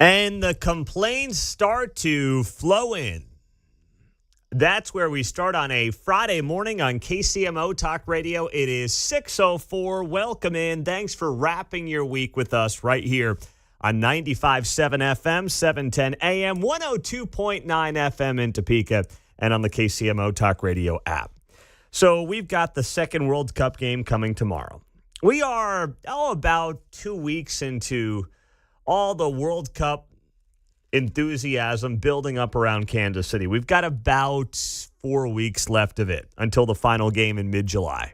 And the complaints start to flow in. That's where we start on a Friday morning on KCMO Talk Radio. It is 6:04. Welcome in. Thanks for wrapping your week with us right here on 95.7 FM, 710 AM, 102.9 FM in Topeka, and on the KCMO Talk Radio app. So we've got the second World Cup game coming tomorrow. We are about 2 weeks into all the World Cup enthusiasm building up around Kansas City. We've got about 4 weeks left of it until the final game in mid-July.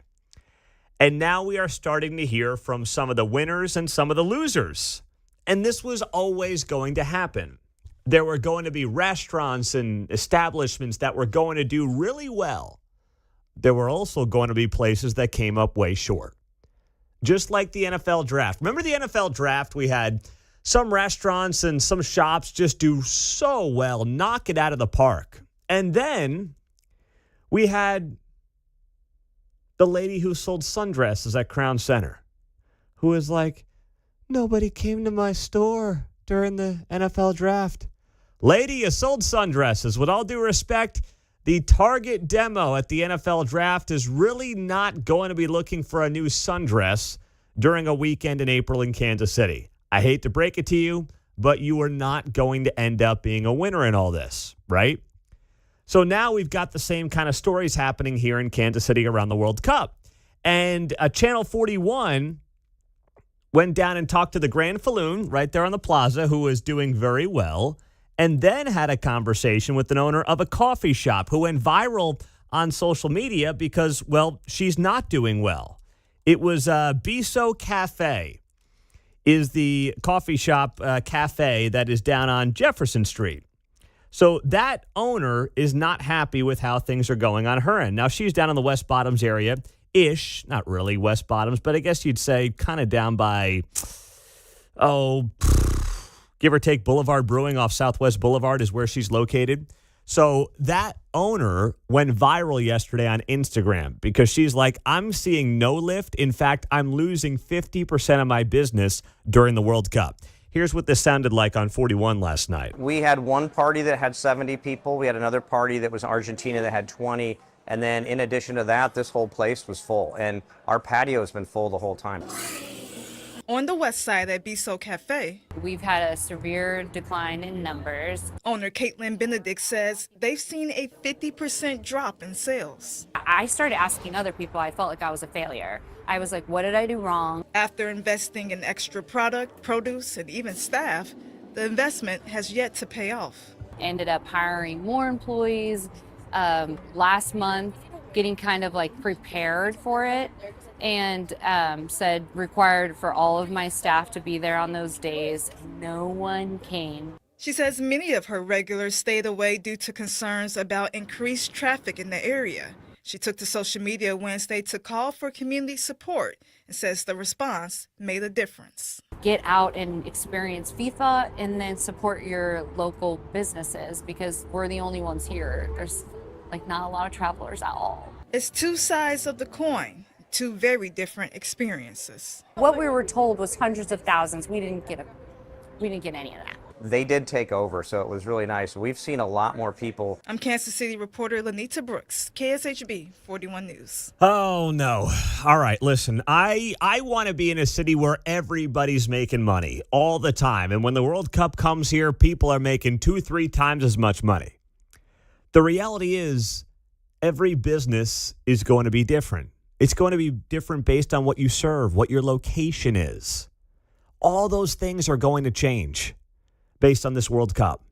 And now we are starting to hear from some of the winners and some of the losers. And this was always going to happen. There were going to be restaurants and establishments that were going to do really well. There were also going to be places that came up way short. Just like the NFL draft. Remember the NFL draft? We had some restaurants and some shops just do so well, knock it out of the park. And then we had the lady who sold sundresses at Crown Center, who was like, nobody came to my store during the NFL draft. Lady, you sold sundresses. With all due respect, the target demo at the NFL draft is really not going to be looking for a new sundress during a weekend in April in Kansas City. I hate to break it to you, but you are not going to end up being a winner in all this, right? So now we've got the same kind of stories happening here in Kansas City around the World Cup. And Channel 41 went down and talked to the Grand Falloon right there on the plaza, who is doing very well, and then had a conversation with an owner of a coffee shop who went viral on social media because, well, she's not doing well. It was Biso Cafe is the coffee shop cafe that is down on Jefferson Street. So that owner is not happy with how things are going on her end. Now, she's down in the West Bottoms area-ish, not really West Bottoms, but I guess you'd say kind of down by, give or take Boulevard Brewing off Southwest Boulevard is where she's located. So that owner went viral yesterday on Instagram because she's like, I'm seeing no lift. In fact, I'm losing 50% of my business during the World Cup. Here's what this sounded like on 41 last night. We had one party that had 70 people. We had another party that was Argentina that had 20. And then in addition to that, this whole place was full. And our patio has been full the whole time. On the west side at Biso Cafe, we've had a severe decline in numbers. Owner Caitlin Benedict says they've seen a 50% drop in sales. I started asking other people. I felt like I was a failure. I was like, what did I do wrong? After investing in extra product, produce, and even staff, the investment has yet to pay off. Ended up hiring more employees last month, getting kind of like prepared for it. And said required for all of my staff to be there on those days. No one came. She says many of her regulars stayed away due to concerns about increased traffic in the area. She took to social media Wednesday to call for community support and says the response made a difference. Get out and experience FIFA and then support your local businesses because we're the only ones here. There's like not a lot of travelers at all. It's two sides of the coin. Two very different experiences. What we were told was hundreds of thousands. We didn't get any of that. They did take over, so it was really nice. We've seen a lot more people. I'm Kansas City reporter Lanita Brooks, KSHB 41 News. Oh, no. All right, listen, I want to be in a city where everybody's making money all the time. And when the World Cup comes here, people are making 2-3 times as much money. The reality is every business is going to be different. It's going to be different based on what you serve, what your location is. All those things are going to change based on this World Cup.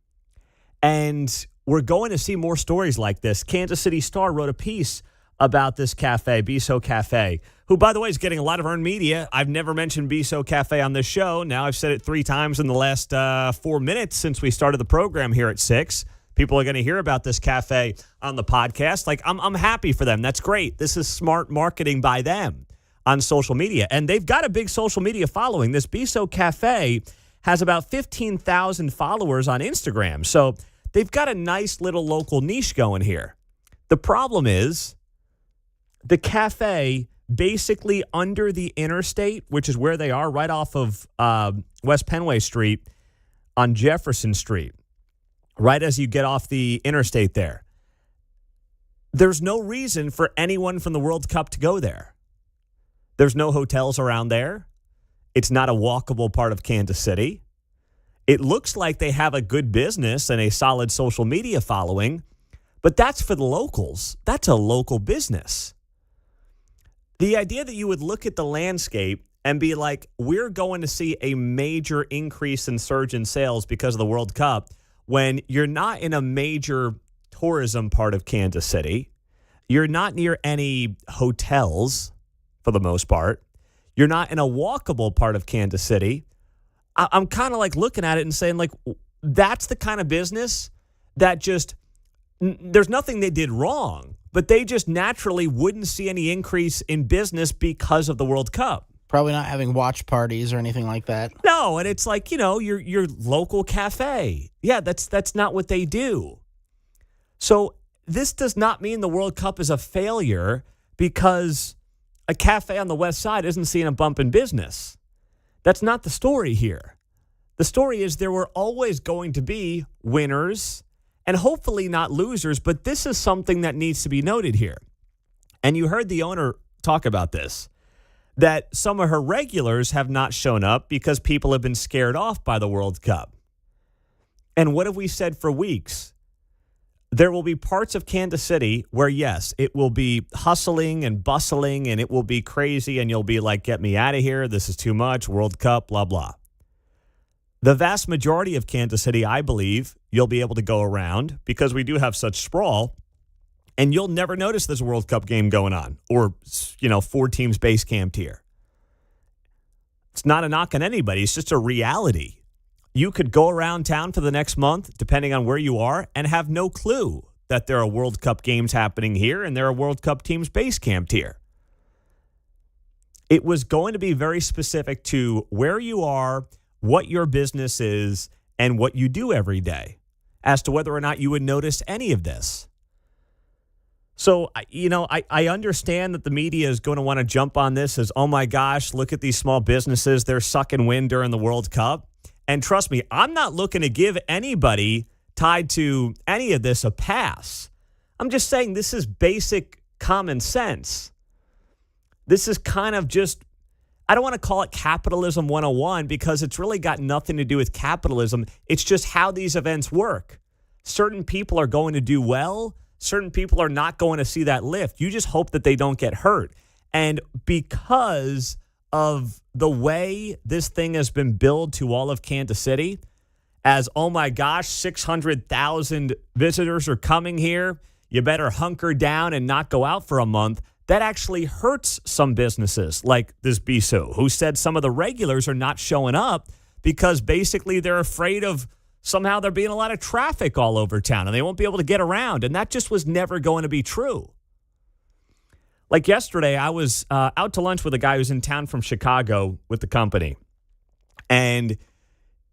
And we're going to see more stories like this. Kansas City Star wrote a piece about this cafe, Biso Cafe, who, by the way, is getting a lot of earned media. I've never mentioned Biso Cafe on this show. Now I've said it 3 times in the last 4 minutes since we started the program here at 6. People are going to hear about this cafe on the podcast. Like, I'm happy for them. That's great. This is smart marketing by them on social media. And they've got a big social media following. This Biso Cafe has about 15,000 followers on Instagram. So they've got a nice little local niche going here. The problem is the cafe basically under the interstate, which is where they are, right off of West Penway Street, on Jefferson Street, right as you get off the interstate there. There's no reason for anyone from the World Cup to go there. There's no hotels around there. It's not a walkable part of Kansas City. It looks like they have a good business and a solid social media following, but that's for the locals. That's a local business. The idea that you would look at the landscape and be like, we're going to see a major increase in surge in sales because of the World Cup, when you're not in a major tourism part of Kansas City, you're not near any hotels for the most part, you're not in a walkable part of Kansas City. I'm kind of like looking at it and saying, like, that's the kind of business that just, there's nothing they did wrong, but they just naturally wouldn't see any increase in business because of the World Cup. Probably not having watch parties or anything like that. No, and it's like, your local cafe. Yeah, that's not what they do. So this does not mean the World Cup is a failure because a cafe on the west side isn't seeing a bump in business. That's not the story here. The story is there were always going to be winners and hopefully not losers, but this is something that needs to be noted here. And you heard the owner talk about this, that some of her regulars have not shown up because people have been scared off by the World Cup. And what have we said for weeks? There will be parts of Kansas City where, yes, it will be hustling and bustling and it will be crazy and you'll be like, get me out of here. This is too much. World Cup, blah, blah. The vast majority of Kansas City, I believe, you'll be able to go around because we do have such sprawl and you'll never notice there's a World Cup game going on or, 4 teams base camped here. It's not a knock on anybody. It's just a reality. You could go around town for the next month, depending on where you are, and have no clue that there are World Cup games happening here and there are World Cup teams base camped here. It was going to be very specific to where you are, what your business is, and what you do every day as to whether or not you would notice any of this. So, I understand that the media is going to want to jump on this as, oh my gosh, look at these small businesses. They're sucking wind during the World Cup. And trust me, I'm not looking to give anybody tied to any of this a pass. I'm just saying this is basic common sense. This is kind of just, I don't want to call it capitalism 101 because it's really got nothing to do with capitalism. It's just how these events work. Certain people are going to do well. Certain people are not going to see that lift. You just hope that they don't get hurt. And because of the way this thing has been billed to all of Kansas City as, oh my gosh, 600,000 visitors are coming here. You better hunker down and not go out for a month. That actually hurts some businesses like this Bisou, who said some of the regulars are not showing up because basically they're afraid of somehow there being a lot of traffic all over town and they won't be able to get around. And that just was never going to be true. Like yesterday, I was out to lunch with a guy who's in town from Chicago with the company. And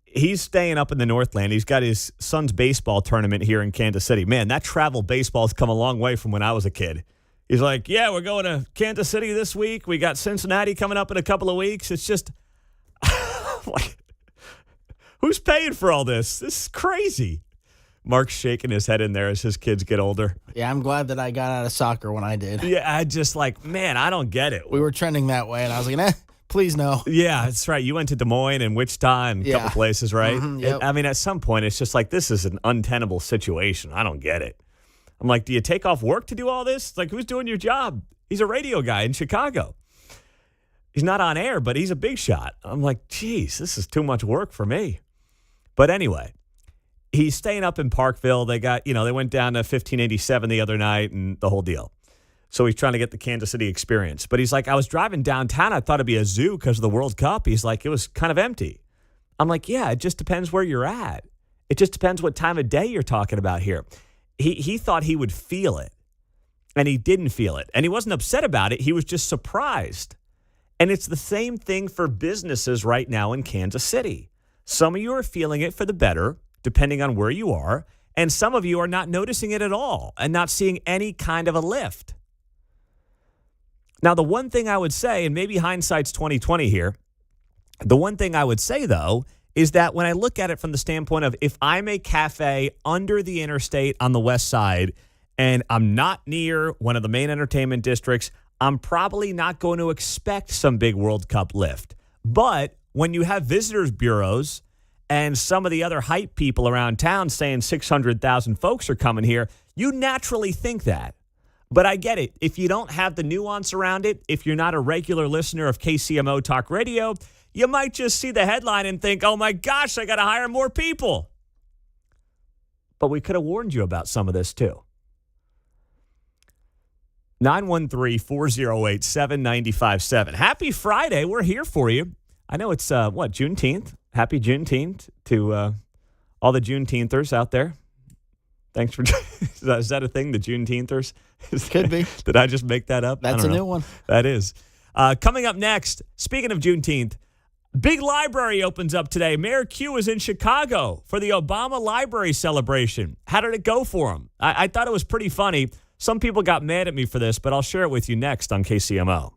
he's staying up in the Northland. He's got his son's baseball tournament here in Kansas City. Man, that travel baseball has come a long way from when I was a kid. He's like, yeah, we're going to Kansas City this week. We got Cincinnati coming up in a couple of weeks. It's just, like, who's paying for all this? This is crazy. Mark's shaking his head in there as his kids get older. Yeah, I'm glad that I got out of soccer when I did. Yeah, I just like, man, I don't get it. We were trending that way, and I was like, please no. Yeah, that's right. You went to Des Moines and Wichita and a couple places, right? Mm-hmm, yep. I mean, at some point, it's just like, this is an untenable situation. I don't get it. I'm like, do you take off work to do all this? It's like, who's doing your job? He's a radio guy in Chicago. He's not on air, but he's a big shot. I'm like, geez, this is too much work for me. But anyway, he's staying up in Parkville. They got, they went down to 1587 the other night and the whole deal. So he's trying to get the Kansas City experience. But he's like, I was driving downtown. I thought it'd be a zoo because of the World Cup. He's like, it was kind of empty. I'm like, yeah, it just depends where you're at. It just depends what time of day you're talking about here. He thought he would feel it, and he didn't feel it. And he wasn't upset about it. He was just surprised. And it's the same thing for businesses right now in Kansas City. Some of you are feeling it for the better, depending on where you are, and some of you are not noticing it at all and not seeing any kind of a lift. Now, the one thing I would say, and maybe hindsight's 20/20 here, the one thing I would say, though, is that when I look at it from the standpoint of if I'm a cafe under the interstate on the west side and I'm not near one of the main entertainment districts, I'm probably not going to expect some big World Cup lift. But when you have visitors bureaus and some of the other hype people around town saying 600,000 folks are coming here, you naturally think that. But I get it. If you don't have the nuance around it, if you're not a regular listener of KCMO Talk Radio, you might just see the headline and think, oh my gosh, I got to hire more people. But we could have warned you about some of this too. 913-408-7957. Happy Friday. We're here for you. I know it's, Juneteenth? Happy Juneteenth to all the Juneteenthers out there. Thanks for, is that a thing, the Juneteenthers? Could be. Did I just make that up? That's a new one. That is. Coming up next, speaking of Juneteenth, big library opens up today. Mayor Q is in Chicago for the Obama Library celebration. How did it go for him? I thought it was pretty funny. Some people got mad at me for this, but I'll share it with you next on KCMO.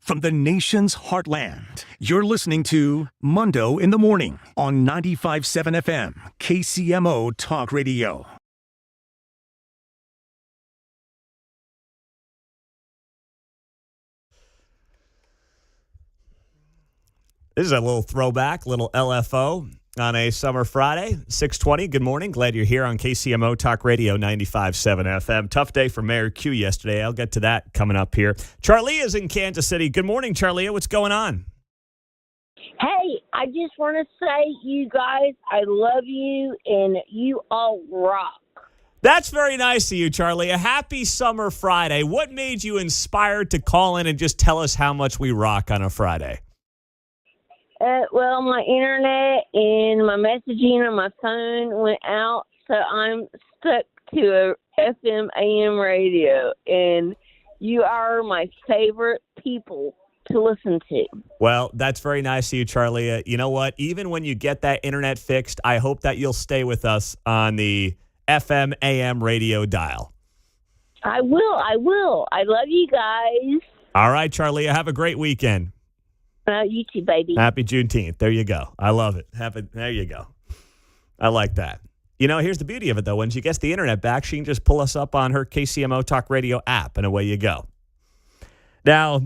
From the nation's heartland, you're listening to Mundo in the Morning on 95.7 FM, KCMO Talk Radio. This is a little throwback, little LFO on a summer Friday, 6:20. Good morning. Glad you're here on KCMO Talk Radio 95.7 FM. Tough day for Mayor Q yesterday. I'll get to that coming up here. Charlia is in Kansas City. Good morning, Charlia. What's going on? Hey, I just want to say, you guys, I love you, and you all rock. That's very nice of you, Charlie. A happy summer Friday. What made you inspired to call in and just tell us how much we rock on a Friday? Well, my internet and my messaging on my phone went out, so I'm stuck to a FM AM radio, and you are my favorite people to listen to. Well, that's very nice of you, Charlie. You know what? Even when you get that internet fixed, I hope that you'll stay with us on the FM AM radio dial. I will. I love you guys. All right, Charlie. Have a great weekend. You too, baby. Happy Juneteenth. There you go. I love it. There you go. I like that. You know, here's the beauty of it, though. When she gets the internet back, she can just pull us up on her KCMO Talk Radio app, and away you go. Now,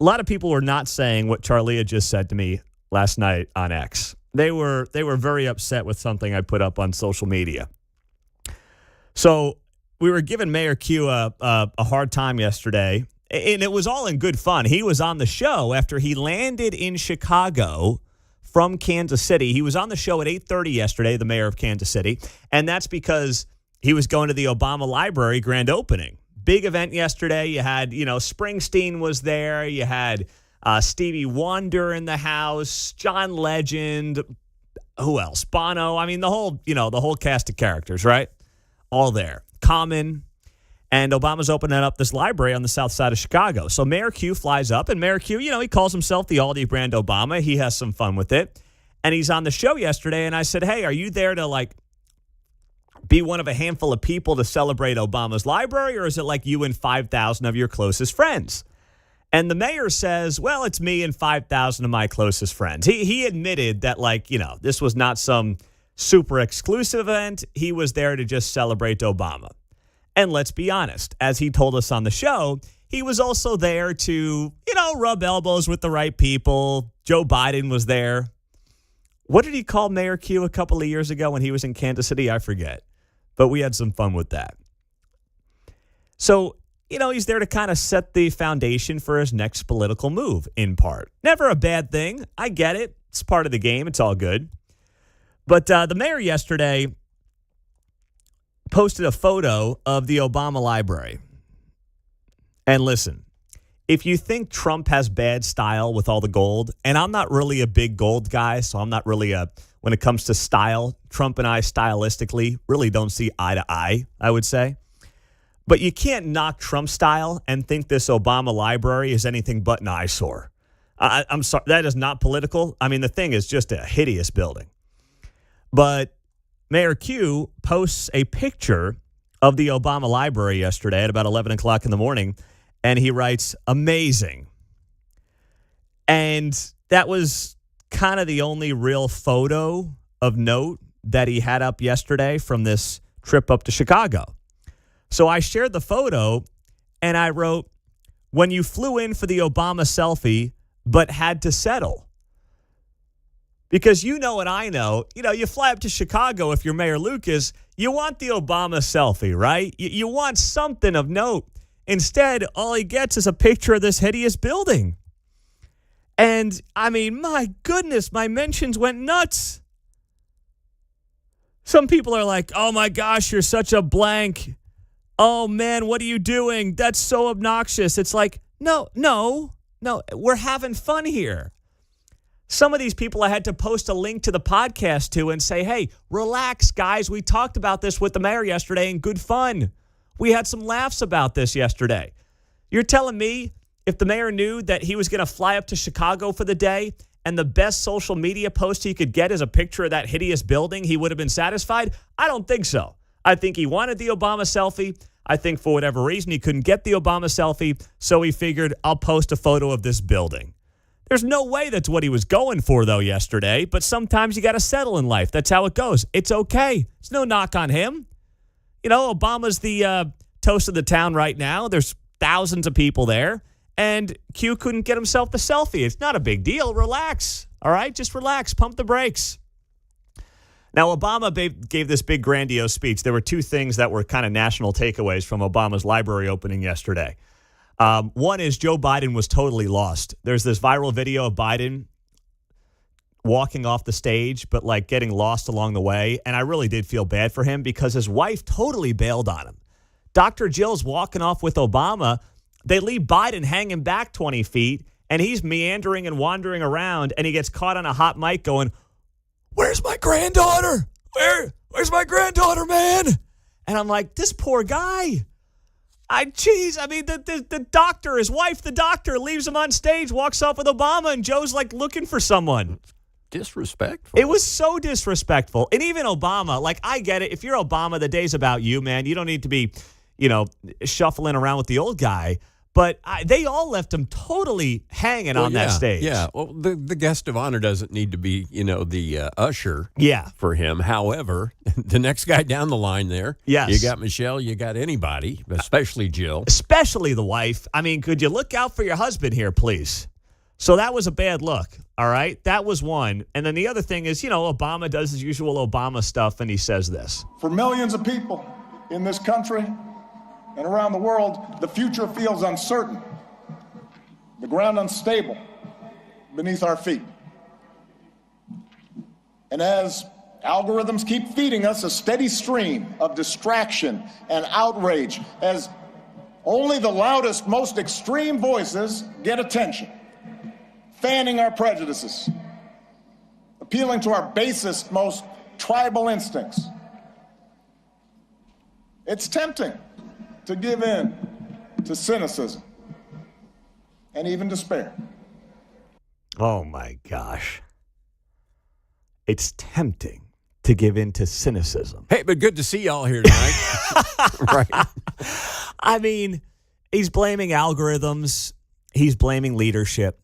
a lot of people were not saying what Charlia just said to me last night on X. They were very upset with something I put up on social media. So we were giving Mayor Q a hard time yesterday. And it was all in good fun. He was on the show after he landed in Chicago from Kansas City. He was on the show at 8:30 yesterday, the mayor of Kansas City. And that's because he was going to the Obama Library grand opening. Big event yesterday. You had, Springsteen was there. You had Stevie Wonder in the house, John Legend. Who else? Bono. I mean, the whole cast of characters, right? All there. Common. And Obama's opening up this library on the south side of Chicago. So Mayor Q flies up, and Mayor Q, he calls himself the Aldi brand Obama. He has some fun with it. And he's on the show yesterday, and I said, hey, are you there to, be one of a handful of people to celebrate Obama's library, or is it like you and 5,000 of your closest friends? And the mayor says, well, it's me and 5,000 of my closest friends. He admitted that, this was not some super exclusive event. He was there to just celebrate Obama. And let's be honest, as he told us on the show, he was also there to, rub elbows with the right people. Joe Biden was there. What did he call Mayor Q a couple of years ago when he was in Kansas City? I forget. But we had some fun with that. So, he's there to kind of set the foundation for his next political move, in part. Never a bad thing. I get it. It's part of the game. It's all good. But the mayor yesterday posted a photo of the Obama Library. And listen, if you think Trump has bad style with all the gold, and I'm not really a big gold guy, so I'm not really when it comes to style, Trump and I stylistically really don't see eye to eye, I would say. But you can't knock Trump style and think this Obama Library is anything but an eyesore. I'm sorry, that is not political. I mean, the thing is just a hideous building. But Mayor Q posts a picture of the Obama Library yesterday at about 11 o'clock in the morning, and he writes, amazing. And that was kind of the only real photo of note that he had up yesterday from this trip up to Chicago. So I shared the photo, and I wrote, when you flew in for the Obama selfie, but had to settle. Because you know what I know, you fly up to Chicago if you're Mayor Lucas, you want the Obama selfie, right? You want something of note. Instead, all he gets is a picture of this hideous building. And, I mean, my goodness, my mentions went nuts. Some people are like, oh my gosh, you're such a blank. Oh man, what are you doing? That's so obnoxious. It's like, no, we're having fun here. Some of these people I had to post a link to the podcast to and say, hey, relax, guys. We talked about this with the mayor yesterday in good fun. We had some laughs about this yesterday. You're telling me if the mayor knew that he was going to fly up to Chicago for the day and the best social media post he could get is a picture of that hideous building, he would have been satisfied? I don't think so. I think he wanted the Obama selfie. I think for whatever reason, he couldn't get the Obama selfie, so he figured, I'll post a photo of this building. There's no way that's what he was going for, though, yesterday, but sometimes you got to settle in life. That's how it goes. It's okay. There's no knock on him. You know, Obama's the toast of the town right now. There's thousands of people there, and Q couldn't get himself the selfie. It's not a big deal. Relax, all right? Just relax. Pump the brakes. Now, Obama gave this big grandiose speech. There were two things that were kind of national takeaways from Obama's library opening yesterday. One is Joe Biden was totally lost. There's this viral video of Biden walking off the stage, but like getting lost along the way. And I really did feel bad for him because his wife totally bailed on him. Dr. Jill's walking off with Obama. They leave Biden hanging back 20 feet, and he's meandering and wandering around, and he gets caught on a hot mic going, "Where's my granddaughter? Where's my granddaughter, man?" And I'm like, this poor guy. The doctor, his wife, the doctor, leaves him on stage, walks off with Obama, and Joe's like looking for someone. Disrespectful. It was so disrespectful. And even Obama, like, I get it. If you're Obama, the day's about you, man. You don't need to be, shuffling around with the old guy. But they all left him totally hanging on that stage. Yeah, well, the guest of honor doesn't need to be, the usher for him. However, the next guy down the line there, yes. You got Michelle, you got anybody, especially Jill. Especially the wife. I mean, could you look out for your husband here, please? So that was a bad look, all right? That was one. And then the other thing is, Obama does his usual Obama stuff, and he says this. For millions of people in this country and around the world, the future feels uncertain, the ground unstable beneath our feet. And as algorithms keep feeding us a steady stream of distraction and outrage, as only the loudest, most extreme voices get attention, fanning our prejudices, appealing to our basest, most tribal instincts, it's tempting to give in to cynicism and even despair. Oh, my gosh. It's tempting to give in to cynicism. Hey, but good to see y'all here tonight. Right. I mean, he's blaming algorithms. He's blaming leadership.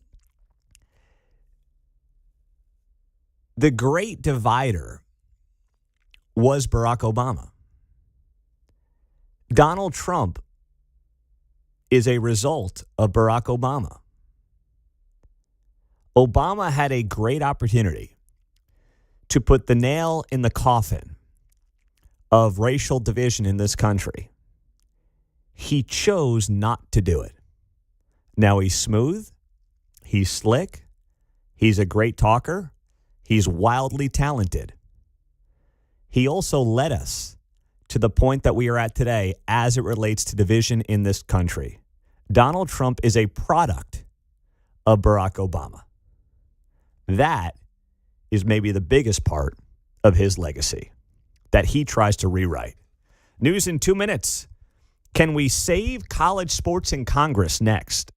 The great divider was Barack Obama. Donald Trump is a result of Barack Obama. Obama had a great opportunity to put the nail in the coffin of racial division in this country. He chose not to do it. Now he's smooth. He's slick. He's a great talker. He's wildly talented. He also led us to the point that we are at today as it relates to division in this country. Donald Trump is a product of Barack Obama. That is maybe the biggest part of his legacy that he tries to rewrite. News in 2 minutes. Can we save college sports in Congress next?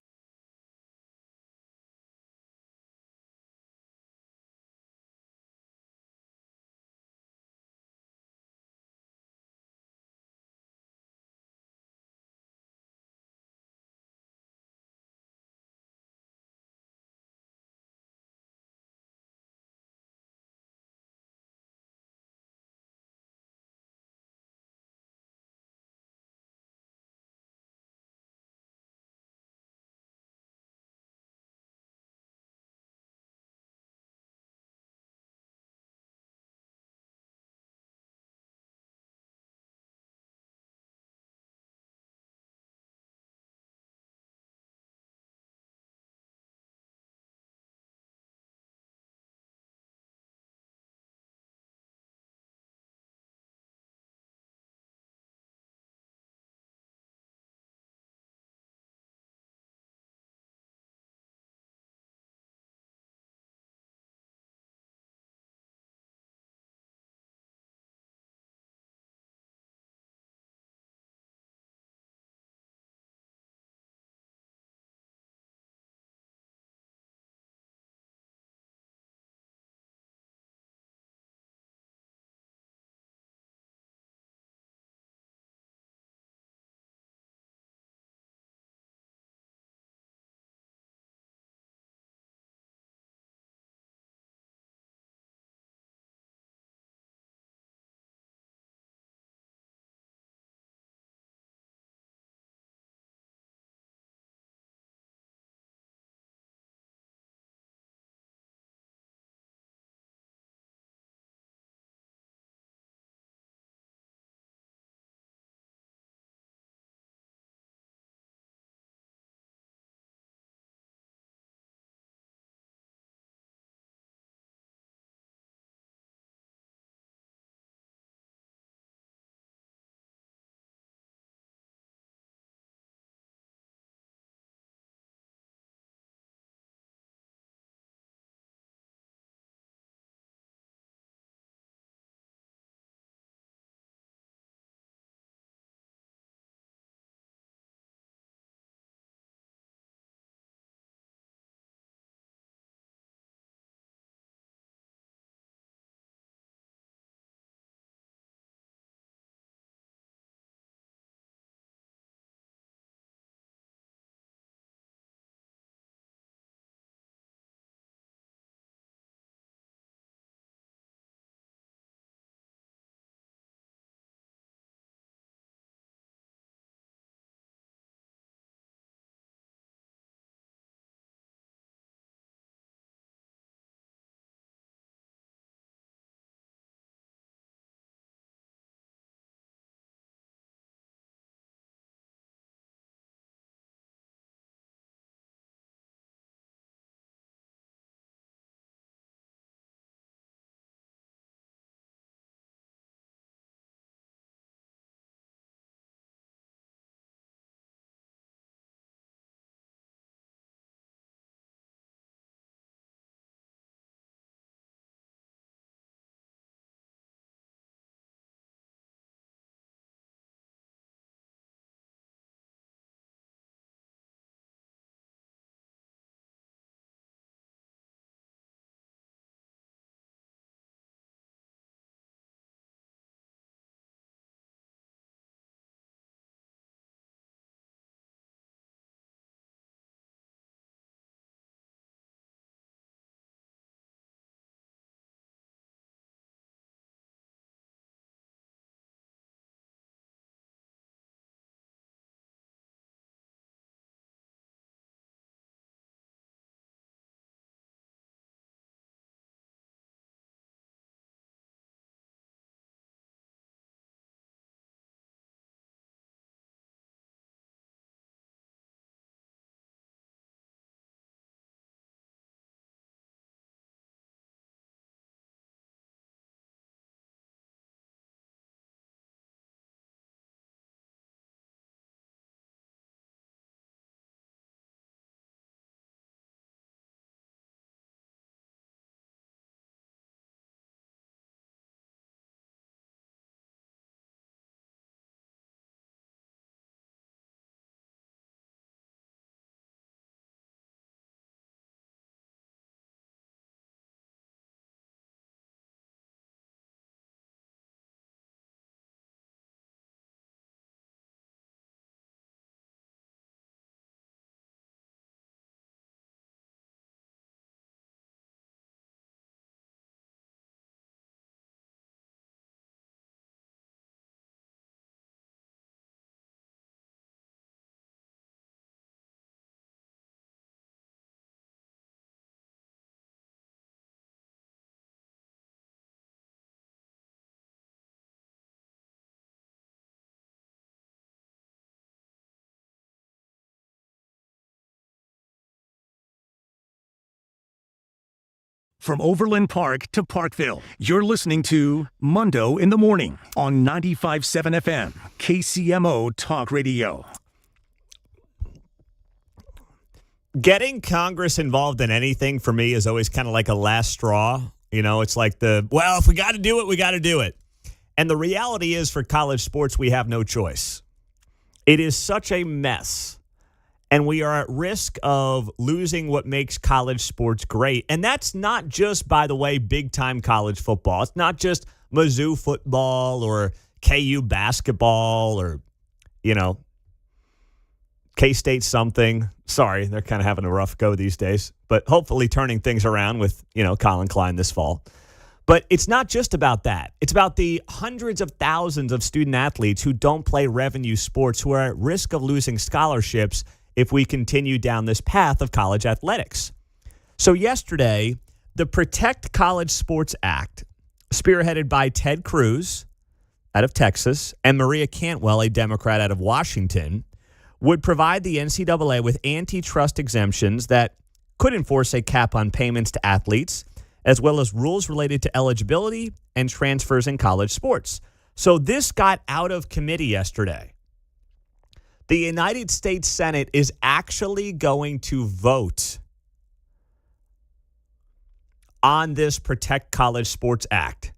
From Overland Park to Parkville, you're listening to Mundo in the Morning on 95.7 FM, KCMO Talk Radio. Getting Congress involved in anything for me is always kind of like a last straw. You know, it's like if we got to do it, we got to do it. And the reality is for college sports, we have no choice. It is such a mess. And we are at risk of losing what makes college sports great. And that's not just, by the way, big-time college football. It's not just Mizzou football or KU basketball or, K-State something. Sorry, they're kind of having a rough go these days. But hopefully turning things around with, Colin Klein this fall. But it's not just about that. It's about the hundreds of thousands of student athletes who don't play revenue sports who are at risk of losing scholarships if we continue down this path of college athletics. So yesterday, the Protect College Sports Act, spearheaded by Ted Cruz out of Texas and Maria Cantwell, a Democrat out of Washington, would provide the NCAA with antitrust exemptions that could enforce a cap on payments to athletes, as well as rules related to eligibility and transfers in college sports. So this got out of committee yesterday. The United States Senate is actually going to vote on this Protect College Sports Act.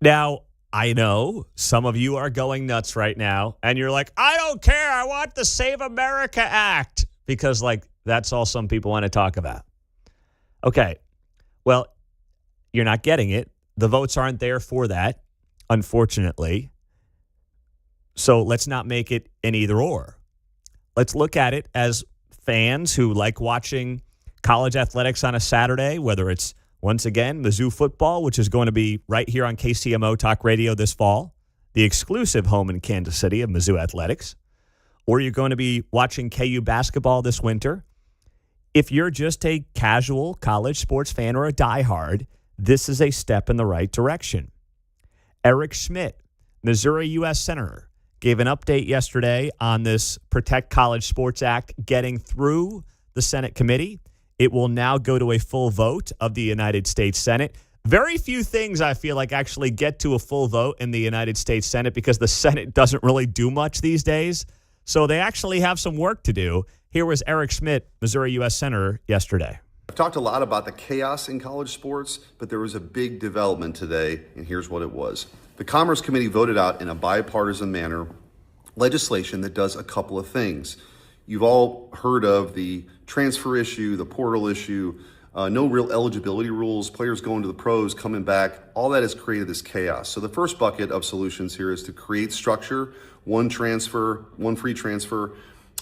Now, I know some of you are going nuts right now, and you're like, I don't care. I want the Save America Act, because, that's all some people want to talk about. Okay, well, you're not getting it. The votes aren't there for that, unfortunately. So let's not make it an either or. Let's look at it as fans who like watching college athletics on a Saturday, whether it's, once again, Mizzou football, which is going to be right here on KCMO Talk Radio this fall, the exclusive home in Kansas City of Mizzou athletics, or you're going to be watching KU basketball this winter. If you're just a casual college sports fan or a diehard, this is a step in the right direction. Eric Schmidt, Missouri U.S. Senator, gave an update yesterday on this Protect College Sports Act getting through the Senate committee. It will now go to a full vote of the United States Senate. Very few things, I feel like, actually get to a full vote in the United States Senate because the Senate doesn't really do much these days. So they actually have some work to do. Here was Eric Schmidt, Missouri U.S. Senator, yesterday. I've talked a lot about the chaos in college sports, but there was a big development today, and here's what it was. The Commerce Committee voted out in a bipartisan manner legislation that does a couple of things. You've all heard of the transfer issue, the portal issue, no real eligibility rules, players going to the pros, coming back. All that has created this chaos. So the first bucket of solutions here is to create structure, one transfer, one free transfer,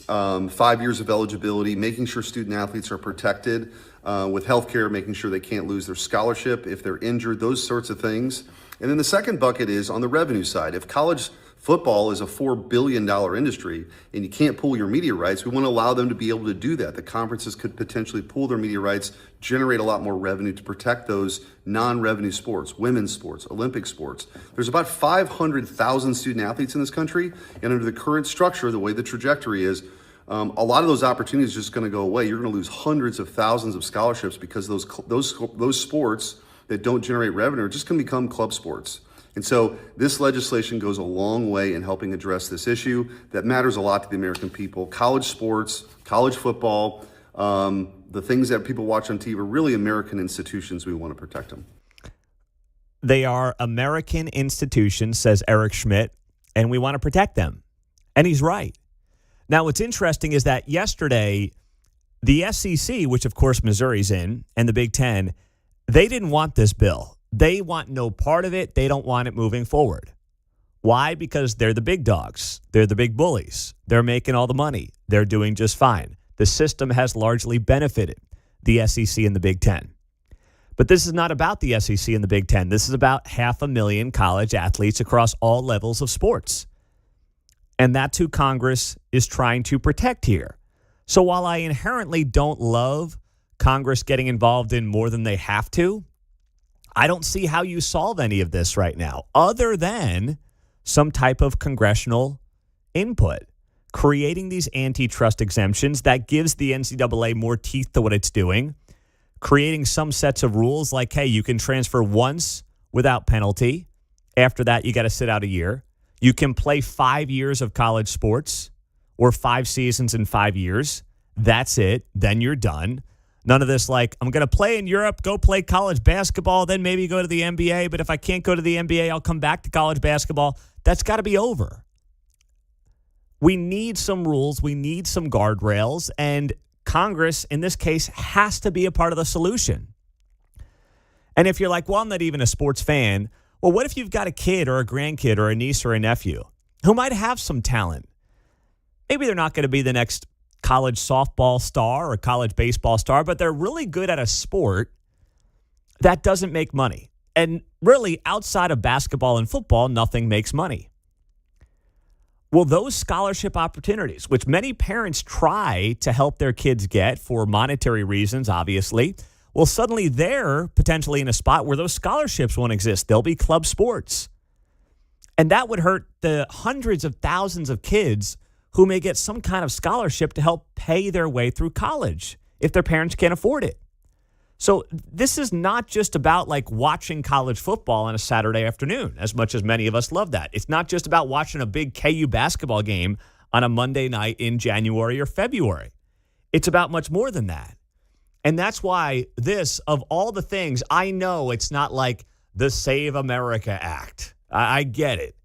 5 years of eligibility, making sure student athletes are protected with healthcare, making sure they can't lose their scholarship if they're injured, those sorts of things. And then the second bucket is on the revenue side. If college football is a $4 billion industry and you can't pool your media rights, we want to allow them to be able to do that. The conferences could potentially pool their media rights, generate a lot more revenue to protect those non-revenue sports, women's sports, Olympic sports. There's about 500,000 student athletes in this country, and under the current structure, the way the trajectory is, a lot of those opportunities are just going to go away. You're going to lose hundreds of thousands of scholarships because those sports that don't generate revenue are just going to become club sports. And so this legislation goes a long way in helping address this issue that matters a lot to the American people. College sports, college football, the things that people watch on TV are really American institutions. We want to protect them. They are American institutions, says Eric Schmidt, and we want to protect them. And he's right. Now, what's interesting is that yesterday, the SEC, which of course Missouri's in, and the Big Ten, they didn't want this bill. They want no part of it. They don't want it moving forward. Why? Because they're the big dogs. They're the big bullies. They're making all the money. They're doing just fine. The system has largely benefited the SEC and the Big Ten. But this is not about the SEC and the Big Ten. This is about 500,000 college athletes across all levels of sports. And that's who Congress is trying to protect here. So while I inherently don't love Congress getting involved in more than they have to, I don't see how you solve any of this right now other than some type of congressional input, creating these antitrust exemptions that gives the NCAA more teeth to what it's doing, creating some sets of rules like, hey, you can transfer once without penalty. After that, you got to sit out a year. You can play 5 years of college sports or 5 seasons in 5 years. That's it. Then you're done. None of this like, I'm going to play in Europe, go play college basketball, then maybe go to the NBA. But if I can't go to the NBA, I'll come back to college basketball. That's got to be over. We need some rules. We need some guardrails. And Congress, in this case, has to be a part of the solution. And if you're like, well, I'm not even a sports fan. Well, what if you've got a kid or a grandkid or a niece or a nephew who might have some talent? Maybe they're not going to be the next college softball star or college baseball star, but they're really good at a sport that doesn't make money. And really, outside of basketball and football, nothing makes money. Well, those scholarship opportunities, which many parents try to help their kids get for monetary reasons, obviously, well, suddenly they're potentially in a spot where those scholarships won't exist. They'll be club sports. And that would hurt the hundreds of thousands of kids who may get some kind of scholarship to help pay their way through college if their parents can't afford it. So this is not just about like watching college football on a Saturday afternoon, as much as many of us love that. It's not just about watching a big KU basketball game on a Monday night in January or February. It's about much more than that. And that's why this, of all the things, I know it's not like the Save America Act. I get it.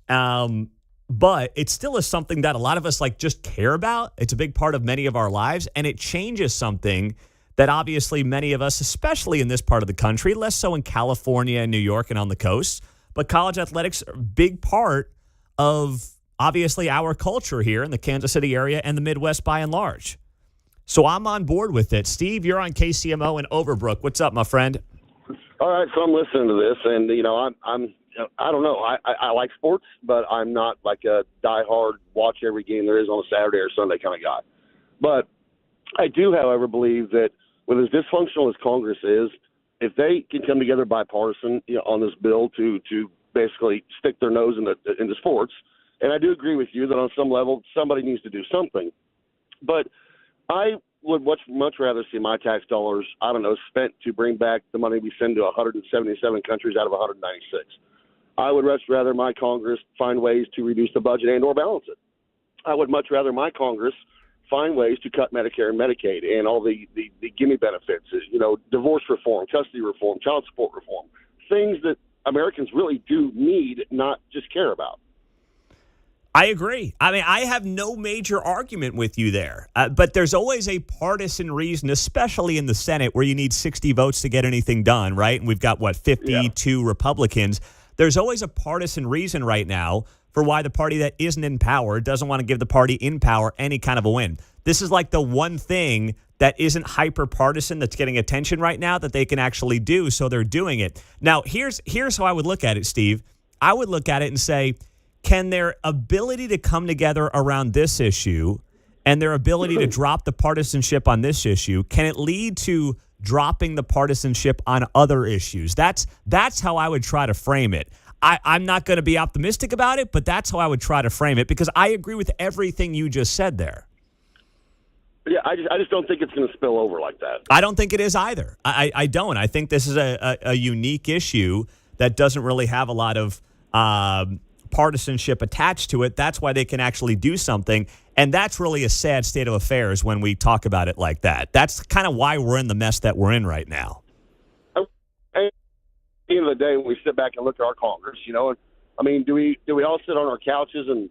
But it still is something that a lot of us like just care about. It's a big part of many of our lives, and it changes something that obviously many of us, especially in this part of the country, less so in California and New York and on the coast, but college athletics are a big part of obviously our culture here in the Kansas City area and the Midwest by and large. So I'm on board with it. Steve, you're on KCMO in Overbrook. What's up, my friend? All right, so I'm listening to this, and I don't know. I like sports, but I'm not like a diehard watch every game there is on a Saturday or Sunday kind of guy. But I do, however, believe that with as dysfunctional as Congress is, if they can come together bipartisan on this bill to basically stick their nose into sports, and I do agree with you that on some level somebody needs to do something. But I would much rather see my tax dollars, spent to bring back the money we send to 177 countries out of 196. I would much rather my Congress find ways to reduce the budget and or balance it. I would much rather my Congress find ways to cut Medicare and Medicaid and all the gimme benefits, divorce reform, custody reform, child support reform, things that Americans really do need, not just care about. I agree. I mean, I have no major argument with you there, but there's always a partisan reason, especially in the Senate, where you need 60 votes to get anything done, right? And we've got, 52 Republicans. There's always a partisan reason right now for why the party that isn't in power doesn't want to give the party in power any kind of a win. This is like the one thing that isn't hyper-partisan that's getting attention right now that they can actually do, so they're doing it. Now, here's how I would look at it, Steve. I would look at it and say, can their ability to come together around this issue and their ability to drop the partisanship on this issue, can it lead to dropping the partisanship on other issues? That's how I would try to frame it. I'm not going to be optimistic about it, but that's how I would try to frame it because I agree with everything you just said there. Yeah, I just don't think it's going to spill over like that. I don't think it is either. I don't. I think this is a unique issue that doesn't really have a lot of partisanship attached to it. That's why they can actually do something. And that's really a sad state of affairs when we talk about it like that. That's kind of why we're in the mess that we're in right now. At the end of the day, when we sit back and look at our Congress, do we all sit on our couches and,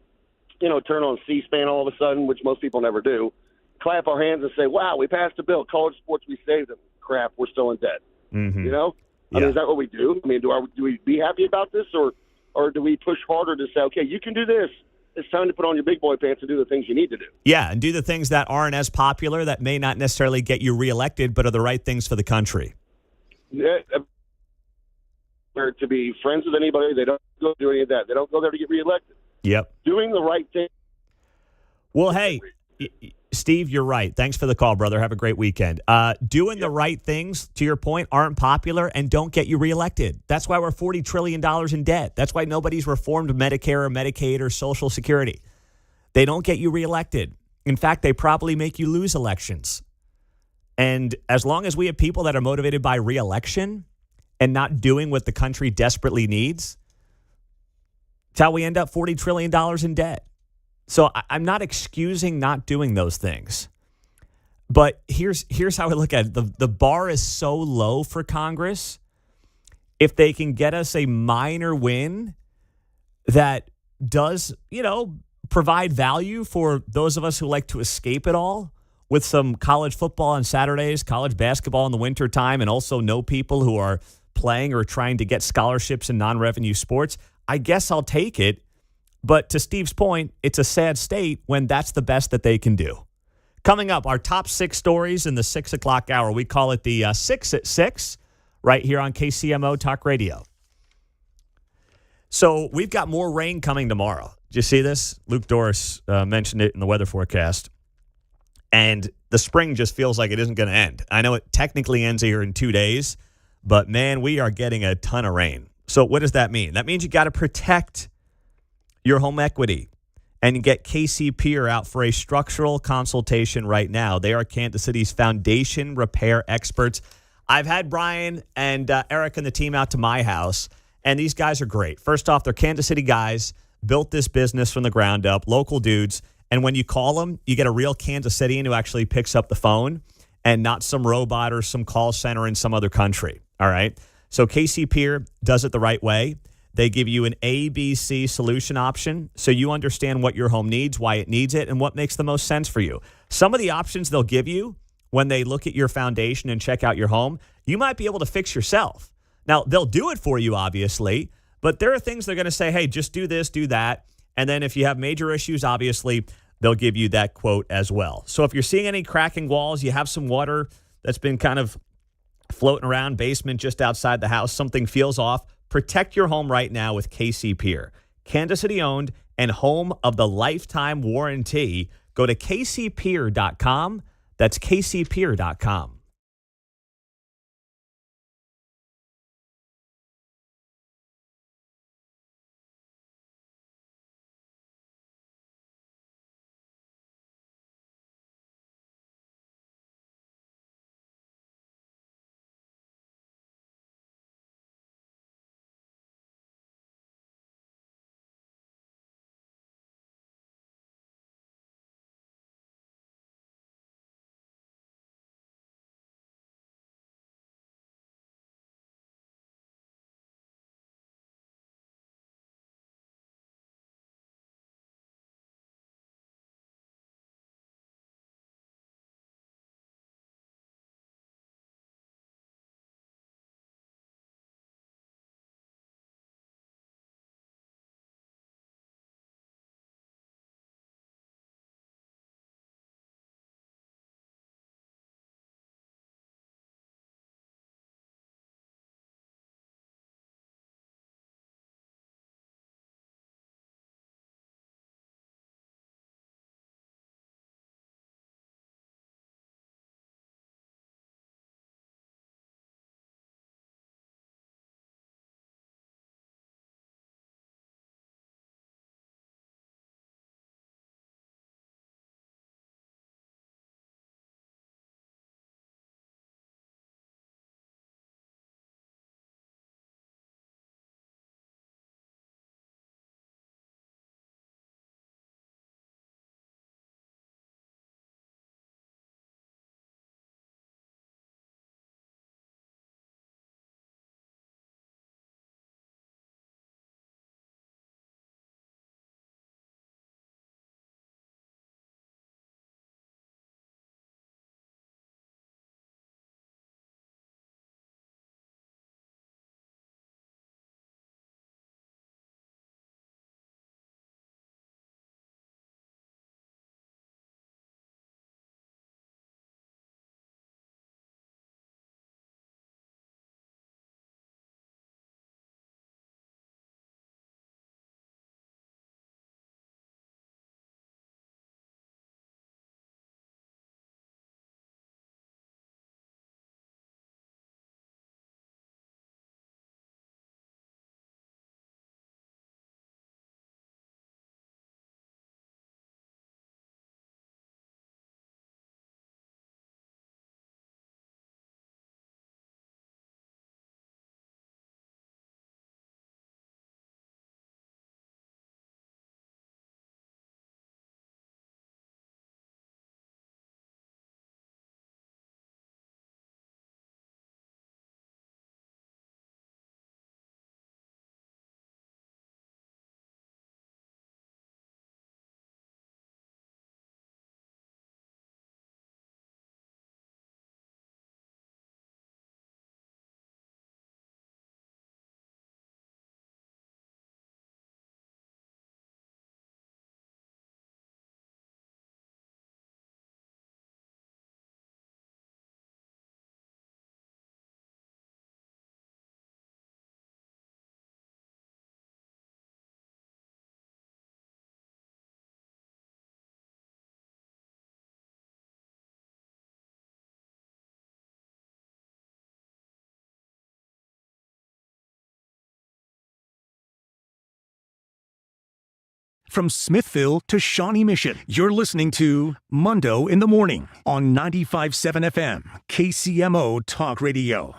turn on C-SPAN all of a sudden, which most people never do, clap our hands and say, wow, we passed a bill, college sports, we saved them. Crap, we're still in debt. Mm-hmm. Is that what we do? I mean, do we be happy about this or do we push harder to say, okay, you can do this. It's time to put on your big boy pants and do the things you need to do. Yeah, and do the things that aren't as popular, that may not necessarily get you reelected, but are the right things for the country. Yeah, to be friends with anybody, they don't go do any of that. They don't go there to get reelected. Yep. Doing the right thing. Well, hey, Steve, you're right. Thanks for the call, brother. Have a great weekend. Doing the right things, to your point, aren't popular and don't get you reelected. That's why we're $40 trillion in debt. That's why nobody's reformed Medicare or Medicaid or Social Security. They don't get you reelected. In fact, they probably make you lose elections. And as long as we have people that are motivated by re-election and not doing what the country desperately needs, it's how we end up $40 trillion in debt. So I'm not excusing not doing those things. But here's how I look at it. The bar is so low for Congress. If they can get us a minor win that does, provide value for those of us who like to escape it all with some college football on Saturdays, college basketball in the wintertime, and also know people who are playing or trying to get scholarships in non-revenue sports, I guess I'll take it. But to Steve's point, it's a sad state when that's the best that they can do. Coming up, our top 6 stories in the 6 o'clock hour. We call it the 6 at 6 right here on KCMO Talk Radio. So we've got more rain coming tomorrow. Did you see this? Luke Doris mentioned it in the weather forecast. And the spring just feels like it isn't going to end. I know it technically ends here in 2 days, but man, we are getting a ton of rain. So what does that mean? That means you got to protect your home equity and get KC Pier out for a structural consultation right now. They are Kansas City's foundation repair experts. I've had Brian and Eric and the team out to my house, and these guys are great. First off, they're Kansas City guys, built this business from the ground up, local dudes. And when you call them, you get a real Kansas Citian who actually picks up the phone and not some robot or some call center in some other country. All right. So KC Pier does it the right way. They give you an ABC solution option so you understand what your home needs, why it needs it, and what makes the most sense for you. Some of the options they'll give you when they look at your foundation and check out your home, you might be able to fix yourself. Now, they'll do it for you, obviously, but there are things they're going to say, hey, just do this, do that. And then if you have major issues, obviously, they'll give you that quote as well. So if you're seeing any cracking walls, you have some water that's been kind of floating around, basement just outside the house, something feels off, protect your home right now with KC Pier. Kansas City owned and home of the lifetime warranty. Go to kcpier.com. That's kcpier.com. From Smithville to Shawnee Mission, you're listening to Mundo in the Morning on 95.7 FM, KCMO Talk Radio.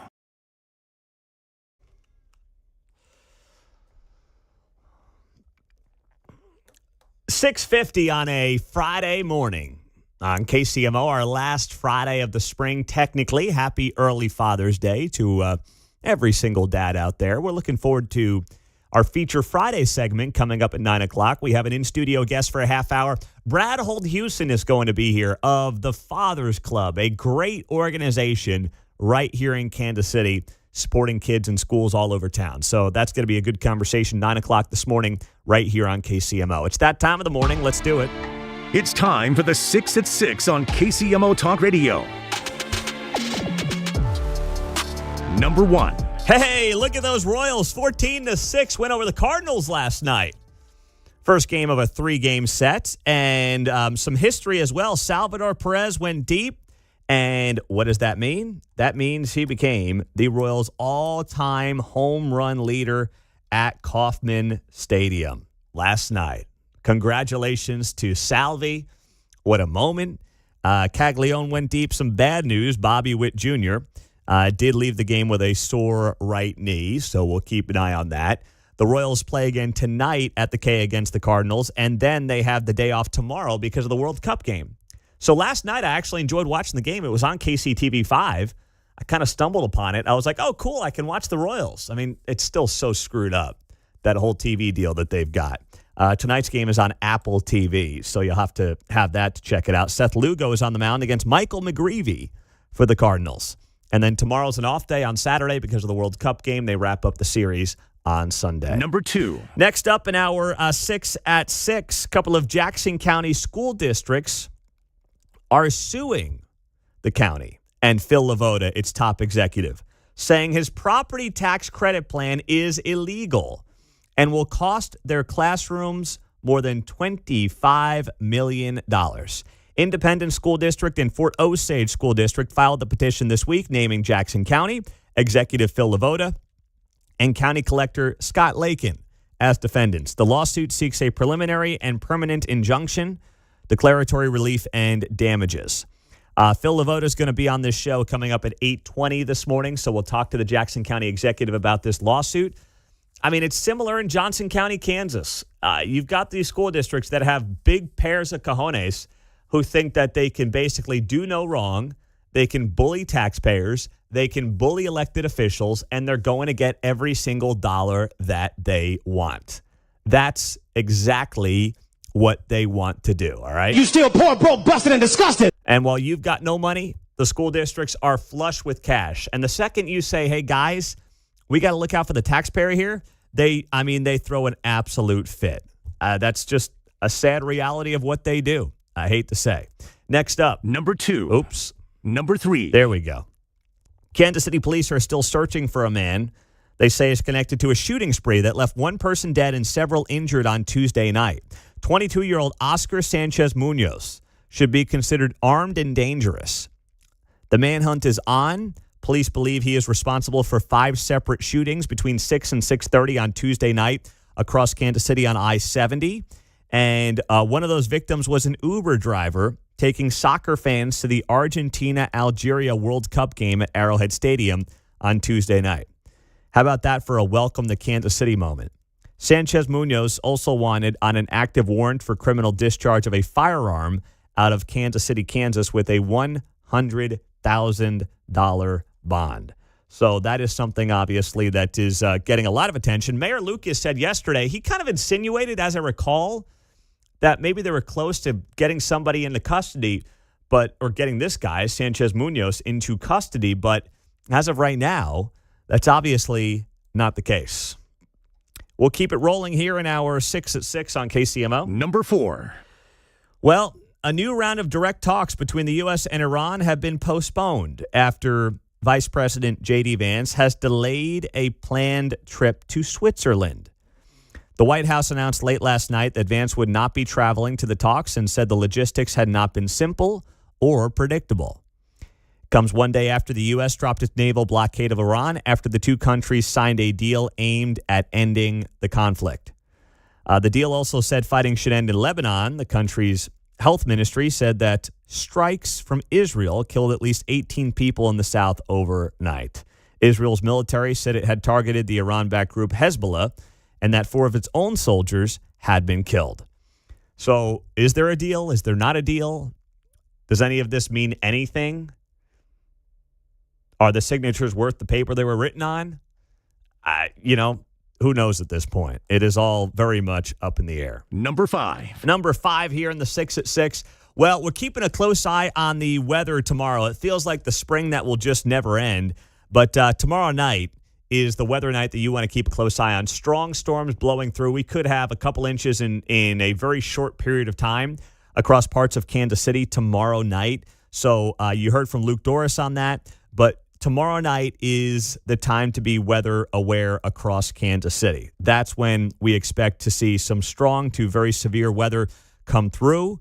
$6:50 on a Friday morning on KCMO, our last Friday of the spring, technically. Happy early Father's Day to every single dad out there. We're looking forward to our Feature Friday segment coming up at 9 o'clock. We have an in-studio guest for a half hour. Brad Holdhusen is going to be here of the Fathers Club, a great organization right here in Kansas City, supporting kids in schools all over town. So that's going to be a good conversation, 9 o'clock this morning, right here on KCMO. It's that time of the morning. Let's do it. It's time for the 6 at 6 on KCMO Talk Radio. Number 1. Hey, look at those Royals. 14-6 win over the Cardinals last night. First game of a 3-game set, and some history as well. Salvador Perez went deep, and what does that mean? That means he became the Royals' all-time home run leader at Kauffman Stadium last night. Congratulations to Salvi. What a moment. Caglione went deep. Some bad news. Bobby Witt Jr. Did leave the game with a sore right knee, so we'll keep an eye on that. The Royals play again tonight at the K against the Cardinals, and then they have the day off tomorrow because of the World Cup game. So last night, I actually enjoyed watching the game. It was on KCTV5. I kind of stumbled upon it. I was like, oh, cool, I can watch the Royals. I mean, it's still so screwed up, that whole TV deal that they've got. Tonight's game is on Apple TV, so you'll have to have that to check it out. Seth Lugo is on the mound against Michael McGreevy for the Cardinals. And then tomorrow's an off day on Saturday because of the World Cup game. They wrap up the series on Sunday. Number 2. Next up in our 6 at 6, a couple of Jackson County school districts are suing the county and Phil Levota, its top executive, saying his property tax credit plan is illegal and will cost their classrooms more than $25 million. Independent School District and Fort Osage School District filed the petition this week naming Jackson County Executive Phil Levota and County Collector Scott Lakin as defendants. The lawsuit seeks a preliminary and permanent injunction, declaratory relief, and damages. Phil Levota is going to be on this show coming up at 8:20 this morning, so we'll talk to the Jackson County Executive about this lawsuit. I mean, it's similar in Johnson County, Kansas. You've got these school districts that have big pairs of cojones who think that they can basically do no wrong, they can bully taxpayers, they can bully elected officials, and they're going to get every single dollar that they want. That's exactly what they want to do, all right? You still poor, broke, busted, and disgusted. And while you've got no money, the school districts are flush with cash. And the second you say, hey, guys, we got to look out for the taxpayer here, they throw an absolute fit. That's just a sad reality of what they do. I hate to say. Next up. Number 2. Oops. Number 3. There we go. Kansas City police are still searching for a man they say is connected to a shooting spree that left one person dead and several injured on Tuesday night. 22-year-old Oscar Sanchez Munoz should be considered armed and dangerous. The manhunt is on. Police believe he is responsible for 5 separate shootings between 6 and 6:30 on Tuesday night across Kansas City on I-70. And one of those victims was an Uber driver taking soccer fans to the Argentina-Algeria World Cup game at Arrowhead Stadium on Tuesday night. How about that for a welcome to Kansas City moment? Sanchez Munoz also wanted on an active warrant for criminal discharge of a firearm out of Kansas City, Kansas, with a $100,000 bond. So that is something, obviously, that is getting a lot of attention. Mayor Lucas said yesterday, he kind of insinuated, as I recall, that maybe they were close to getting somebody into custody, or getting this guy, Sanchez Munoz, into custody. But as of right now, that's obviously not the case. We'll keep it rolling here in our 6 at 6 on KCMO. Number 4. Well, a new round of direct talks between the U.S. and Iran have been postponed after Vice President J.D. Vance has delayed a planned trip to Switzerland. The White House announced late last night that Vance would not be traveling to the talks and said the logistics had not been simple or predictable. Comes one day after the U.S. dropped its naval blockade of Iran after the two countries signed a deal aimed at ending the conflict. The deal also said fighting should end in Lebanon. The country's health ministry said that strikes from Israel killed at least 18 people in the south overnight. Israel's military said it had targeted the Iran-backed group Hezbollah and that 4 of its own soldiers had been killed. So is there a deal? Is there not a deal? Does any of this mean anything? Are the signatures worth the paper they were written on? Who knows at this point? It is all very much up in the air. Number 5. Number 5 here in the 6 at 6. Well, we're keeping a close eye on the weather tomorrow. It feels like the spring that will just never end. But tomorrow night is the weather night that you want to keep a close eye on. Strong storms blowing through. We could have a couple inches in a very short period of time across parts of Kansas City tomorrow night. So you heard from Luke Doris on that. But tomorrow night is the time to be weather aware across Kansas City. That's when we expect to see some strong to very severe weather come through.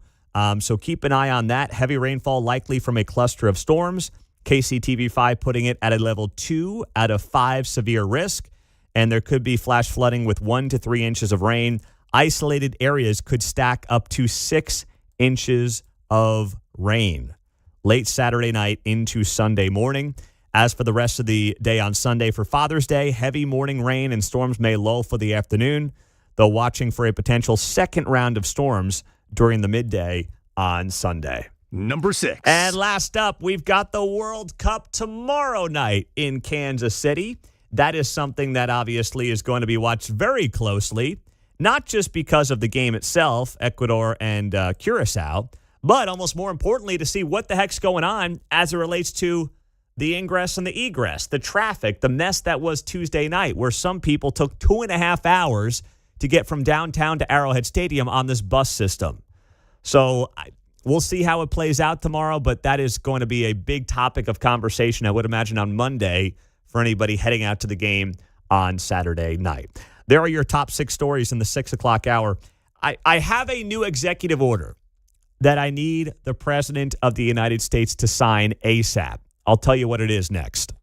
So keep an eye on that. Heavy rainfall likely from a cluster of storms. KCTV5 putting it at a level 2 out of 5 severe risk. And there could be flash flooding with 1 to 3 inches of rain. Isolated areas could stack up to 6 inches of rain late Saturday night into Sunday morning. As for the rest of the day on Sunday for Father's Day, heavy morning rain and storms may lull for the afternoon, though watching for a potential second round of storms during the midday on Sunday. Number 6. And last up, we've got the World Cup tomorrow night in Kansas City. That is something that obviously is going to be watched very closely, not just because of the game itself, Ecuador and Curacao, but almost more importantly to see what the heck's going on as it relates to the ingress and the egress, the traffic, the mess that was Tuesday night, where some people took 2.5 hours to get from downtown to Arrowhead Stadium on this bus system. So we'll see how it plays out tomorrow, but that is going to be a big topic of conversation, I would imagine, on Monday for anybody heading out to the game on Saturday night. There are your top 6 stories in the 6 o'clock hour. I have a new executive order that I need the President of the United States to sign ASAP. I'll tell you what it is next.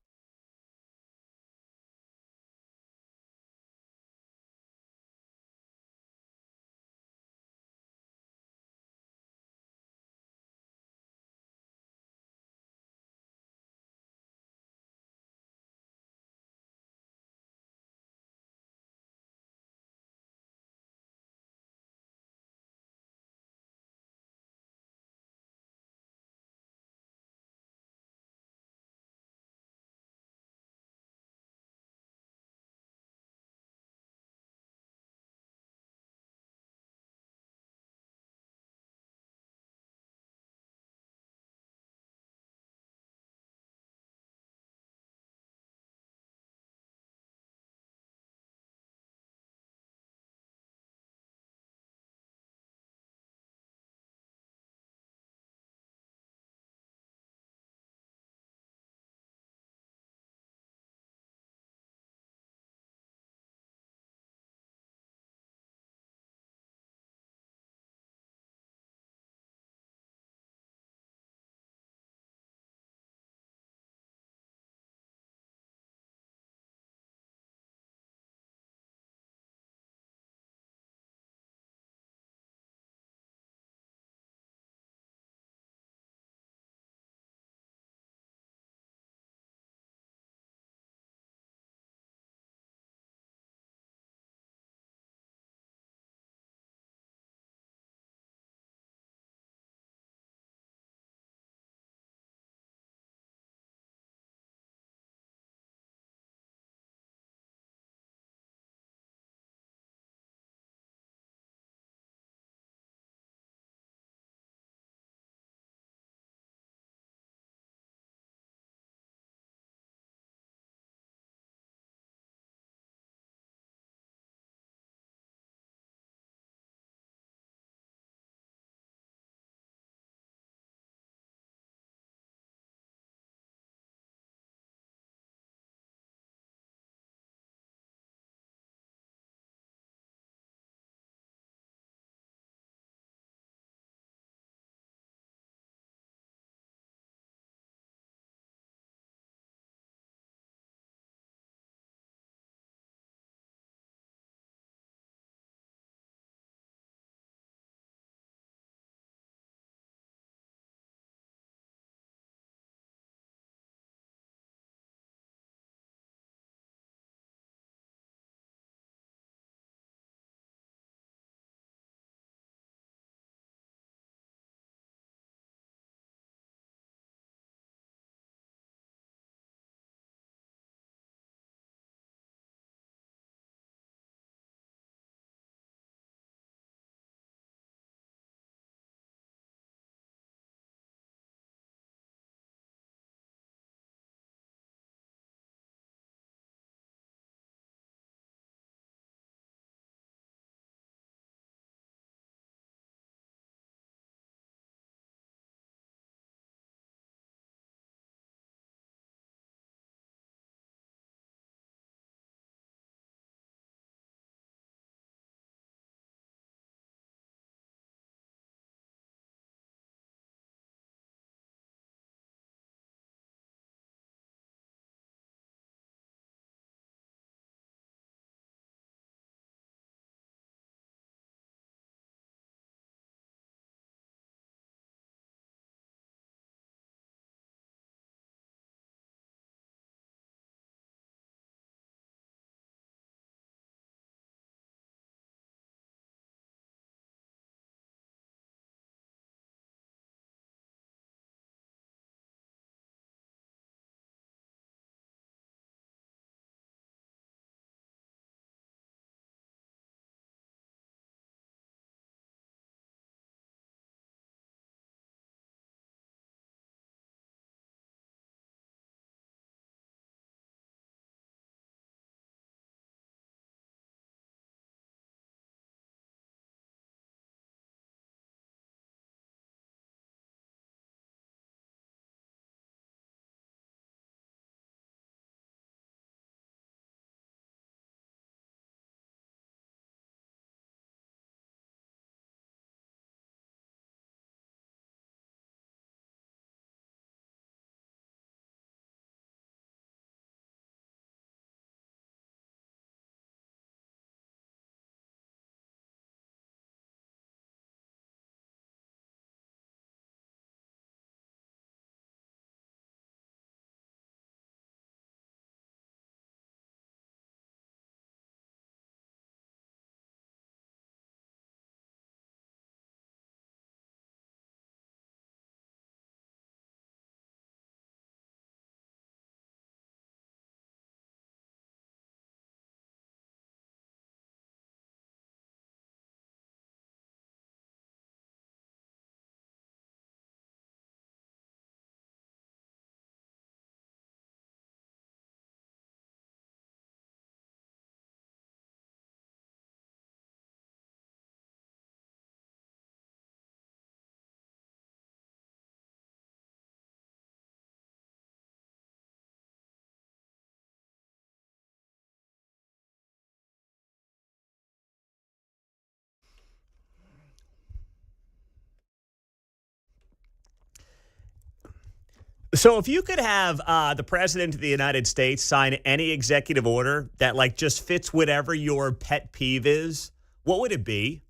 So if you could have the president of the United States sign any executive order that like just fits whatever your pet peeve is, what would it be?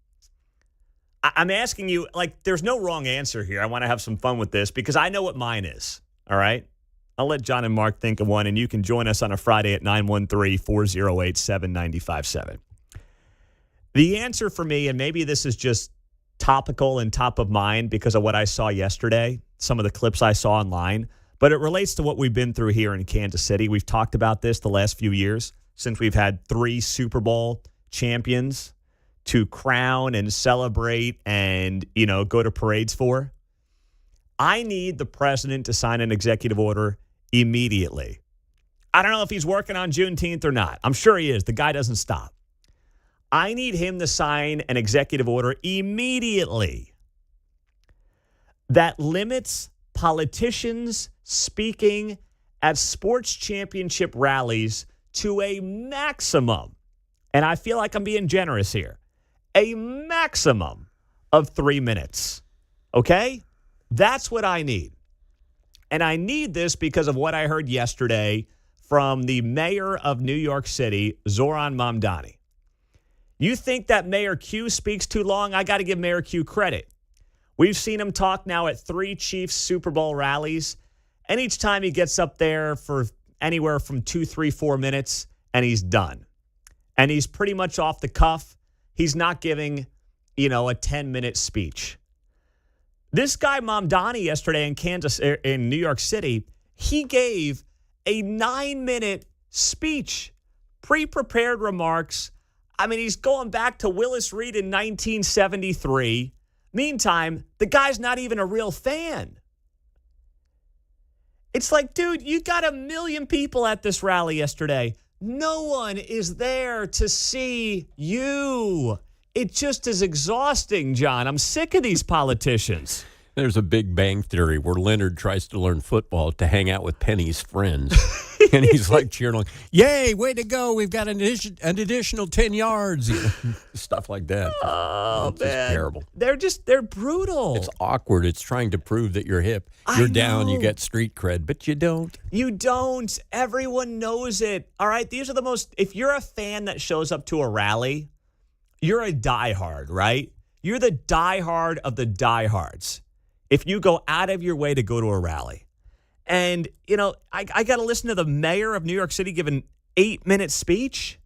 I'm asking you, like, there's no wrong answer here. I want to have some fun with this because I know what mine is. All right. I'll let John and Mark think of one, and you can join us on a Friday at 913-408-7957. The answer for me, and maybe this is just topical and top of mind because of what I saw yesterday, some of the clips I saw online, but it relates to what we've been through here in Kansas City. We've talked about this the last few years since we've had 3 Super Bowl champions to crown and celebrate and, go to parades for. I need the president to sign an executive order immediately. I don't know if he's working on Juneteenth or not. I'm sure he is. The guy doesn't stop. I need him to sign an executive order immediately that limits politicians speaking at sports championship rallies to a maximum, and I feel like I'm being generous here, a maximum of 3 minutes. Okay? That's what I need. And I need this because of what I heard yesterday from the mayor of New York City, Zoran Mamdani. You think that Mayor Q speaks too long? I got to give Mayor Q credit. We've seen him talk now at 3 Chiefs Super Bowl rallies, and each time he gets up there for anywhere from 2, 3, 4 minutes, and he's done. And he's pretty much off the cuff. He's not giving, a 10-minute speech. This guy, Mamdani, yesterday in New York City, he gave a 9-minute speech, pre-prepared remarks. I mean, he's going back to Willis Reed in 1973. Meantime, the guy's not even a real fan. It's like, dude, you got 1 million people at this rally yesterday. No one is there to see you. It just is exhausting, John. I'm sick of these politicians. There's a Big Bang Theory where Leonard tries to learn football to hang out with Penny's friends. And he's like cheering along, yay, way to go. We've got an additional 10 yards. Stuff like that. Oh, it's man. Just terrible. They're brutal. It's awkward. It's trying to prove that you're hip. You're down, you get street cred, but you don't. You don't. Everyone knows it. All right, these are the most, if you're a fan that shows up to a rally, you're a diehard, right? You're the diehard of the diehards. If you go out of your way to go to a rally. And, I got to listen to the mayor of New York City give an 8-minute speech.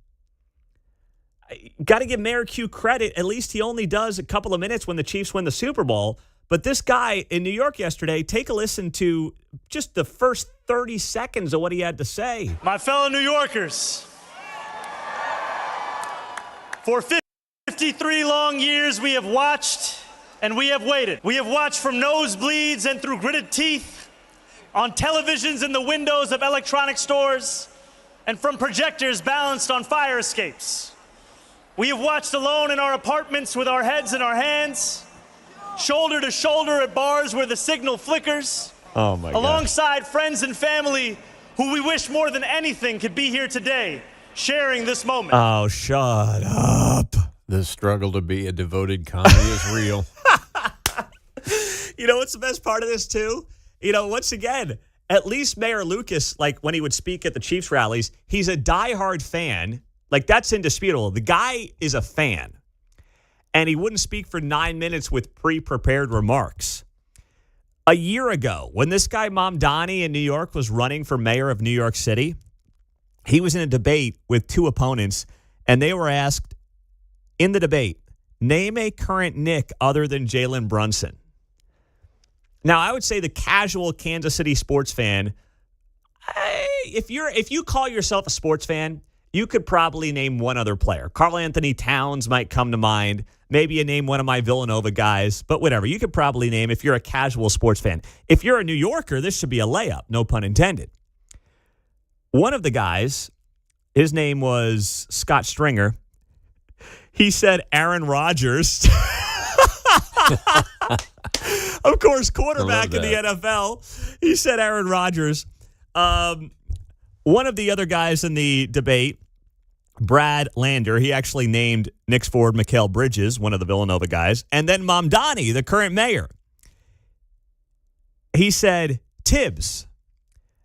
Got to give Mayor Q credit. At least he only does a couple of minutes when the Chiefs win the Super Bowl. But this guy in New York yesterday, take a listen to just the first 30 seconds of what he had to say. My fellow New Yorkers, for 53 long years we have watched and we have waited. We have watched from nosebleeds and through gritted teeth, on televisions in the windows of electronic stores, and from projectors balanced on fire escapes. We have watched alone in our apartments with our heads in our hands, shoulder to shoulder at bars where the signal flickers. Oh my God. Alongside friends and family who we wish more than anything could be here today, sharing this moment. Oh, shut up. The struggle to be a devoted commie is real. You know what's the best part of this, too? Once again, at least Mayor Lucas, like when he would speak at the Chiefs rallies, he's a diehard fan. Like, that's indisputable. The guy is a fan. And he wouldn't speak for 9 minutes with pre-prepared remarks. A year ago, when this guy Mamdani in New York was running for mayor of New York City, he was in a debate with 2 opponents, and they were asked in the debate, name a current Knick other than Jalen Brunson. Now, I would say the casual Kansas City sports fan, if you call yourself a sports fan, you could probably name one other player. Karl Anthony Towns might come to mind. Maybe you name one of my Villanova guys, but whatever. You could probably name if you're a casual sports fan. If you're a New Yorker, this should be a layup, no pun intended. One of the guys, his name was Scott Stringer. He said Aaron Rodgers. Of course, quarterback in the NFL. He said Aaron Rodgers. One of the other guys in the debate, Brad Lander, he actually named Knicks forward Mikal Bridges, one of the Villanova guys. And then Mamdani, the current mayor. He said Tibbs.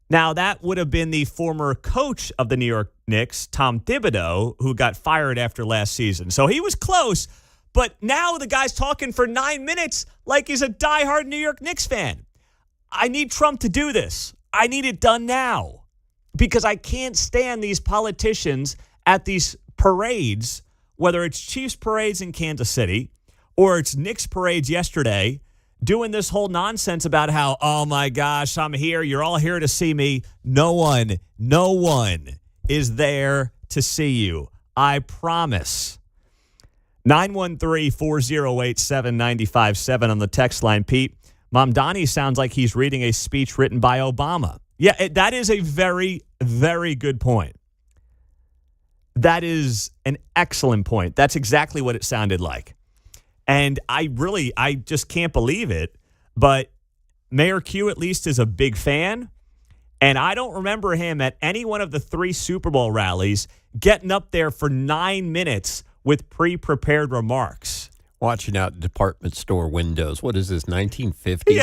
Now, that would have been the former coach of the New York Knicks, Tom Thibodeau, who got fired after last season. So he was close, but now the guy's talking for 9 minutes like he's a diehard New York Knicks fan. I need Trump to do this. I need it done now because I can't stand these politicians at these parades, whether it's Chiefs parades in Kansas City or it's Knicks parades yesterday, doing this whole nonsense about how, oh my gosh, I'm here. You're all here to see me. No one is there to see you. I promise. 913-408-7957 on the text line, Pete. Mamdani sounds like he's reading a speech written by Obama. Yeah, that is a very, very good point. That is an excellent point. That's exactly what it sounded like. And I just can't believe it. But Mayor Q at least is a big fan. And I don't remember him at any one of the 3 Super Bowl rallies getting up there for 9 minutes with pre-prepared remarks. Watching out department store windows. What is this, 1950?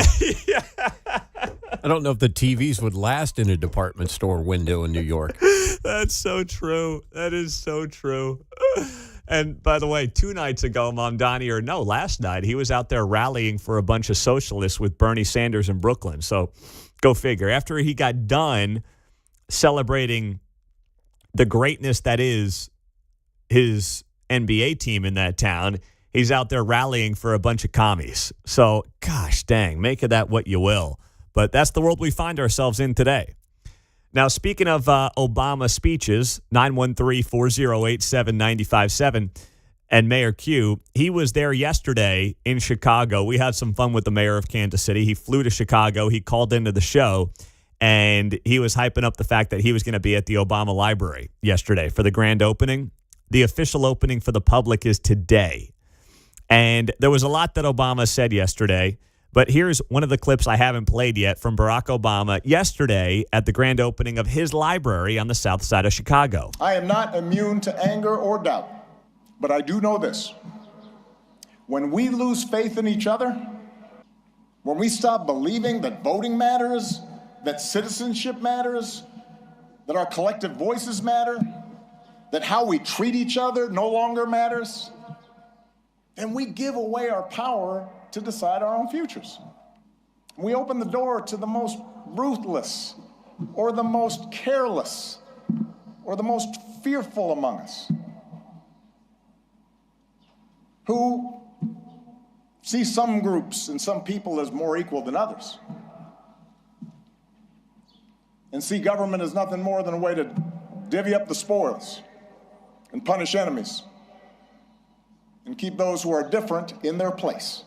Yeah. I don't know if the TVs would last in a department store window in New York. That's so true. That is so true. And by the way, 2 nights ago, last night, he was out there rallying for a bunch of socialists with Bernie Sanders in Brooklyn. So go figure. After he got done celebrating the greatness that is his NBA team in that town, he's out there rallying for a bunch of commies. So, gosh dang, make of that what you will. But that's the world we find ourselves in today. Now, speaking of Obama speeches, 913-408-7957, and Mayor Q, he was there yesterday in Chicago. We had some fun with the mayor of Kansas City. He flew to Chicago. He called into the show, and he was hyping up the fact that he was going to be at the Obama Library yesterday for the grand opening. The official opening for the public is today. And there was a lot that Obama said yesterday. But here's one of the clips I haven't played yet from Barack Obama yesterday at the grand opening of his library on the south side of Chicago. I am not immune to anger or doubt, but I do know this. When we lose faith in each other, when we stop believing that voting matters, that citizenship matters, that our collective voices matter, that how we treat each other no longer matters, then we give away our power to decide our own futures. We open the door to the most ruthless or the most careless or the most fearful among us who see some groups and some people as more equal than others and see government as nothing more than a way to divvy up the spoils and punish enemies and keep those who are different in their place.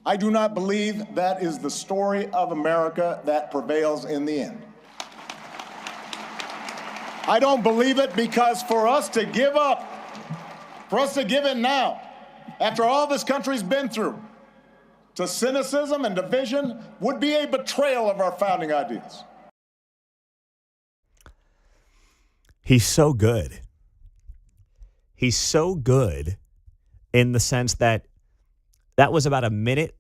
I do not believe that is the story of America that prevails in the end. I don't believe it because for us to give up, for us to give in now, after all this country's been through, to cynicism and division would be a betrayal of our founding ideas. He's so good. He's so good in the sense that was about 1 minute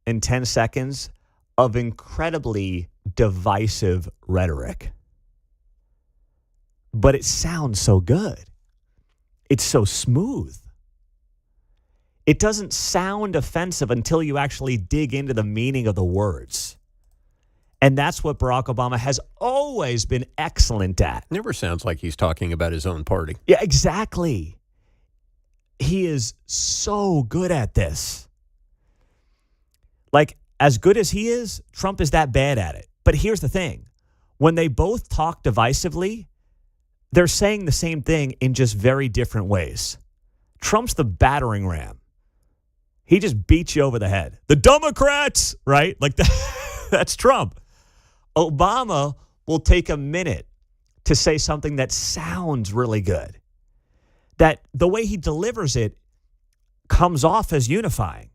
and 10 seconds of incredibly divisive rhetoric. But it sounds so good. It's so smooth. It doesn't sound offensive until you actually dig into the meaning of the words. And that's what Barack Obama has always been excellent at. Never sounds like he's talking about his own party. Yeah, exactly. He is so good at this. Like, as good as he is, Trump is that bad at it. But here's the thing. When they both talk divisively, they're saying the same thing in just very different ways. Trump's the battering ram. He just beats you over the head. The Democrats, right? Like, that's Trump. Obama will take a minute to say something that sounds really good. That the way he delivers it comes off as unifying.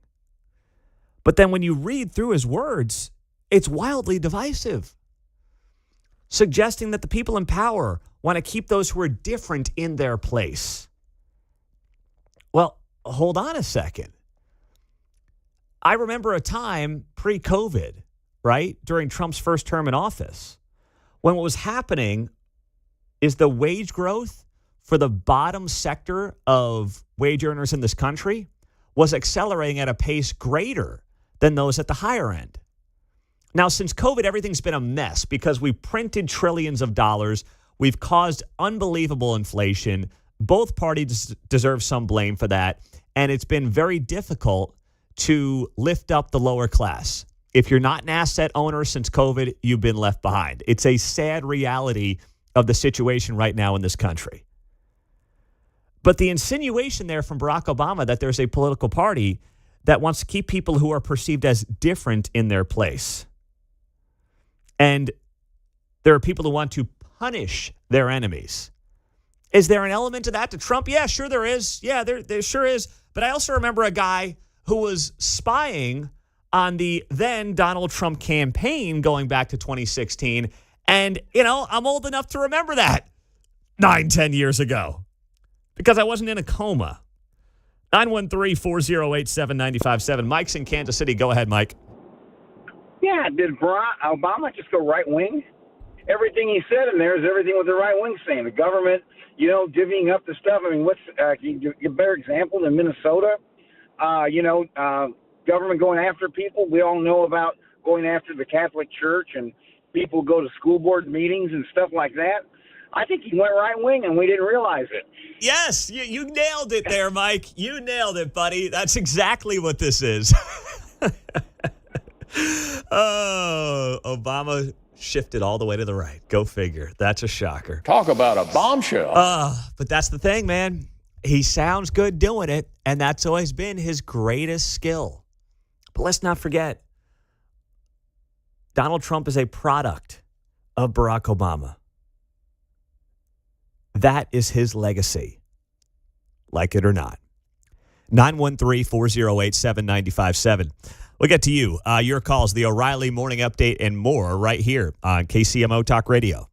But then when you read through his words, it's wildly divisive, suggesting that the people in power want to keep those who are different in their place. Well, hold on a second. I remember a time pre-COVID, right, during Trump's first term in office, when what was happening is the wage growth for the bottom sector of wage earners in this country was accelerating at a pace greater than those at the higher end. Now, since COVID, everything's been a mess because we printed trillions of dollars. We've caused unbelievable inflation. Both parties deserve some blame for that. And it's been very difficult to lift up the lower class. If you're not an asset owner since COVID, you've been left behind. It's a sad reality of the situation right now in this country. But the insinuation there from Barack Obama that there's a political party that wants to keep people who are perceived as different in their place. And there are people who want to punish their enemies. Is there an element to that to Trump? Yeah, sure there is. Yeah, there sure is. But I also remember a guy who was spying on the then Donald Trump campaign going back to 2016. And, I'm old enough to remember that 9-10 years ago because I wasn't in a coma. 913-408-7957. Mike's in Kansas City. Go ahead, Mike. Yeah, did Obama just go right wing? Everything he said in there is everything with the right wing saying. The government, divvying up the stuff. I mean, can you give a better example than Minnesota? Government going after people. We all know about going after the Catholic Church and people go to school board meetings and stuff like that. I think he went right wing and we didn't realize it. Yes, you nailed it there, Mike. You nailed it, buddy. That's exactly what this is. Oh, Obama shifted all the way to the right. Go figure. That's a shocker. Talk about a bombshell. But that's the thing, man. He sounds good doing it, and that's always been his greatest skill. But let's not forget, Donald Trump is a product of Barack Obama. That is his legacy, like it or not. 913-408-7957. We'll get to you. Your calls, the O'Reilly Morning Update, and more right here on KCMO Talk Radio.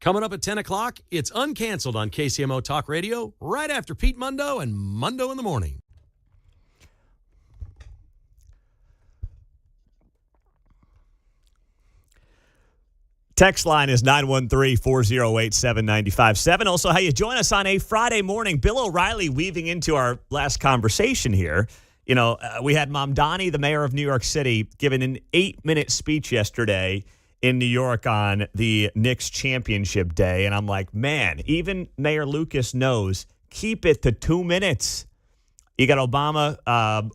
Coming up at 10 o'clock, it's Uncanceled on KCMO Talk Radio, right after Pete Mundo and Mundo in the Morning. Text line is 913-408-7957. Also, how you join us on a Friday morning. Bill O'Reilly weaving into our last conversation here. You know, we had Mamdani, the mayor of New York City, giving an 8-minute speech yesterday in New York on the Knicks championship day. And I'm like, man, even Mayor Lucas knows, keep it to 2 minutes. You got Obama,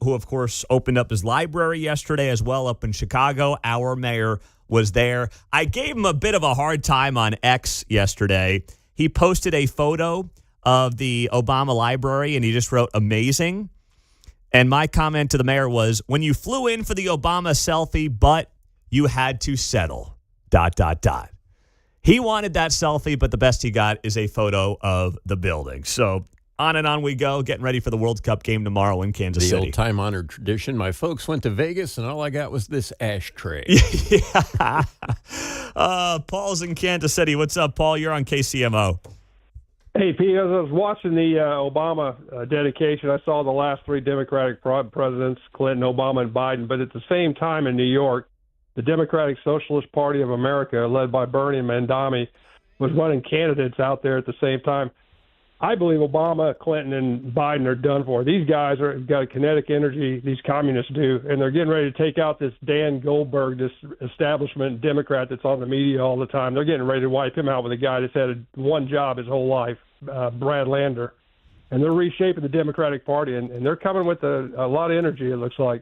who, of course, opened up his library yesterday as well up in Chicago. Our mayor was there. I gave him a bit of a hard time on X yesterday. He posted a photo of the Obama library, and he just wrote, amazing. And my comment to the mayor was, when you flew in for the Obama selfie, but you had to settle, ... He wanted that selfie, but the best he got is a photo of the building. So on and on we go, getting ready for the World Cup game tomorrow in Kansas The City. old time-honored tradition. My folks went to Vegas, and all I got was this ashtray. Yeah. Paul's in Kansas City. What's up, Paul? You're on KCMO. Hey, Pete, as I was watching the Obama dedication, I saw the last three Democratic presidents, Clinton, Obama, and Biden. But at the same time in New York, the Democratic Socialist Party of America, led by Bernie and Mamdani, was running candidates out there at the same time. I believe Obama, Clinton, and Biden are done for. These guys got a kinetic energy, these communists do, and they're getting ready to take out this Dan Goldberg, this establishment Democrat that's on the media all the time. They're getting ready to wipe him out with a guy that's had one job his whole life, Brad Lander. And they're reshaping the Democratic Party, and they're coming with a lot of energy, it looks like.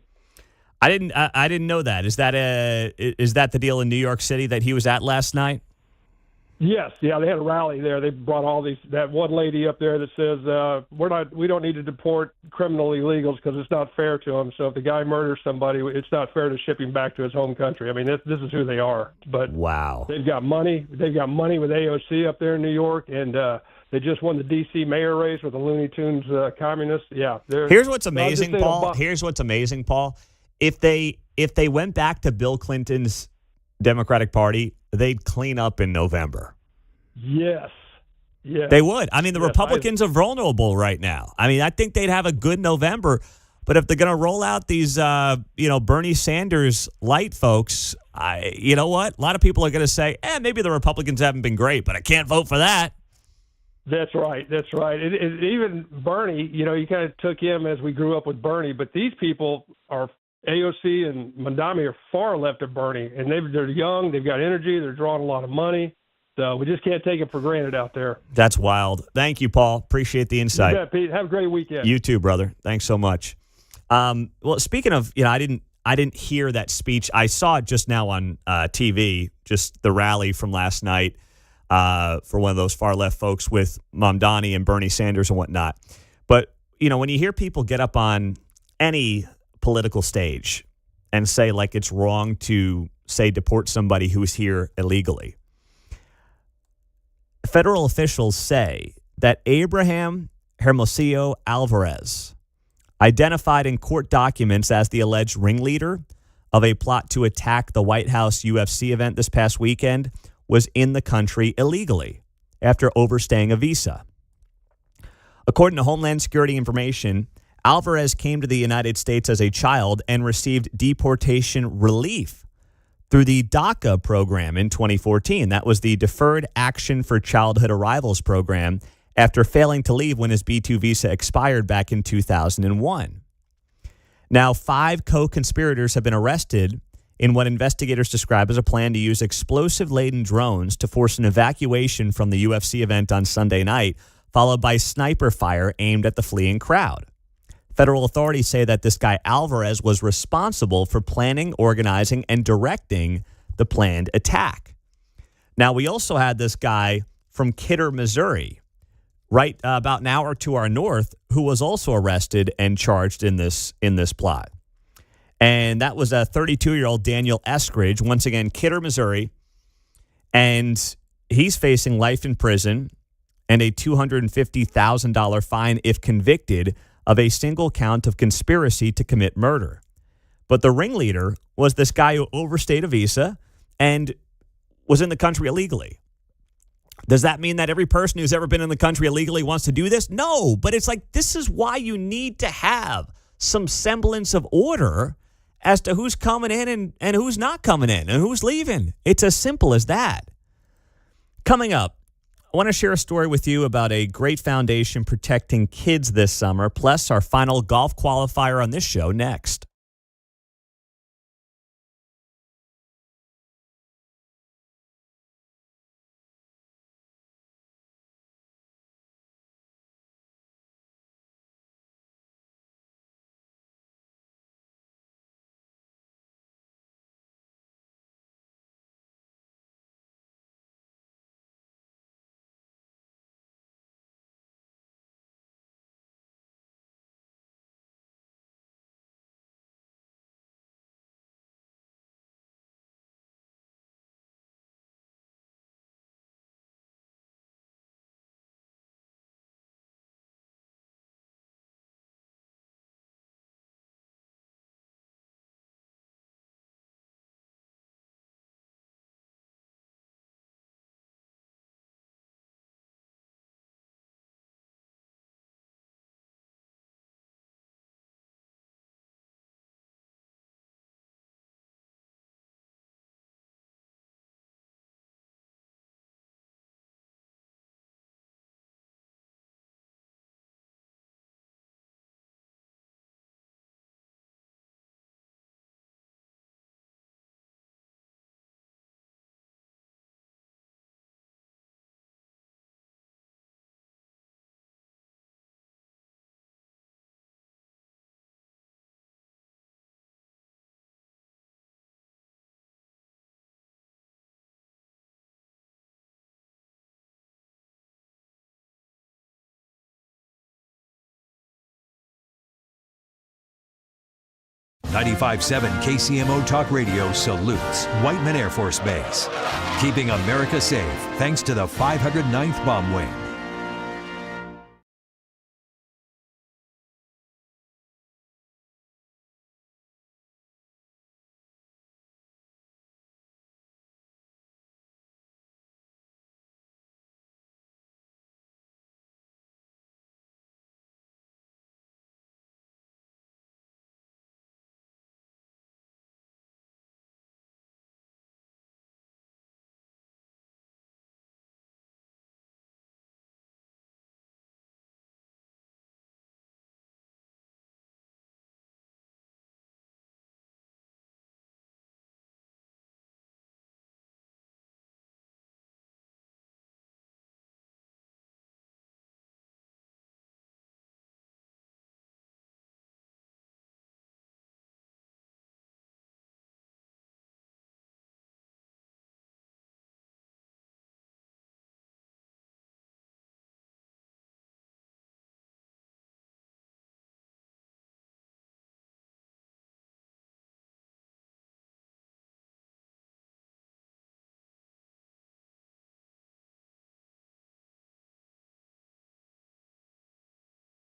I didn't know that. Is that the deal in New York City that he was at last night? Yes, yeah, they had a rally there. They brought that one lady up there that says we don't need to deport criminal illegals because it's not fair to them. So if the guy murders somebody, it's not fair to ship him back to his home country. I mean, this is who they are. But wow, they've got money. They've got money with AOC up there in New York, and they just won the D.C. mayor race with the Looney Tunes communists. Yeah. Here's what's amazing, Paul. If they went back to Bill Clinton's Democratic Party, they'd clean up in November. Yes. Yeah. They would. I mean, the Republicans are vulnerable right now. I mean, I think they'd have a good November, but if they're going to roll out these, Bernie Sanders light folks, you know what? A lot of people are going to say, maybe the Republicans haven't been great, but I can't vote for that. That's right. That's right. Even Bernie, you kind of took him as we grew up with Bernie, but these people are AOC and Mamdani are far left of Bernie, and they're young, they've got energy, they're drawing a lot of money, so we just can't take it for granted out there. That's wild. Thank you, Paul. Appreciate the insight. You bet, Pete. Have a great weekend. You too, brother. Thanks so much. Well, speaking of, I didn't hear that speech. I saw it just now on TV, just the rally from last night for one of those far left folks with Mamdani and Bernie Sanders and whatnot. But, when you hear people get up on any political stage and say like it's wrong to say deport somebody who is here illegally. Federal officials say that Abraham Hermosillo Alvarez, identified in court documents as the alleged ringleader of a plot to attack the White House UFC event this past weekend, was in the country illegally after overstaying a visa. According to Homeland Security information, Alvarez came to the United States as a child and received deportation relief through the DACA program in 2014. That was the Deferred Action for Childhood Arrivals program after failing to leave when his B-2 visa expired back in 2001. Now, 5 co-conspirators have been arrested in what investigators describe as a plan to use explosive-laden drones to force an evacuation from the UFC event on Sunday night, followed by sniper fire aimed at the fleeing crowd. Federal authorities say that this guy Alvarez was responsible for planning, organizing, and directing the planned attack. Now, we also had this guy from Kidder, Missouri, right about an hour to our north, who was also arrested and charged in this plot. And that was a 32-year-old Daniel Eskridge, once again, Kidder, Missouri. And he's facing life in prison and a $250,000 fine if convicted of a single count of conspiracy to commit murder. But the ringleader was this guy who overstayed a visa and was in the country illegally. Does that mean that every person who's ever been in the country illegally wants to do this? No, but it's like this is why you need to have some semblance of order as to who's coming in and who's not coming in and who's leaving. It's as simple as that. Coming up, I want to share a story with you about a great foundation protecting kids this summer, plus our final golf qualifier on this show next. .95.7 KCMO Talk Radio salutes Whiteman Air Force Base, keeping America safe thanks to the 509th Bomb Wing.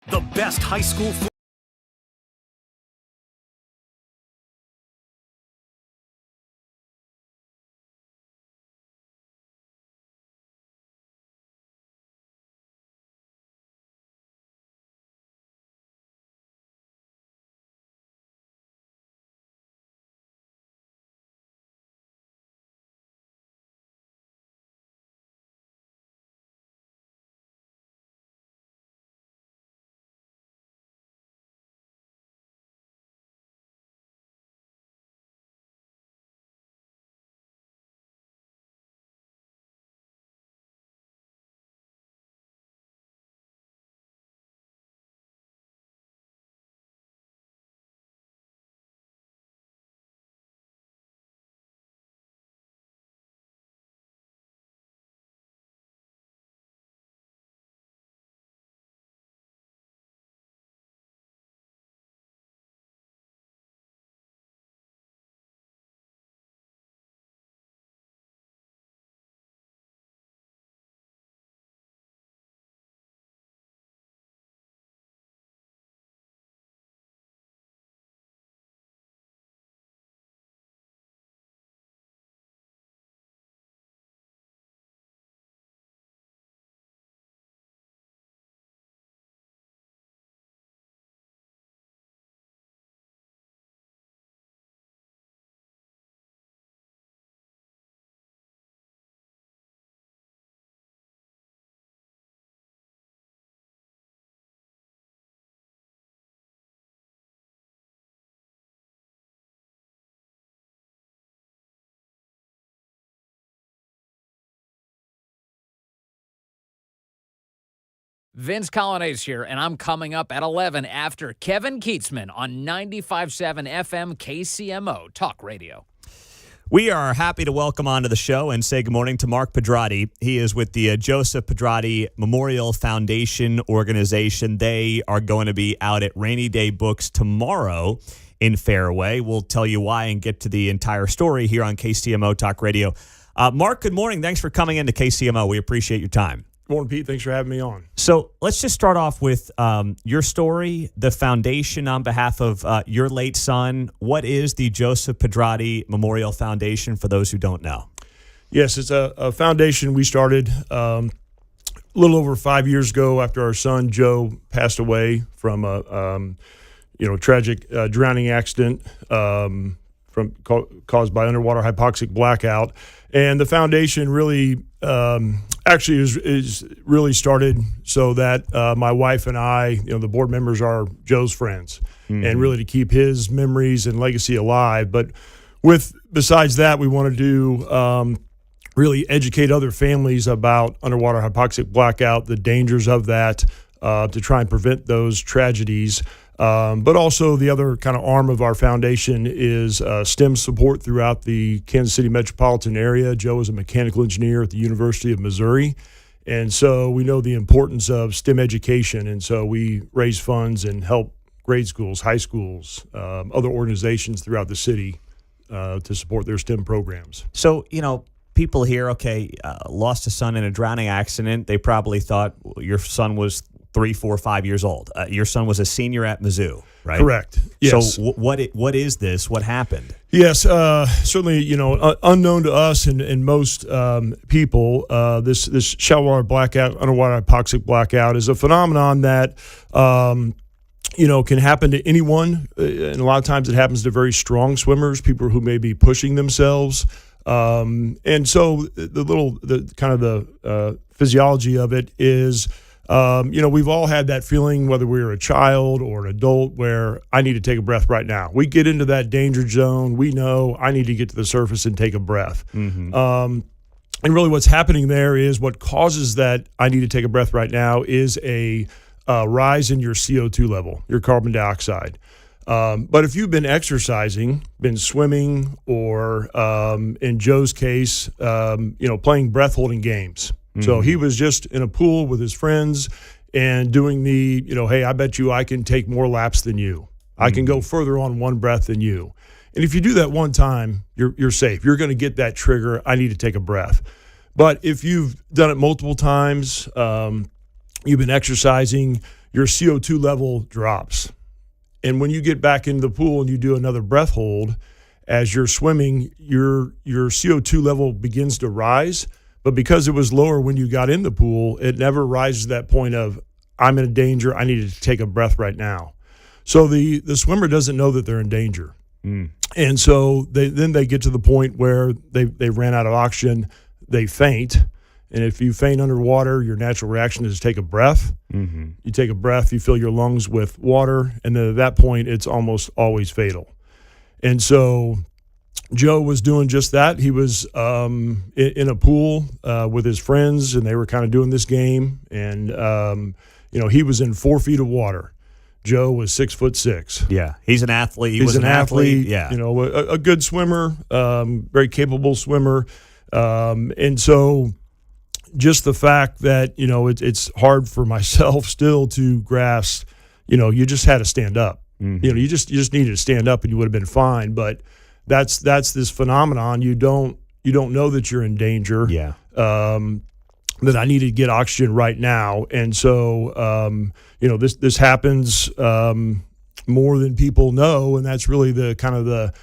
The best high school Vince Colonnese here, and I'm coming up at 11 after Kevin Keatsman on 95.7 FM KCMO Talk Radio. We are happy to welcome onto the show and say good morning to Marc Pedrotti. He is with the Joseph Pedrotti Memorial Foundation organization. They are going to be out at Rainy Day Books tomorrow in Fairway. We'll tell you why and get to the entire story here on KCMO Talk Radio. Marc, good morning. Thanks for coming into KCMO. We appreciate your time. Good morning, Pete. Thanks for having me on. So let's just start off with your story, the foundation on behalf of your late son. What is the Joseph Pedrotti Memorial Foundation for those who don't know? Yes, it's a foundation we started a little over 5 years ago after our son Joe passed away from a tragic drowning accident caused by underwater hypoxic blackout. And the foundation really actually is really started so that my wife and I, the board members are Joe's friends, and really to keep his memories and legacy alive. But besides that, we want to do really educate other families about underwater hypoxic blackout, the dangers of that, to try and prevent those tragedies. But also the other kind of arm of our foundation is STEM support throughout the Kansas City metropolitan area. Joe is a mechanical engineer at the University of Missouri, and so we know the importance of STEM education, and so we raise funds and help grade schools, high schools, other organizations throughout the city to support their STEM programs. So, people here, lost a son in a drowning accident. They probably thought your son was 3, 4, 5 years old. Your son was a senior at Mizzou, right? Correct. Yes. So what is this? What happened? Yes, certainly, unknown to us and most people, this shallow water blackout, underwater hypoxic blackout is a phenomenon that, can happen to anyone. And a lot of times it happens to very strong swimmers, people who may be pushing themselves. And so the physiology of it is, we've all had that feeling, whether we were a child or an adult, where I need to take a breath right now. We get into that danger zone. We know I need to get to the surface and take a breath. Mm-hmm. And really what's happening there is what causes that I need to take a breath right now is a rise in your CO2 level, your carbon dioxide. But if you've been exercising, been swimming, or in Joe's case, playing breath-holding games. So he was just in a pool with his friends and doing the, hey, I bet you I can take more laps than you. I can go further on one breath than you. And if you do that one time, you're safe. You're going to get that trigger, I need to take a breath. But if you've done it multiple times, you've been exercising, your CO2 level drops. And when you get back into the pool and you do another breath hold, as you're swimming, your CO2 level begins to rise. But because it was lower when you got in the pool, it never rises to that point of, I'm in danger, I need to take a breath right now. So the swimmer doesn't know that they're in danger. And so they get to the point where they ran out of oxygen, they faint. And if you faint underwater, your natural reaction is to take a breath. Mm-hmm. You take a breath, you fill your lungs with water, and then at that point, it's almost always fatal. And so Joe was doing just that. He was in a pool with his friends, and they were kind of doing this game. And, he was in 4 feet of water. Joe was 6'6". Yeah, he's an athlete. He He's was an athlete. Yeah. A good swimmer, very capable swimmer. And so just the fact that, it's hard for myself still to grasp, you just had to stand up. Mm-hmm. You just needed to stand up and you would have been fine. But that's this phenomenon. You don't know that you're in danger. Yeah. That I need to get oxygen right now. And so, this happens more than people know. And that's really the kind of the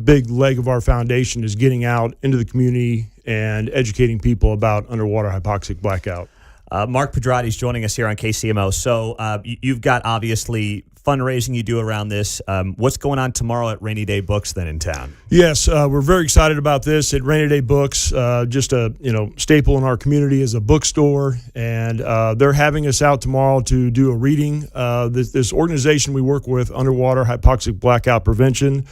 big leg of our foundation is getting out into the community and educating people about underwater hypoxic blackout. Marc Pedrotti is joining us here on KCMO. So you've got obviously fundraising you do around this. What's going on tomorrow at Rainy Day Books then in town? Yes, we're very excited about this at Rainy Day Books. Just a staple in our community is a bookstore, and they're having us out tomorrow to do a reading. This organization we work with, Underwater Hypoxic Blackout Prevention,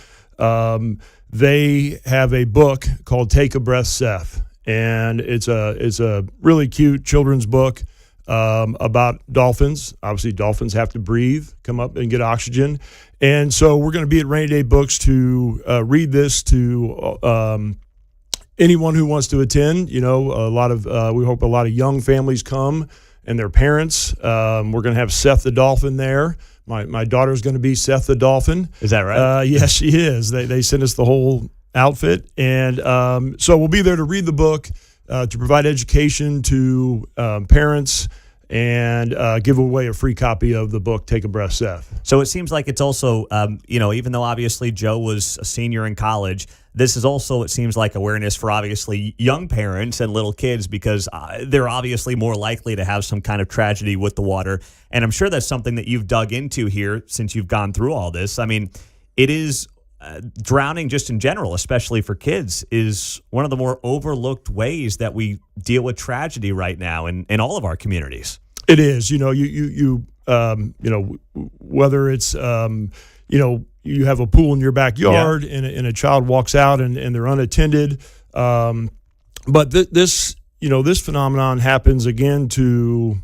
they have a book called Take a Breath, Seth. And it's a really cute children's book. about dolphins. Obviously, dolphins have to breathe, come up and get oxygen. And so we're going to be at Rainy Day Books to read this to anyone who wants to attend. You know, we hope a lot of young families come and their parents. We're going to have Seth the Dolphin there. My daughter's going to be Seth the Dolphin. Is that right? Yes, she is. They sent us the whole outfit. And so we'll be there to read the book, to provide education to parents, and give away a free copy of the book, Take a Breath, Seth. So it seems like it's also, even though obviously Joe was a senior in college, this is also, it seems like, awareness for obviously young parents and little kids, because they're obviously more likely to have some kind of tragedy with the water. And I'm sure that's something that you've dug into here since you've gone through all this. I mean, it is drowning just in general, especially for kids, is one of the more overlooked ways that we deal with tragedy right now in all of our communities. It is. Whether it's, you have a pool in your backyard, and a child walks out and they're unattended. But this phenomenon happens again to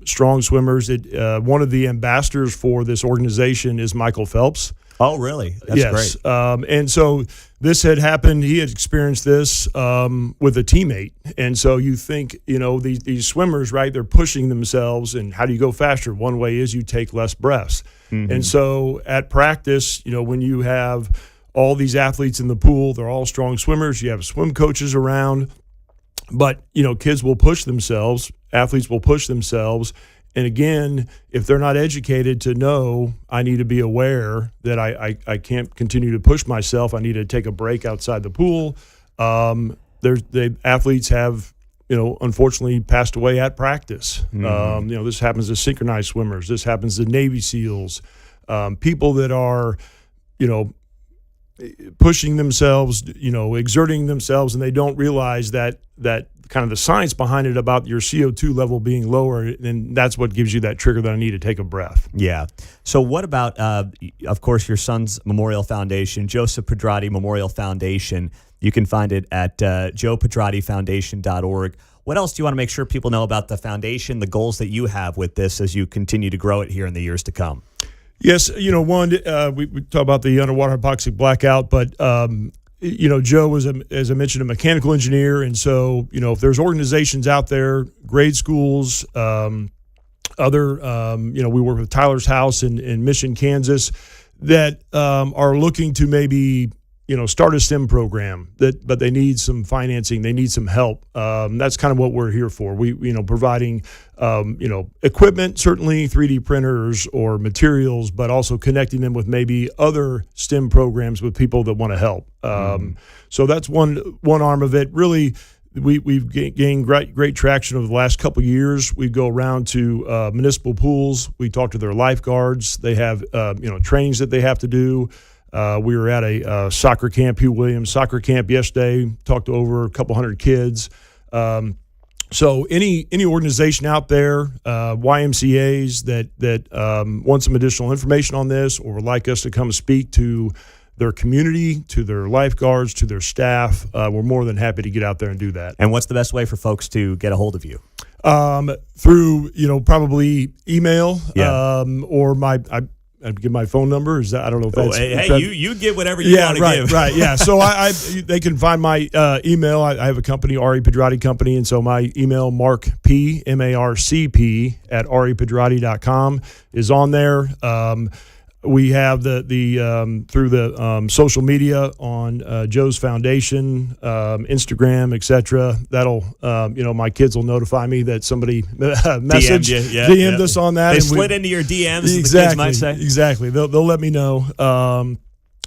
strong swimmers. One of the ambassadors for this organization is Michael Phelps. Oh, really? That's great. And so this had happened. He had experienced this with a teammate. And so you think, these swimmers, right, they're pushing themselves. And how do you go faster? One way is you take less breaths. Mm-hmm. And so at practice, when you have all these athletes in the pool, they're all strong swimmers. You have swim coaches around. But, kids will push themselves. Athletes will push themselves. And again, if they're not educated to know, I need to be aware that I can't continue to push myself. I need to take a break outside the pool. The athletes have, unfortunately passed away at practice. Mm-hmm. This happens to synchronized swimmers. This happens to Navy SEALs. People that are, pushing themselves, exerting themselves, and they don't realize that kind of the science behind it about your CO2 level being lower, and that's what gives you that trigger that I need to take a breath. Yeah. So what about, of course, your son's Memorial Foundation, Joseph Pedrotti Memorial Foundation? You can find it at joepedrottifoundation.org. What else do you want to make sure people know about the foundation, the goals that you have with this as you continue to grow it here in the years to come? Yes, one, we talk about the underwater hypoxic blackout, but Joe was, as I mentioned, a mechanical engineer. And so, if there's organizations out there, grade schools, we work with Tyler's House in Mission, Kansas, that are looking to maybe, start a STEM program, but they need some financing, they need some help. That's kind of what we're here for. We, providing, equipment, certainly 3D printers or materials, but also connecting them with maybe other STEM programs with people that want to help. So that's one arm of it. Really, we've gained great traction over the last couple of years. We go around to municipal pools. We talk to their lifeguards. They have, trainings that they have to do. We were at a soccer camp, Hugh Williams soccer camp yesterday, talked to over a couple hundred kids. So any organization out there, YMCAs that want some additional information on this or would like us to come speak to their community, to their lifeguards, to their staff, we're more than happy to get out there and do that. And what's the best way for folks to get a hold of you? Through, probably email, or I'd give my phone number. Is that, I don't know if that's... you give whatever you want to give. Right. Yeah. So they can find my email. I have a company, R.E. Pedrotti Company, and so my email, Marc P, MARCP @repedrotti.com is on there. We have the through the social media on Joe's Foundation, Instagram, etc. That'll my kids will notify me that somebody DM'd us on that. They slid into your DMs. Exactly. As the kids might say. Exactly. They'll let me know.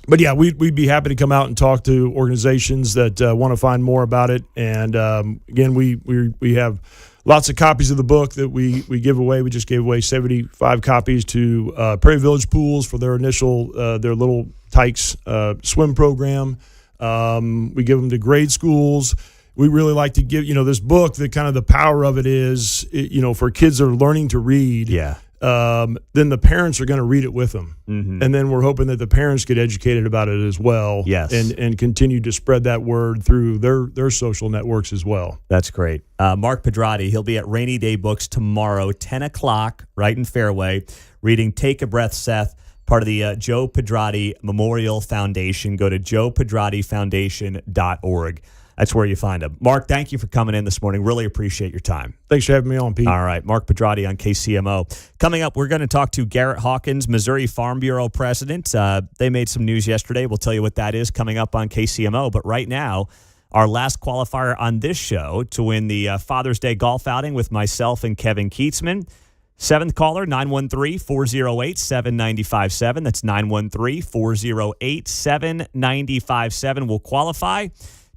But yeah, we'd be happy to come out and talk to organizations that want to find more about it. And again, we have lots of copies of the book that we give away. We just gave away 75 copies to Prairie Village Pools for their initial, their little Tykes swim program. We give them to grade schools. We really like to give, this book, the kind of the power of it is, for kids that are learning to read. Yeah. then the parents are going to read it with them. Mm-hmm. And then we're hoping that the parents get educated about it as well. Yes. And continue to spread that word through their social networks as well. That's great. Marc Pedrotti, he'll be at Rainy Day Books tomorrow, 10 o'clock, right in Fairway, reading Take a Breath, Seth, part of the Joe Pedrotti Memorial Foundation. Go to joepedrottifoundation.org. That's where you find him. Mark, thank you for coming in this morning. Really appreciate your time. Thanks for having me on, Pete. All right. Marc Pedrotti on KCMO. Coming up, we're going to talk to Garrett Hawkins, Missouri Farm Bureau president. They made some news yesterday. We'll tell you what that is coming up on KCMO. But right now, our last qualifier on this show to win the Father's Day golf outing with myself and Kevin Keatsman. Seventh caller, 913-408-7957. That's 913-408-7957 will qualify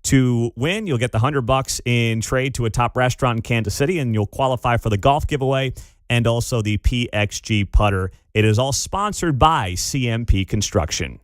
to win. You'll get the $100 in trade to a top restaurant in Kansas City, and you'll qualify for the golf giveaway and also the PXG putter. It is all sponsored by CMP Construction.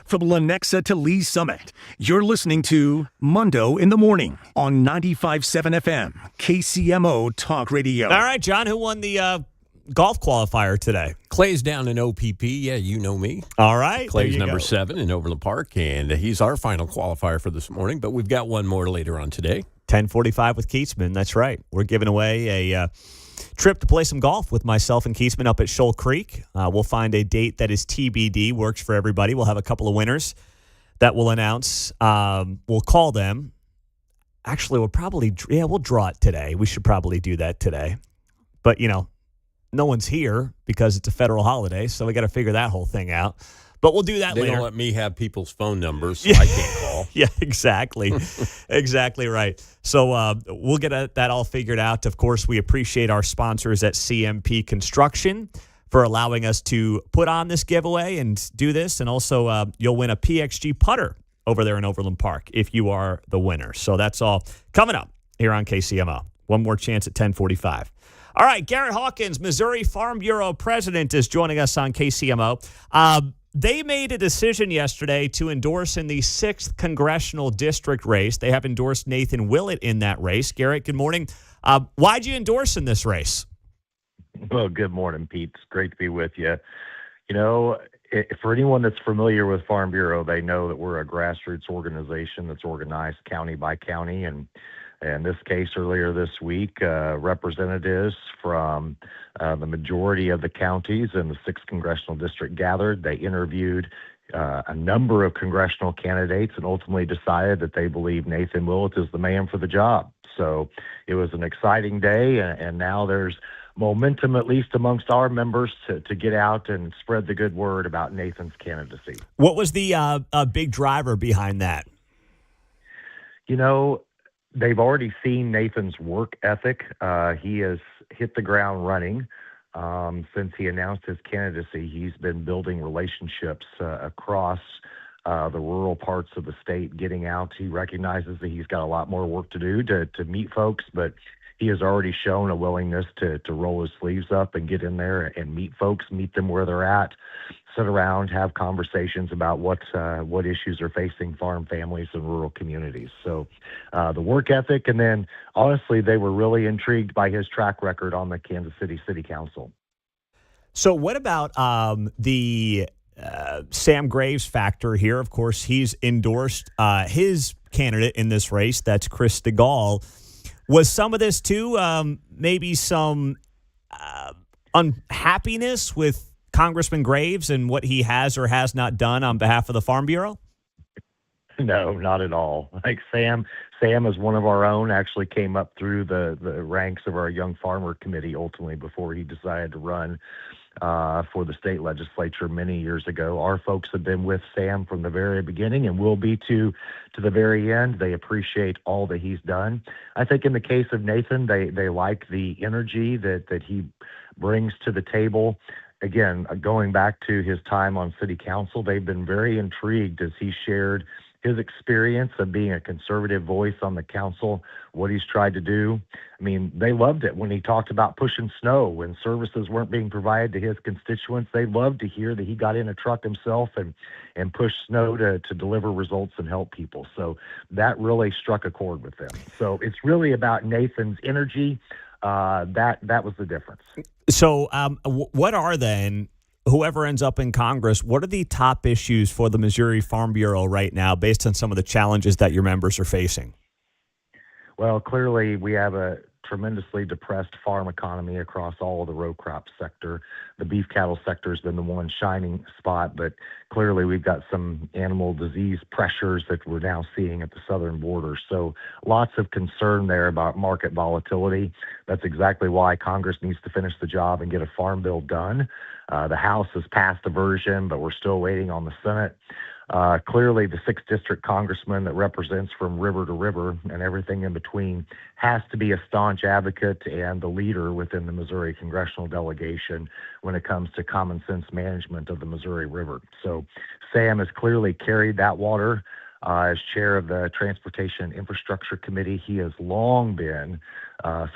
from Lenexa to Lee Summit. You're listening to Mundo in the Morning on 95.7 FM, KCMO Talk Radio. All right, John, who won the golf qualifier today? Clay's down in OPP. Yeah, you know me. All right. Clay's number 7 in Overland Park, and he's our final qualifier for this morning, but we've got one more later on today. 10:45 with Keatsman. That's right. We're giving away a trip to play some golf with myself and Keatsman up at Shoal Creek. We'll find a date that is TBD, works for everybody. We'll have a couple of winners that we'll announce. We'll call them. Actually, we'll draw it today. We should probably do that today. But, no one's here because it's a federal holiday, so we got to figure that whole thing out. But we'll do that later. They don't let me have people's phone numbers, so I can't call. Yeah, exactly. Exactly right. So we'll get that all figured out. Of course, we appreciate our sponsors at CMP Construction for allowing us to put on this giveaway and do this. And also, you'll win a PXG putter over there in Overland Park if you are the winner. So that's all coming up here on KCMO. One more chance at 10:45. All right, Garrett Hawkins, Missouri Farm Bureau president, is joining us on KCMO. They made a decision yesterday to endorse in the 6th congressional district race. They have endorsed Nathan Willett in that race. Garrett, good morning. Why'd you endorse in this race? Well, good morning, Pete. It's great to be with you. For anyone that's familiar with Farm Bureau, they know that we're a grassroots organization that's organized county by county. And in this case, earlier this week, representatives from the majority of the counties in the 6th congressional district gathered. They interviewed a number of congressional candidates and ultimately decided that they believe Nathan Willett is the man for the job. So it was an exciting day, and now there's momentum, at least amongst our members, to get out and spread the good word about Nathan's candidacy. What was the big driver behind that? They've already seen Nathan's work ethic. He has hit the ground running since he announced his candidacy. He's been building relationships across the rural parts of the state, getting out. He recognizes that he's got a lot more work to do to meet folks, but he has already shown a willingness to roll his sleeves up and get in there and meet folks, meet them where they're at, sit around, have conversations about what issues are facing farm families and rural communities. So the work ethic, and then honestly, they were really intrigued by his track record on the Kansas City City Council. So what about the Sam Graves factor here? Of course, he's endorsed his candidate in this race. That's Chris DeGaulle. Was some of this, too, maybe some unhappiness with Congressman Graves and what he has or has not done on behalf of the Farm Bureau? No, not at all. Like Sam is one of our own, actually came up through the ranks of our Young Farmer Committee ultimately before he decided to run for the state legislature many years ago. Our folks have been with Sam from the very beginning and will be to the very end. They appreciate all that he's done. I think in the case of Nathan, they like the energy that he brings to the table. Again, going back to his time on city council, they've been very intrigued as he shared his experience of being a conservative voice on the council, what he's tried to do. I mean, they loved it when he talked about pushing snow when services weren't being provided to his constituents. They loved to hear that he got in a truck himself and pushed snow to deliver results and help people. So that really struck a chord with them. So it's really about Nathan's energy. That was the difference. So what are then, whoever ends up in Congress, what are the top issues for the Missouri Farm Bureau right now based on some of the challenges that your members are facing? Well, clearly we have a tremendously depressed farm economy across all of the row crop sector. The beef cattle sector has been the one shining spot, but clearly we've got some animal disease pressures that we're now seeing at the southern border. So lots of concern there about market volatility. That's exactly why Congress needs to finish the job and get a farm bill done. The House has passed a version, but we're still waiting on the Senate. Clearly, the 6th district congressman that represents from river to river and everything in between has to be a staunch advocate and the leader within the Missouri congressional delegation when it comes to common sense management of the Missouri River. So Sam has clearly carried that water As chair of the Transportation and Infrastructure Committee, he has long been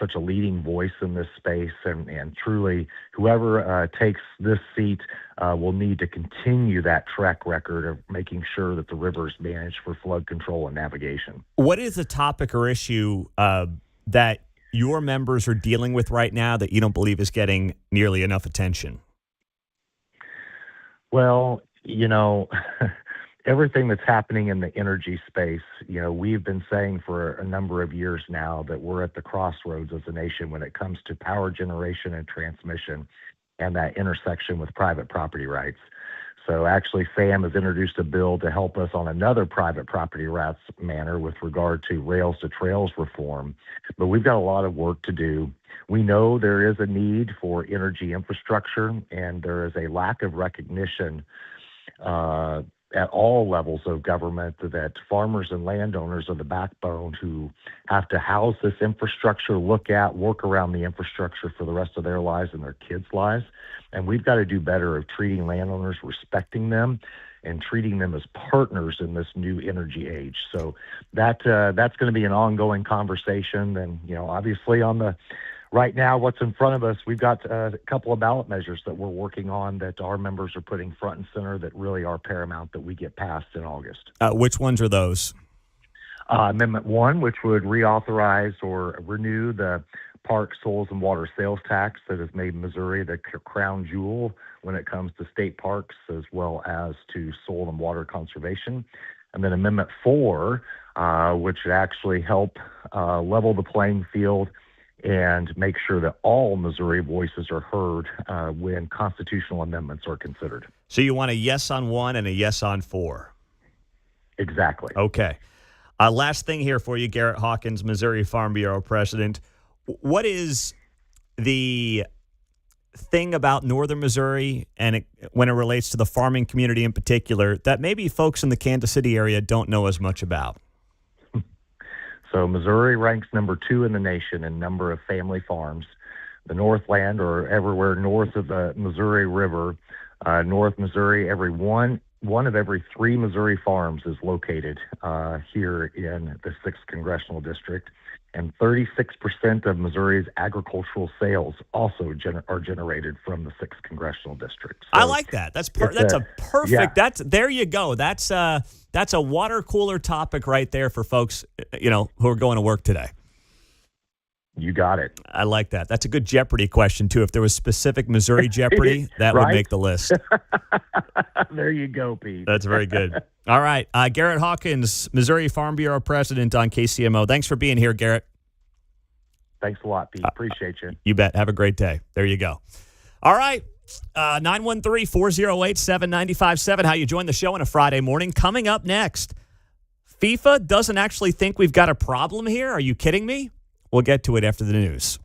such a leading voice in this space, and truly, whoever takes this seat will need to continue that track record of making sure that the river is managed for flood control and navigation. What is a topic or issue that your members are dealing with right now that you don't believe is getting nearly enough attention? Well, everything that's happening in the energy space, we've been saying for a number of years now that we're at the crossroads as a nation when it comes to power generation and transmission and that intersection with private property rights. So actually, Sam has introduced a bill to help us on another private property rights matter with regard to rails to trails reform. But we've got a lot of work to do. We know there is a need for energy infrastructure, and there is a lack of recognition at all levels of government that farmers and landowners are the backbone who have to house this infrastructure, work around the infrastructure for the rest of their lives and their kids' lives. And we've got to do better of treating landowners, respecting them, and treating them as partners in this new energy age. So that's going to be an ongoing conversation. And, obviously right now, what's in front of us, we've got a couple of ballot measures that we're working on that our members are putting front and center that really are paramount that we get passed in August. Which ones are those? Amendment 1, which would reauthorize or renew the park, soils, and water sales tax that has made Missouri the crown jewel when it comes to state parks as well as to soil and water conservation. And then Amendment 4, which would actually help level the playing field and make sure that all Missouri voices are heard when constitutional amendments are considered. So you want a yes on 1 and a yes on 4? Exactly. Okay. Last thing here for you, Garrett Hawkins, Missouri Farm Bureau president. What is the thing about northern Missouri and when it relates to the farming community in particular that maybe folks in the Kansas City area don't know as much about? So Missouri ranks number 2 in the nation in number of family farms. The Northland, or everywhere north of the Missouri River, North Missouri, one of every 3 Missouri farms is located here in the 6th Congressional District. And 36% of Missouri's agricultural sales also are generated from the 6th Congressional District. So I like that. That's a perfect. Yeah. There you go. That's a water cooler topic right there for folks, who are going to work today. You got it. I like that. That's a good Jeopardy question too. If there was specific Missouri Jeopardy, that would make the list. There you go, Pete. That's very good. All right. Garrett Hawkins, Missouri Farm Bureau president on KCMO. Thanks for being here, Garrett. Thanks a lot, Pete. Appreciate you. You bet. Have a great day. There you go. All right. 913-408-7957. How you join the show on a Friday morning. Coming up next, FIFA doesn't actually think we've got a problem here. Are you kidding me? We'll get to it after the news.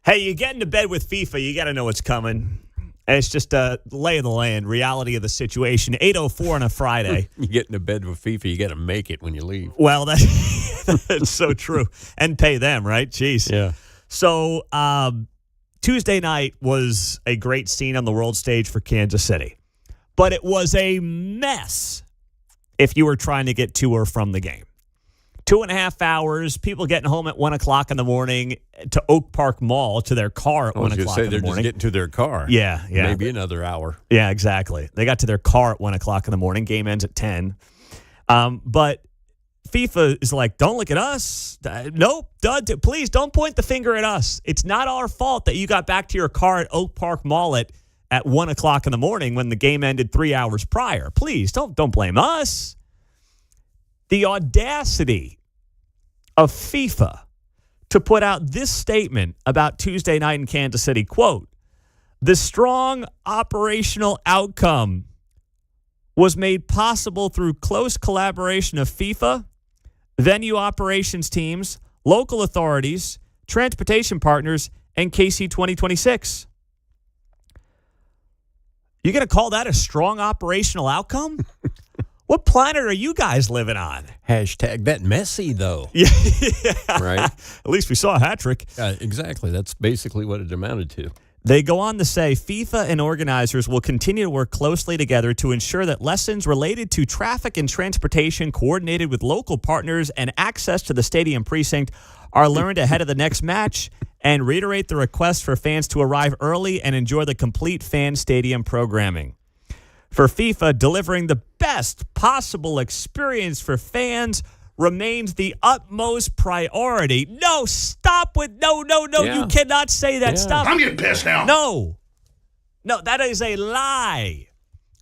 Hey, you get into bed with FIFA, you got to know what's coming. And it's just a lay of the land, reality of the situation. 8:04 on a Friday. You get into bed with FIFA, you got to make it when you leave. Well, that's so true. And pay them, right? Jeez. Yeah. So Tuesday night was a great scene on the world stage for Kansas City. But it was a mess if you were trying to get to or from the game. 2.5 hours, people getting home at 1 o'clock in the morning to Oak Park Mall to their car at 1 o'clock in the they're morning. just getting to their car. Yeah. Maybe another hour. Yeah, exactly. They got to their car at 1 o'clock in the morning. Game ends at 10. But FIFA is like, don't look at us. Nope. Please don't point the finger at us. It's not our fault that you got back to your car at Oak Park Mall at 1 o'clock in the morning when the game ended 3 hours prior. Please don't blame us. The audacity of FIFA to put out this statement about Tuesday night in Kansas City, quote, "The strong operational outcome was made possible through close collaboration of FIFA, venue operations teams, local authorities, transportation partners, and KC 2026. You going to call that a strong operational outcome? What planet are you guys living on? Hashtag bet Messi, though. Yeah. Right? At least we saw a hat trick. Exactly. That's basically what it amounted to. They go on to say FIFA and organizers will continue to work closely together to ensure that lessons related to traffic and transportation coordinated with local partners and access to the stadium precinct are learned ahead of the next match, and reiterate the request for fans to arrive early and enjoy the complete fan stadium programming. For FIFA, delivering the best possible experience for fans remains the utmost priority. No, stop with no. Yeah. You cannot say that. Yeah. Stop. I'm getting pissed now. No, that is a lie.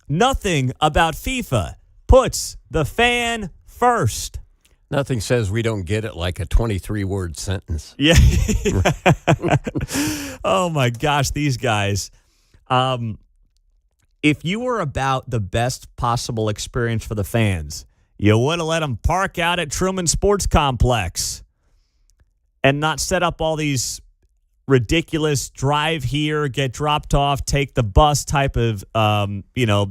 Nothing about FIFA puts the fan first. Nothing says we don't get it like a 23-word sentence. Yeah. Oh, my gosh, these guys. If you were about the best possible experience for the fans, you would have let them park out at Truman Sports Complex and not set up all these ridiculous drive here, get dropped off, take the bus type of,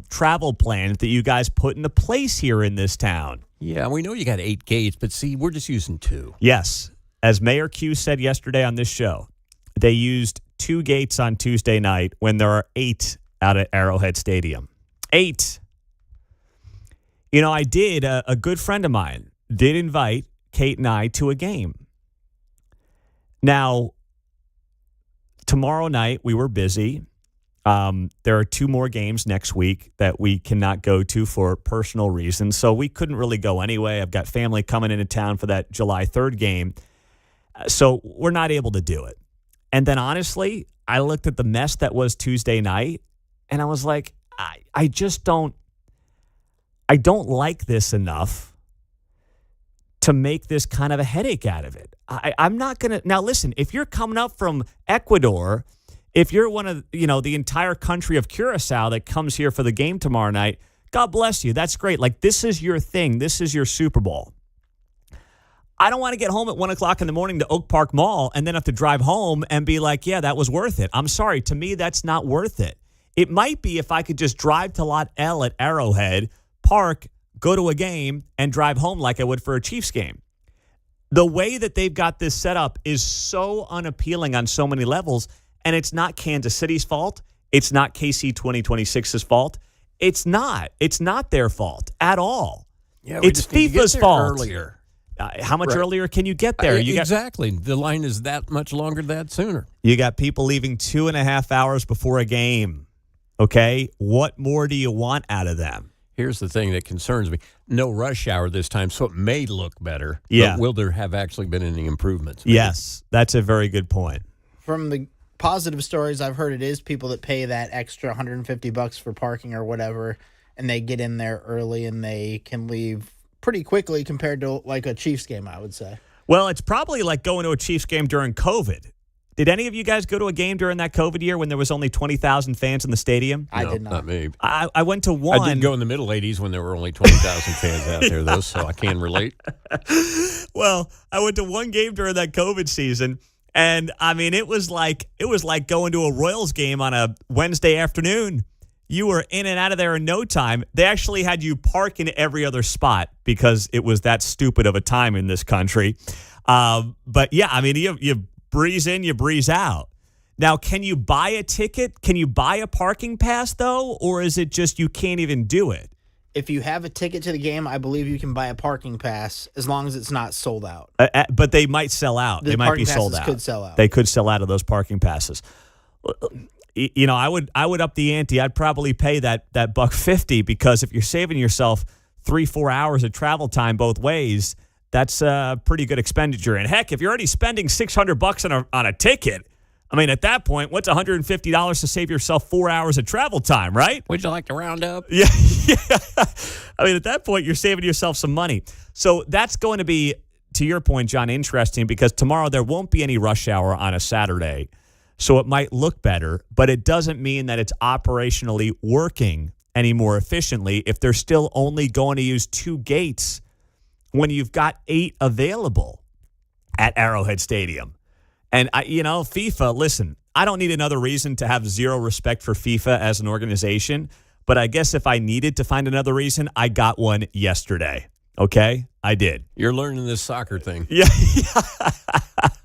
travel plans that you guys put into place here in this town. Yeah, we know you got 8 gates, but see, we're just using 2. Yes. As Mayor Q said yesterday on this show, they used 2 gates on Tuesday night when there are 8 out at Arrowhead Stadium. 8. A good friend of mine did invite Kate and I to a game. Now, tomorrow night we were busy. There are 2 more games next week that we cannot go to for personal reasons, so we couldn't really go anyway. I've got family coming into town for that July 3rd game, so we're not able to do it. And then, honestly, I looked at the mess that was Tuesday night, and I was like, I don't like this enough to make this kind of a headache out of it. I'm not going to. Now, listen, if you're coming up from Ecuador, if you're one of, the entire country of Curacao that comes here for the game tomorrow night, God bless you. That's great. Like, this is your thing. This is your Super Bowl. I don't want to get home at 1 o'clock in the morning to Oak Park Mall and then have to drive home and be like, yeah, that was worth it. I'm sorry. To me, that's not worth it. It might be if I could just drive to Lot L at Arrowhead, park, go to a game, and drive home like I would for a Chiefs game. The way that they've got this set up is so unappealing on so many levels, and it's not Kansas City's fault. It's not KC 2026's fault. It's not. It's not their fault at all. Yeah, it's FIFA's fault. Earlier. How much earlier can you get there? Exactly. The line is that much longer that sooner. You got people leaving 2.5 hours before a game. Okay? What more do you want out of them? Here's the thing that concerns me. No rush hour this time, so it may look better. Yeah. But will there have actually been any improvements? Maybe? Yes. That's a very good point. From the positive stories I've heard, it is people that pay that extra $150 for parking or whatever, and they get in there early and they can leave pretty quickly compared to like a Chiefs game, I would say. Well, it's probably like going to a Chiefs game during COVID. Did any of you guys go to a game during that COVID year when there was only 20,000 fans in the stadium? I did not. Not me. I went to one. I did go in the middle 80s when there were only 20,000 fans out there, though, so I can relate. Well, I went to one game during that COVID season, And I mean, it was like going to a Royals game on a Wednesday afternoon. You were in and out of there in no time. They actually had you park in every other spot because it was that stupid of a time in this country. But yeah, I mean, you breeze in, you breeze out. Now, can you buy a ticket? Can you buy a parking pass, though? Or is it just you can't even do it? If you have a ticket to the game, I believe you can buy a parking pass as long as it's not sold out. But they might sell out. They might be sold out. Could sell out. They could sell out of those parking passes. You know, I would up the ante. I'd probably pay that $150 because if you're saving yourself 3-4 hours of travel time both ways, that's a pretty good expenditure. And heck, if you're already spending $600 on a ticket, I mean, at that point, what's $150 to save yourself 4 hours of travel time, right? Would you like to round up? Yeah. I mean, at that point, you're saving yourself some money. So that's going to be, to your point, John, interesting because tomorrow there won't be any rush hour on a Saturday. So it might look better, but it doesn't mean that it's operationally working any more efficiently if they're still only going to use 2 gates when you've got 8 available at Arrowhead Stadium. And, FIFA, listen, I don't need another reason to have zero respect for FIFA as an organization, but I guess if I needed to find another reason, I got one yesterday. Okay? I did. You're learning this soccer thing. Yeah.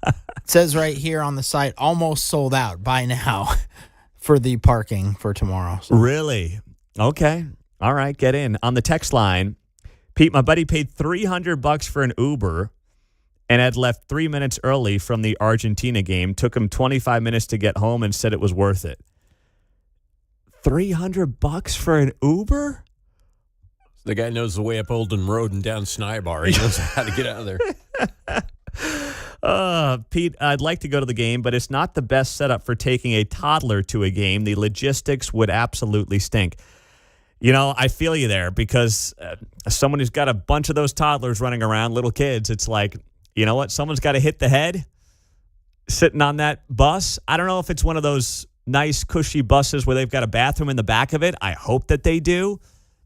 It says right here on the site, almost sold out by now for the parking for tomorrow. So. Really? Okay. All right, get in. On the text line, Pete, my buddy paid $300 for an Uber and had left 3 minutes early from the Argentina game. Took him 25 minutes to get home and said it was worth it. $300 for an Uber? The guy knows the way up Olden Road and down Snybar. He knows how to get out of there. Pete, I'd like to go to the game, but it's not the best setup for taking a toddler to a game. The logistics would absolutely stink. You know, I feel you there because someone who's got a bunch of those toddlers running around, little kids, it's like, you know what? Someone's got to hit the head sitting on that bus. I don't know if it's one of those nice, cushy buses where they've got a bathroom in the back of it. I hope that they do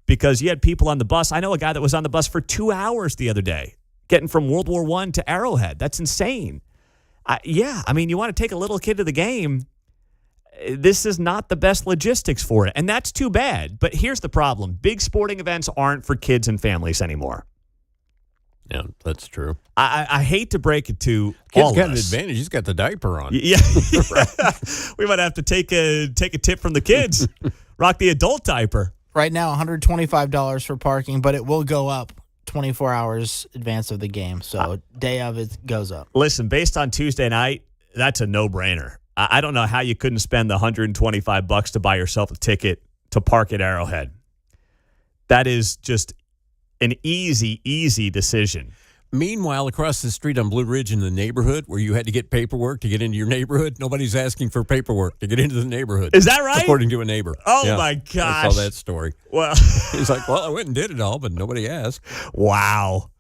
because you had people on the bus. I know a guy that was on the bus for 2 hours the other day getting from World War I to Arrowhead. That's insane. I mean, you want to take a little kid to the game. This is not the best logistics for it, and that's too bad. But here's the problem. Big sporting events aren't for kids and families anymore. Yeah, that's true. I hate to break it to Kid's all of got an us. advantage. He's got the diaper on. Yeah. We might have to take a tip from the kids. Rock the adult diaper. Right now, $125 for parking, but it will go up 24 hours advance of the game. So day of it goes up. Listen, based on Tuesday night, that's a no-brainer. I don't know how you couldn't spend the $125 to buy yourself a ticket to park at Arrowhead. That is just an easy decision. Meanwhile, across the street on Blue Ridge in the neighborhood where you had to get paperwork to get into your neighborhood, nobody's asking for paperwork to get into the neighborhood. Is that right? According to a neighbor. Oh, my gosh. I saw that story. Well, he's like, well, I went and did it all, but nobody asked. Wow.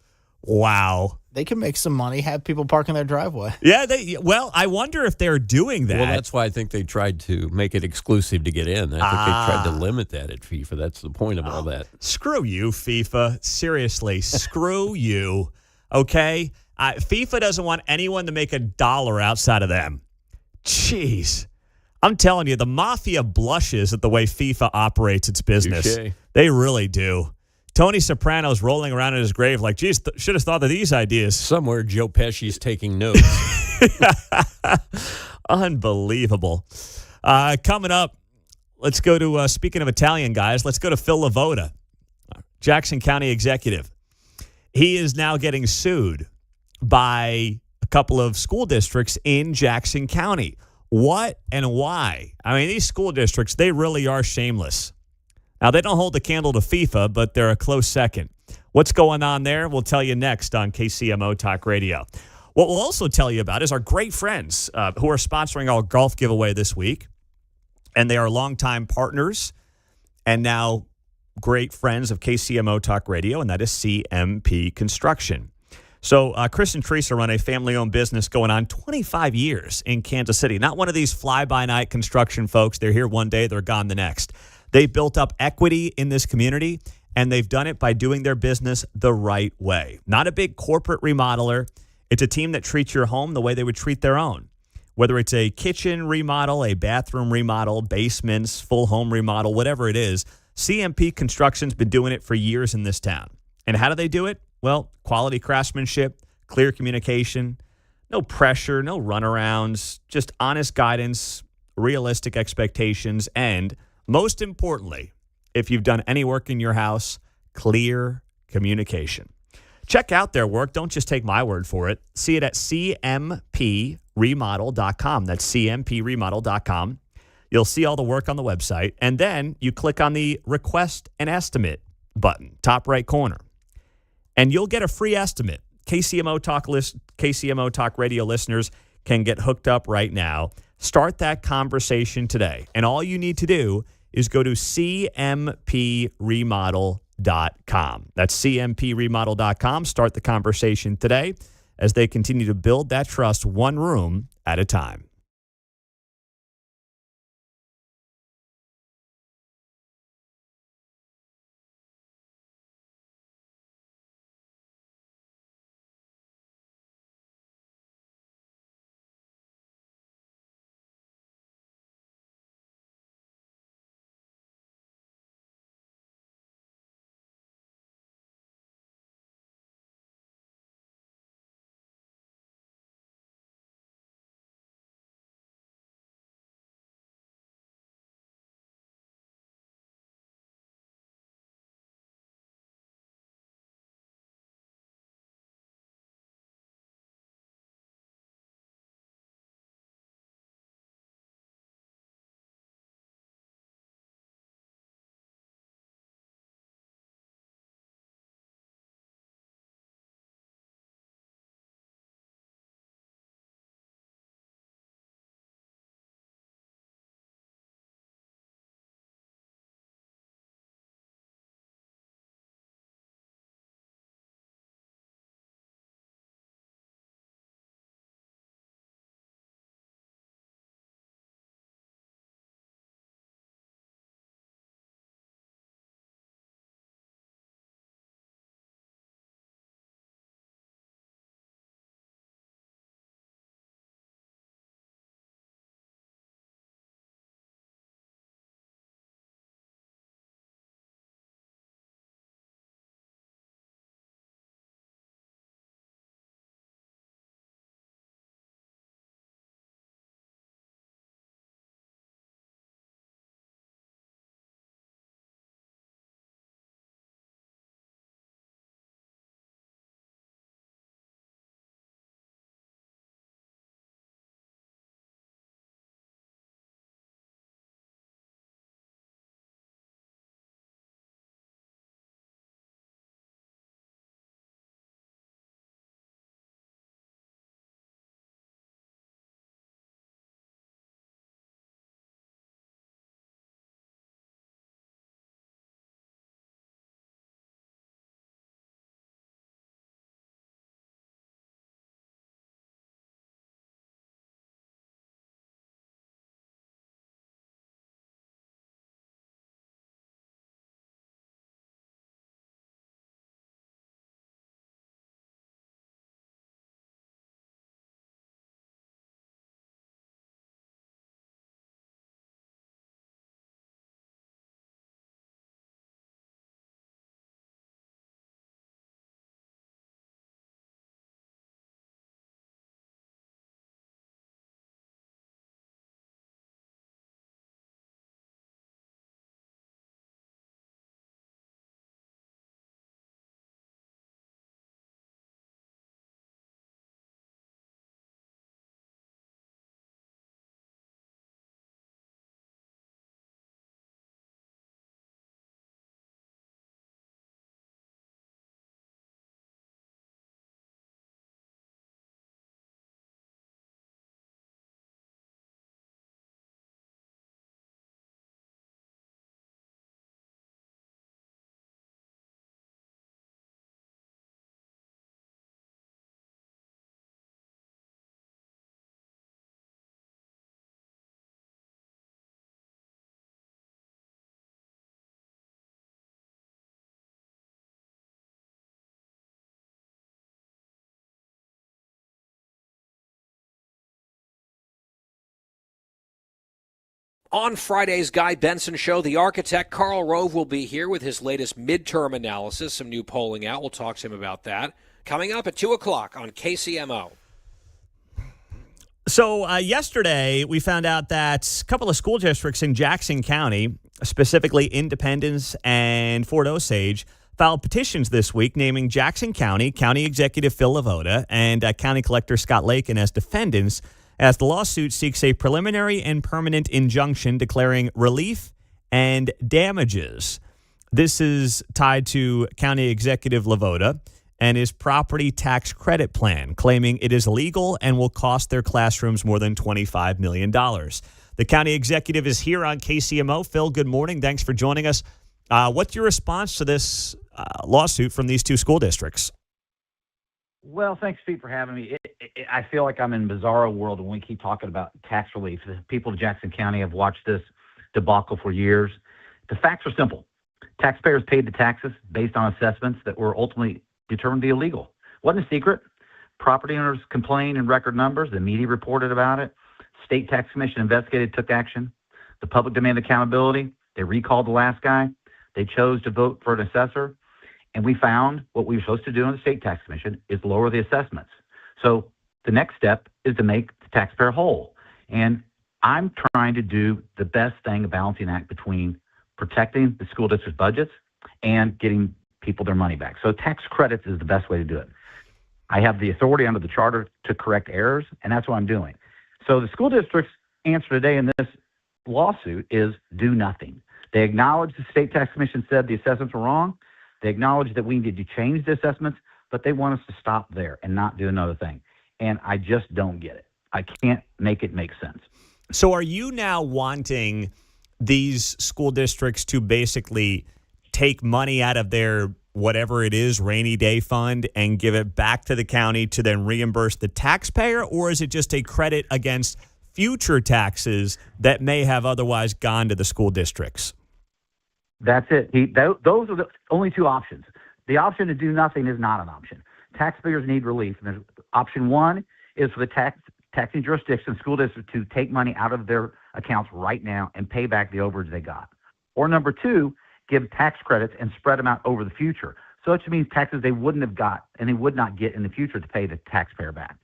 They can make some money, have people park in their driveway. Yeah, I wonder if they're doing that. Well, that's why I think they tried to make it exclusive to get in. I think they tried to limit that at FIFA. That's the point of all that. Screw you, FIFA. Seriously, screw you. Okay? FIFA doesn't want anyone to make $1 outside of them. Jeez. I'm telling you, the mafia blushes at the way FIFA operates its business. Touché. They really do. Tony Soprano's rolling around in his grave like, geez, should have thought of these ideas. Somewhere Joe Pesci's taking notes. Unbelievable. Coming up, let's go to, speaking of Italian guys, let's go to Phil Levota, Jackson County Executive. He is now getting sued by a couple of school districts in Jackson County. What and why? I mean, these school districts, they really are shameless. Now, they don't hold the candle to FIFA, but they're a close second. What's going on there? We'll tell you next on KCMO Talk Radio. What we'll also tell you about is our great friends who are sponsoring our golf giveaway this week. And they are longtime partners and now great friends of KCMO Talk Radio, and that is CMP Construction. So Chris and Teresa run a family-owned business going on 25 years in Kansas City. Not one of these fly-by-night construction folks. They're here one day, they're gone the next. They've built up equity in this community, and they've done it by doing their business the right way. Not a big corporate remodeler. It's a team that treats your home the way they would treat their own. Whether it's a kitchen remodel, a bathroom remodel, basements, full home remodel, whatever it is, CMP Construction's been doing it for years in this town. And how do they do it? Well, quality craftsmanship, clear communication, no pressure, no runarounds, just honest guidance, realistic expectations, and most importantly, if you've done any work in your house, clear communication. Check out their work. Don't just take my word for it. See it at cmpremodel.com. That's cmpremodel.com. You'll see all the work on the website, and then you click on the Request an Estimate button, top right corner, and you'll get a free estimate. KCMO Talk Radio listeners can get hooked up right now. Start that conversation today, and all you need to do is go to cmpremodel.com. That's cmpremodel.com. Start the conversation today as they continue to build that trust one room at a time. On Friday's Guy Benson Show, the architect Karl Rove will be here with his latest midterm analysis, some new polling out. We'll talk to him about that. Coming up at 2 o'clock on KCMO. So yesterday, we found out that a couple of school districts in Jackson County, specifically Independence and Fort Osage, filed petitions this week naming Jackson County, County Executive Phil Levota, and County Collector Scott Lakin as defendants, as the lawsuit seeks a preliminary and permanent injunction declaring relief and damages. This is tied to County Executive Levota and his property tax credit plan, claiming it is illegal and will cost their classrooms more than $25 million. The county executive is here on KCMO. Phil, good morning. Thanks for joining us. What's your response to this lawsuit from these two school districts? Well, thanks, Pete, for having me. I feel like I'm in a bizarro world when we keep talking about tax relief. The people of Jackson County have watched this debacle for years. The facts are simple. Taxpayers paid the taxes based on assessments that were ultimately determined to be illegal. Wasn't a secret. Property owners complained in record numbers. The media reported about it. State Tax Commission investigated, took action. The public demanded accountability. They recalled the last guy. They chose to vote for an assessor. And we found what we were supposed to do in the State Tax Commission is lower the assessments. So the next step is to make the taxpayer whole. And I'm trying to do the best thing, a balancing act between protecting the school district's budgets and getting people their money back. So tax credits is the best way to do it. I have the authority under the charter to correct errors, and that's what I'm doing. So the school district's answer today in this lawsuit is do nothing. They acknowledge the State Tax Commission said the assessments were wrong. They acknowledge that we need to change the assessments, but they want us to stop there and not do another thing. And I just don't get it. I can't make it make sense. So are you now wanting these school districts to basically take money out of their whatever it is, rainy day fund, and give it back to the county to then reimburse the taxpayer? Or is it just a credit against future taxes that may have otherwise gone to the school districts? That's it. Those are the only two options. The option to do nothing is not an option. Taxpayers need relief. And option one is for the taxing jurisdiction, school district, to take money out of their accounts right now and pay back the overage they got. Or number two, give tax credits and spread them out over the future. So it means taxes they wouldn't have got and they would not get in the future to pay the taxpayer back.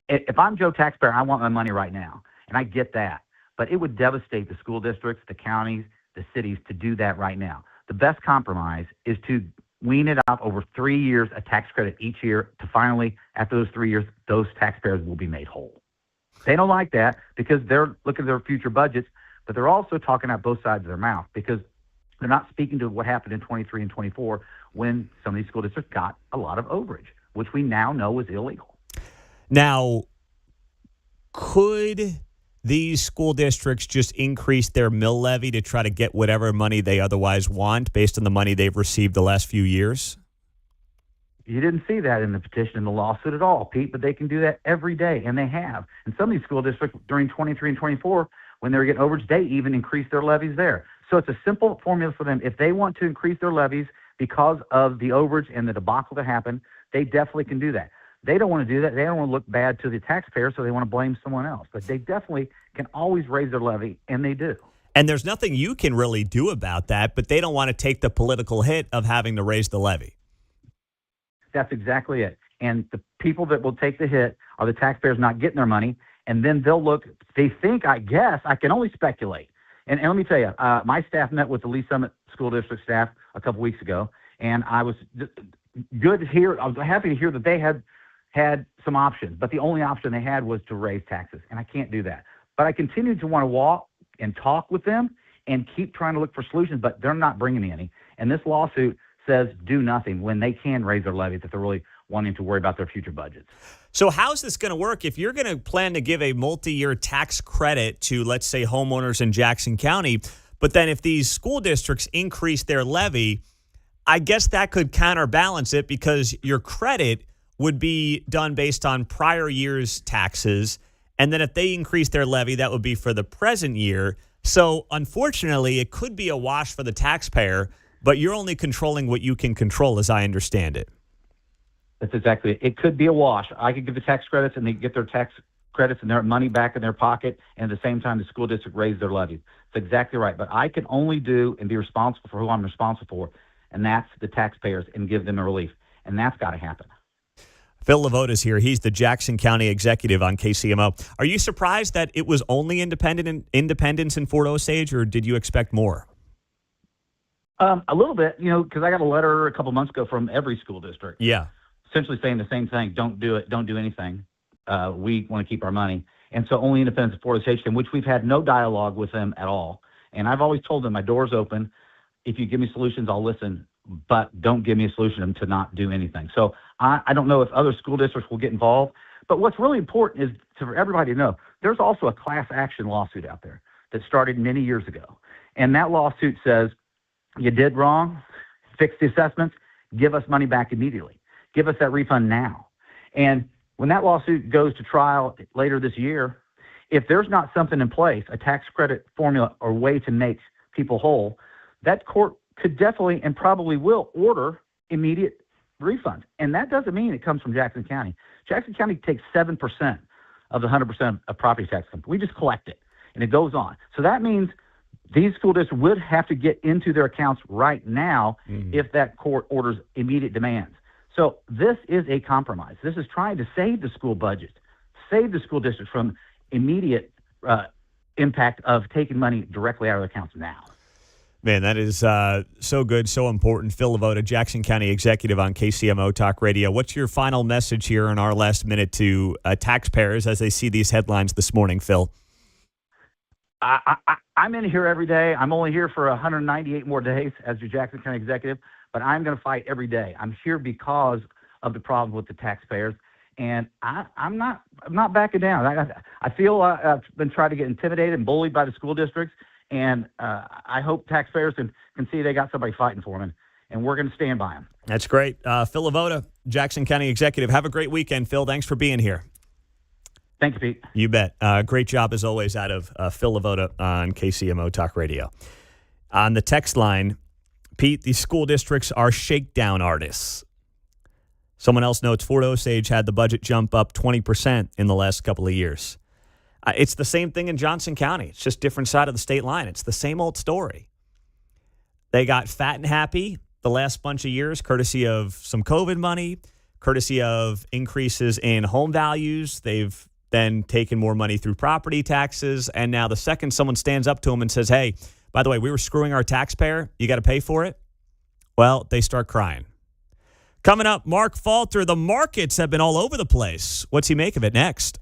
If I'm Joe taxpayer, I want my money right now, and I get that. But it would devastate the school districts, the counties, the cities to do that right now. The best compromise is to wean it out over 3 years, a tax credit each year, to finally, after those 3 years, those taxpayers will be made whole. They don't like that because they're looking at their future budgets, but they're also talking out both sides of their mouth because they're not speaking to what happened in 23 and 24 when some of these school districts got a lot of overage, which we now know is illegal. Now, could these school districts just increase their mill levy to try to get whatever money they otherwise want based on the money they've received the last few years? You didn't see that in the petition in the lawsuit at all, Pete, but they can do that every day, and they have. And some of these school districts during 23 and 24, when they were getting overage, they even increased their levies there. So it's a simple formula for them. If they want to increase their levies because of the overage and the debacle that happened, they definitely can do that. They don't want to do that. They don't want to look bad to the taxpayer, so they want to blame someone else. But they definitely can always raise their levy, and they do. And there's nothing you can really do about that, but they don't want to take the political hit of having to raise the levy. That's exactly it. And the people that will take the hit are the taxpayers not getting their money, and then they'll look, they think, I guess, I can only speculate. And let me tell you, my staff met with the Lee Summit School District staff a couple weeks ago, and I was good to hear, I was happy to hear that they had some options, but the only option they had was to raise taxes, and I can't do that. But I continue to want to walk and talk with them and keep trying to look for solutions, but they're not bringing any. And this lawsuit says do nothing when they can raise their levies if they're really wanting to worry about their future budgets. So how's this going to work? If you're going to plan to give a multi-year tax credit to, let's say, homeowners in Jackson County, but then if these school districts increase their levy, I guess that could counterbalance it because your credit would be done based on prior year's taxes. And then if they increase their levy, that would be for the present year. So unfortunately, it could be a wash for the taxpayer, but you're only controlling what you can control, as I understand it. That's exactly it. It could be a wash. I could give the tax credits and they get their tax credits and their money back in their pocket, and at the same time the school district raised their levies. That's exactly right. But I can only do and be responsible for who I'm responsible for, and that's the taxpayers, and give them a relief. And that's got to happen. Phil Levota is here. He's the Jackson County Executive on KCMO. Are you surprised that it was only independents in Fort Osage, or did you expect more? A little bit, because I got a letter a couple months ago from every school district. Yeah. Essentially saying the same thing. Don't do it. Don't do anything. We want to keep our money. And so only independents of Fort Osage, in which we've had no dialogue with them at all. And I've always told them my door's open. If you give me solutions, I'll listen. But don't give me a solution to not do anything. So I don't know if other school districts will get involved. But what's really important is for everybody to know there's also a class action lawsuit out there that started many years ago. And that lawsuit says you did wrong, fix the assessments, give us money back immediately. Give us that refund now. And when that lawsuit goes to trial later this year, if there's not something in place, a tax credit formula or way to make people whole, that court could definitely and probably will order immediate refunds. And that doesn't mean it comes from Jackson County. Jackson County takes 7% of the 100% of property tax. We just collect it, and it goes on. So that means these school districts would have to get into their accounts right now if that court orders immediate demands. So this is a compromise. This is trying to save the school budget, save the school district from immediate impact of taking money directly out of their accounts now. Man, that is so good, so important. Phil Levota, Jackson County Executive on KCMO Talk Radio. What's your final message here in our last minute to taxpayers as they see these headlines this morning, Phil? I'm in here every day. I'm only here for 198 more days as your Jackson County Executive, but I'm going to fight every day. I'm here because of the problem with the taxpayers, and I'm not backing down. I feel I've been trying to get intimidated and bullied by the school districts, and I hope taxpayers can see they got somebody fighting for them, and we're going to stand by them. That's great. Phil Levota, Jackson County Executive. Have a great weekend, Phil. Thanks for being here. Thank you, Pete. You bet. Great job, as always, out of Phil Levota on KCMO Talk Radio. On the text line, Pete, these school districts are shakedown artists. Someone else notes Fort Osage had the budget jump up 20% in the last couple of years. It's the same thing in Johnson County. It's just different side of the state line. It's the same old story. They got fat and happy the last bunch of years, courtesy of some COVID money, courtesy of increases in home values. They've then taken more money through property taxes. And now the second someone stands up to them and says, hey, by the way, we were screwing our taxpayer. You got to pay for it. Well, they start crying. Coming up, Marc Falter. The markets have been all over the place. What's he make of it next?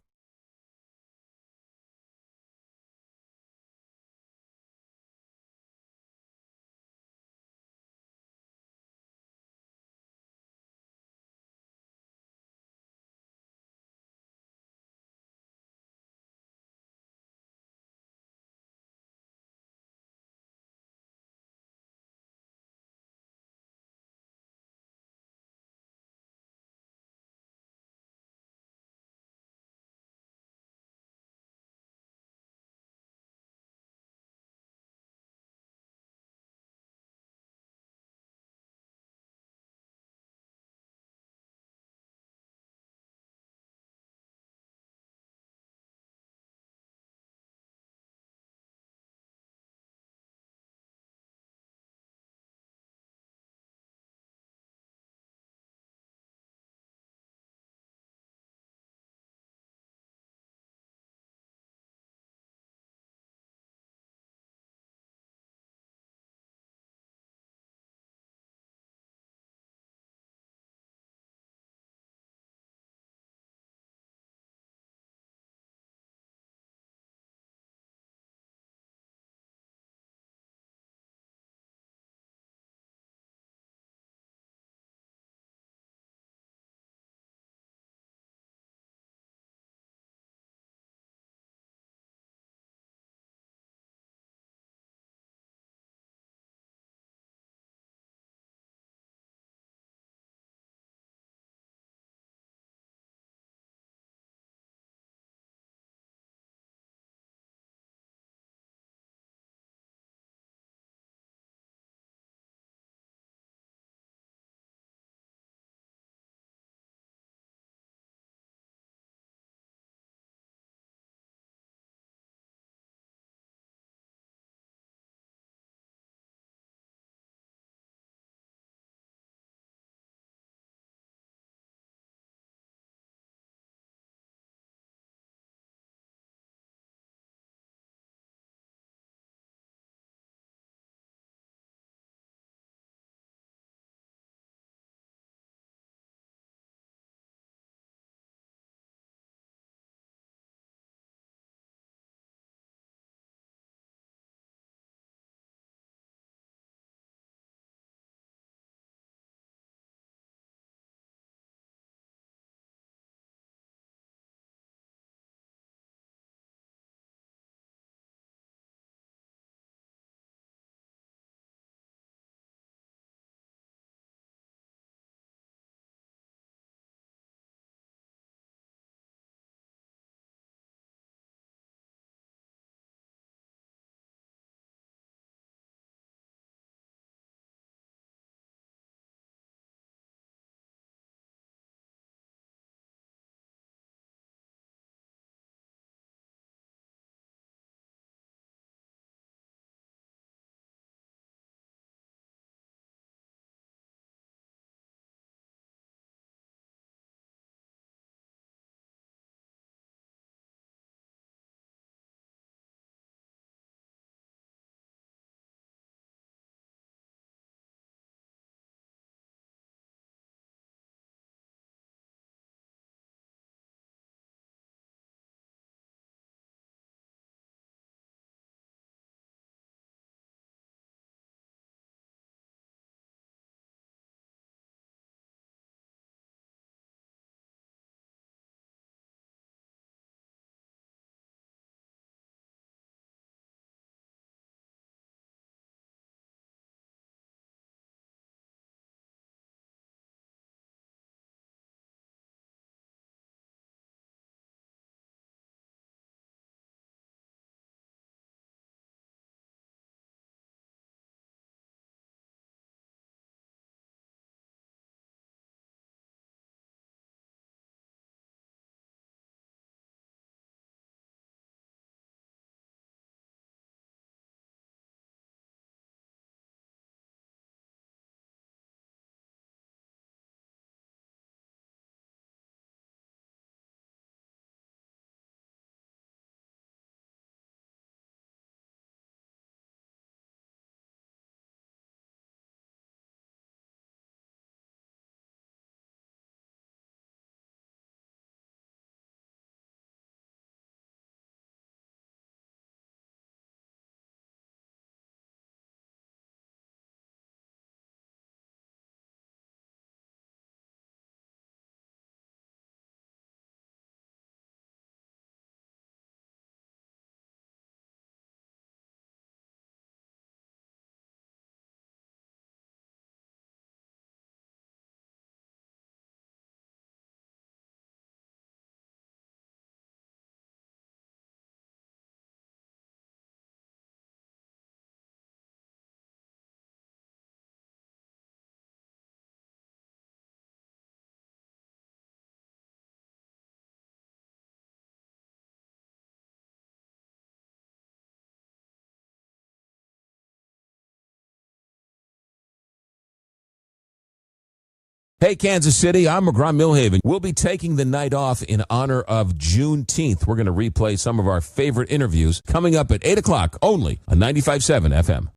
Hey, Kansas City, I'm McGraw Millhaven. We'll be taking the night off in honor of Juneteenth. We're going to replay some of our favorite interviews coming up at 8 o'clock only on 95.7 FM.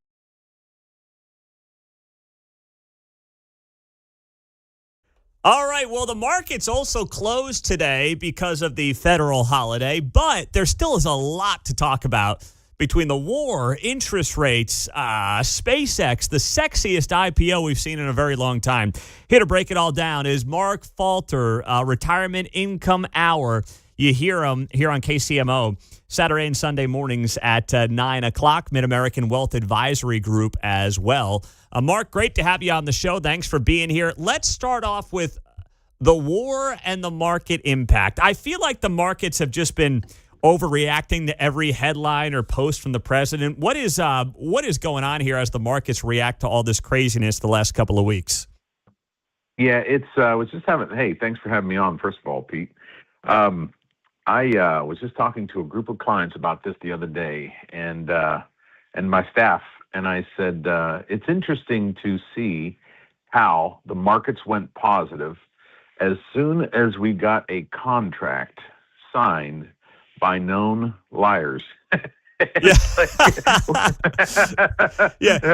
All right, well, the market's also closed today because of the federal holiday, but there still is a lot to talk about between the war, interest rates, SpaceX, the sexiest IPO we've seen in a very long time. Here to break it all down is Marc Falter, Retirement Income Hour. You hear him here on KCMO Saturday and Sunday mornings at 9 o'clock, Mid-American Wealth Advisory Group as well. Marc, great to have you on the show. Thanks for being here. Let's start off with the war and the market impact. I feel like the markets have just been overreacting to every headline or post from the president. What is going on here as the markets react to all this craziness the last couple of weeks? Yeah, hey, thanks for having me on, first of all, Pete. I was just talking to a group of clients about this the other day, and my staff, and I said, it's interesting to see how the markets went positive as soon as we got a contract signed by known liars. Yeah,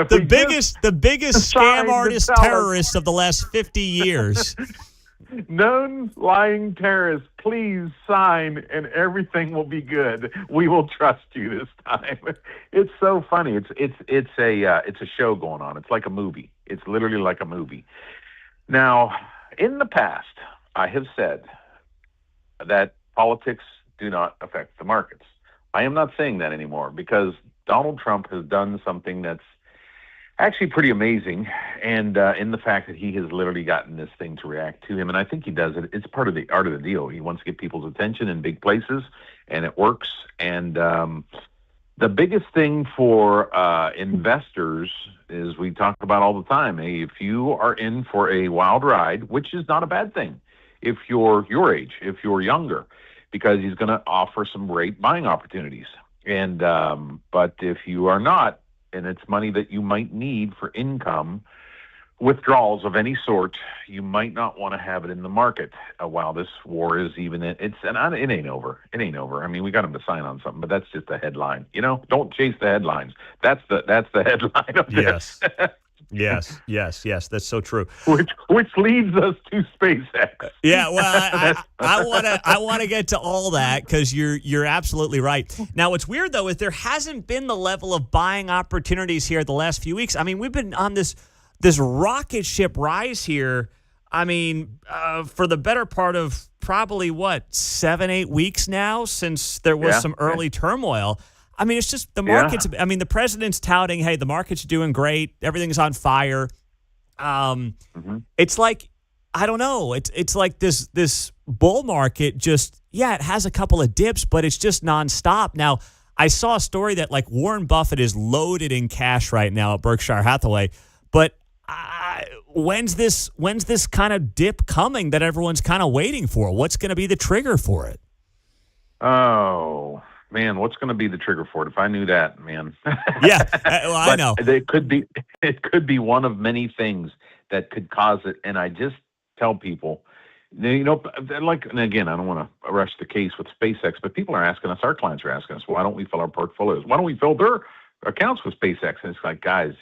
the biggest scam artist terrorists of the last 50 years. Known lying terrorists, please sign and everything will be good. We will trust you this time. It's so funny. It's a show going on. It's like a movie. It's literally like a movie. Now, in the past, I have said that politics do not affect the markets. I am not saying that anymore because Donald Trump has done something that's actually pretty amazing, and in the fact that he has literally gotten this thing to react to him, and I think he does it. It's part of the art of the deal. He wants to get people's attention in big places, and it works. And the biggest thing for investors is we talk about all the time. Hey, if you are in for a wild ride, which is not a bad thing, if you're your age, if you're younger, because he's going to offer some great buying opportunities. And but if you are not, and it's money that you might need for income withdrawals of any sort, you might not want to have it in the market while this war is even it ain't over. It ain't over. I mean, we got him to sign on something, but that's just a headline. You know, don't chase the headlines. That's the headline of this. Yes. That's so true. Which leads us to SpaceX. Yeah, well, I want to get to all that because you're absolutely right. Now, what's weird though is there hasn't been the level of buying opportunities here the last few weeks. I mean, we've been on this rocket ship rise here. I mean, for the better part of probably 7-8 weeks now since there was some early turmoil. I mean, it's just the markets. I mean, the president's touting, hey, the market's doing great. Everything's on fire. It's like, I don't know. It's like this bull market just, it has a couple of dips, but it's just nonstop. Now, I saw a story that like Warren Buffett is loaded in cash right now at Berkshire Hathaway. But when's this kind of dip coming that everyone's kind of waiting for? What's going to be the trigger for it? Oh, man, what's going to be the trigger for it? If I knew that, man. Yeah, well, I know. It could be one of many things that could cause it. And I just tell people, you know, like, and again, I don't want to rush the case with SpaceX, but people are asking us, our clients are asking us, why don't we fill our portfolios? Why don't we fill their accounts with SpaceX? And it's like, guys,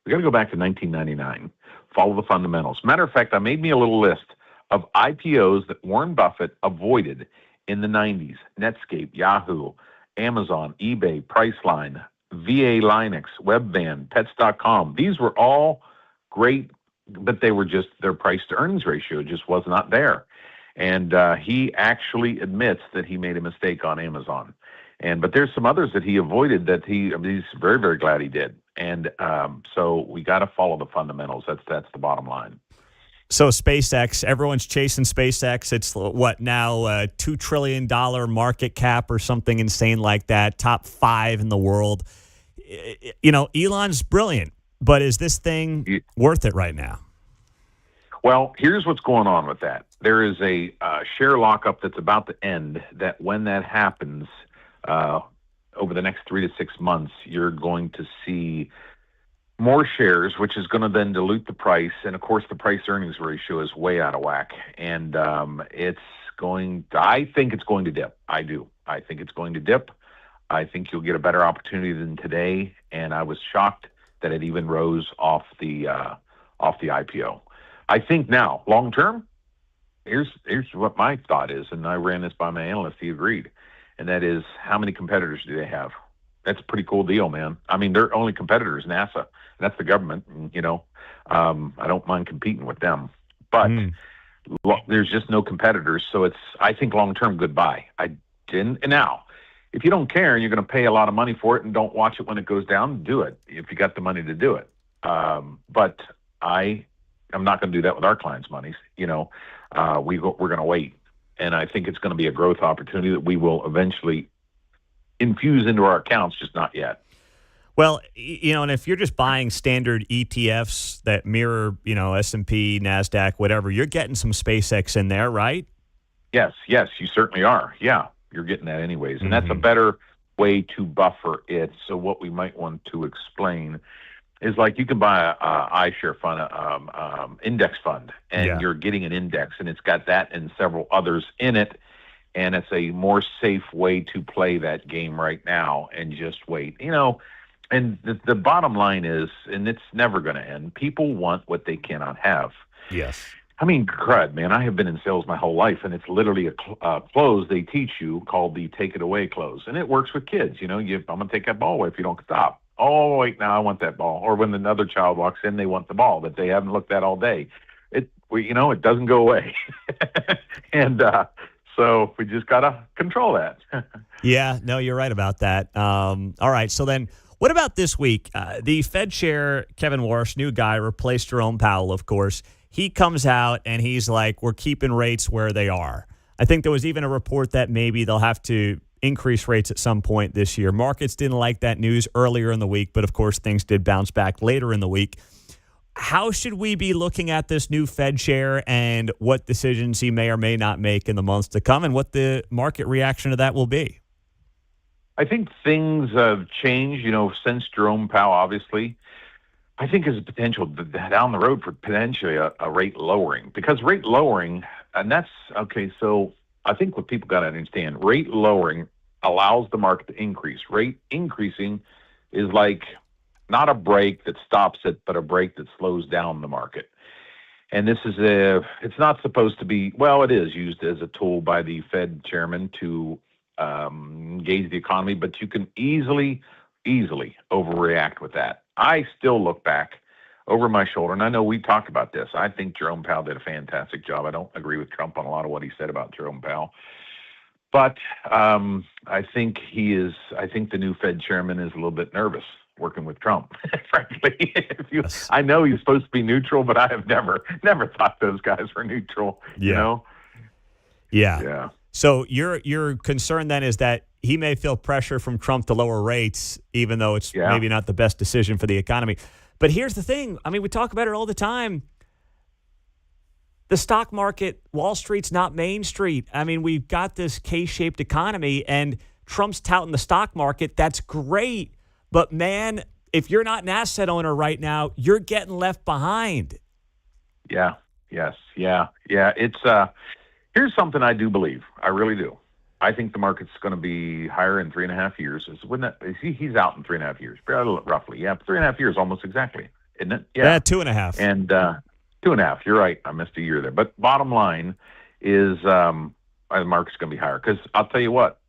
we got to go back to 1999. Follow the fundamentals. Matter of fact, I made me a little list of IPOs that Warren Buffett avoided in the 90s. Netscape, Yahoo, Amazon, eBay, Priceline, VA Linux, Webvan, Pets.com. These were all great, but they were just, their price to earnings ratio just was not there. And he actually admits that he made a mistake on Amazon. But there's some others that he avoided that he's very, very glad he did. And so we got to follow the fundamentals. That's the bottom line. So SpaceX, everyone's chasing SpaceX. It's what now, $2 trillion market cap or something insane like that. Top 5 in the world. You know, Elon's brilliant, but is this thing worth it right now? Well, here's what's going on with that. There is a share lockup that's about to end. That when that happens, over the next 3 to 6 months, you're going to see more shares, which is going to then dilute the price. And of course, the price earnings ratio is way out of whack. And I think it's going to dip. I do. I think it's going to dip. I think you'll get a better opportunity than today. And I was shocked that it even rose off the IPO. I think now, long term, here's what my thought is. And I ran this by my analyst. He agreed. And that is, how many competitors do they have? That's a pretty cool deal, man. I mean, their only competitor is NASA, and that's the government. And, I don't mind competing with them, but there's just no competitors. So I think long-term, goodbye. And now, if you don't care and you're going to pay a lot of money for it and don't watch it when it goes down, do it if you got the money to do it. But I'm not going to do that with our clients' monies. We're going to wait. And I think it's going to be a growth opportunity that we will eventually infuse into our accounts, just not yet. Well, and if you're just buying standard ETFs that mirror, S&P, NASDAQ, whatever, you're getting some SpaceX in there, right? Yes, you certainly are. Yeah, you're getting that anyways. And that's a better way to buffer it. So what we might want to explain is, like, you can buy a iShare fund, index fund, and you're getting an index, and it's got that and several others in it. And it's a more safe way to play that game right now and just wait. And the bottom line is, and it's never going to end, people want what they cannot have. Yes. I mean, crud, man, I have been in sales my whole life, and it's literally a close they teach you called the take it away close. And it works with kids. I'm going to take that ball away if you don't stop. Oh, wait, now I want that ball. Or when another child walks in, they want the ball that they haven't looked at all day. It doesn't go away. And, so we just got to control that. Yeah, no, you're right about that. All right, so then what about this week? The Fed chair, Kevin Warsh, new guy, replaced Jerome Powell, of course. He comes out and he's like, we're keeping rates where they are. I think there was even a report that maybe they'll have to increase rates at some point this year. Markets didn't like that news earlier in the week, but of course things did bounce back later in the week. How should we be looking at this new Fed chair and what decisions he may or may not make in the months to come, and what the market reaction to that will be? I think things have changed, since Jerome Powell, obviously. I think there's a potential down the road for potentially a rate lowering, because rate lowering, and that's okay. So I think what people got to understand, rate lowering allows the market to increase. Rate increasing is like not a brake that stops it, but a brake that slows down the market. And this is it's not supposed to be, well, it is used as a tool by the Fed chairman to gauge the economy, but you can easily overreact with that. I still look back over my shoulder, and I know we talked about this. I think Jerome Powell did a fantastic job. I don't agree with Trump on a lot of what he said about Jerome Powell. But I think the new Fed chairman is a little bit nervous working with Trump, frankly. I know he's supposed to be neutral, but I have never thought those guys were neutral, Yeah. Yeah. So your concern then is that he may feel pressure from Trump to lower rates, even though it's maybe not the best decision for the economy. But here's the thing. I mean, we talk about it all the time. The stock market, Wall Street's not Main Street. I mean, we've got this K-shaped economy, and Trump's touting the stock market. That's great. But, man, if you're not an asset owner right now, you're getting left behind. Yeah. Yes. Yeah. It's here's something I do believe. I really do. I think the market's going to be higher in 3.5 years. He's out in 3.5 years, roughly. Yeah, 3.5 years, almost exactly, isn't it? Yeah, 2.5. And 2.5. You're right. I missed a year there. But bottom line is the market's going to be higher. Because I'll tell you what.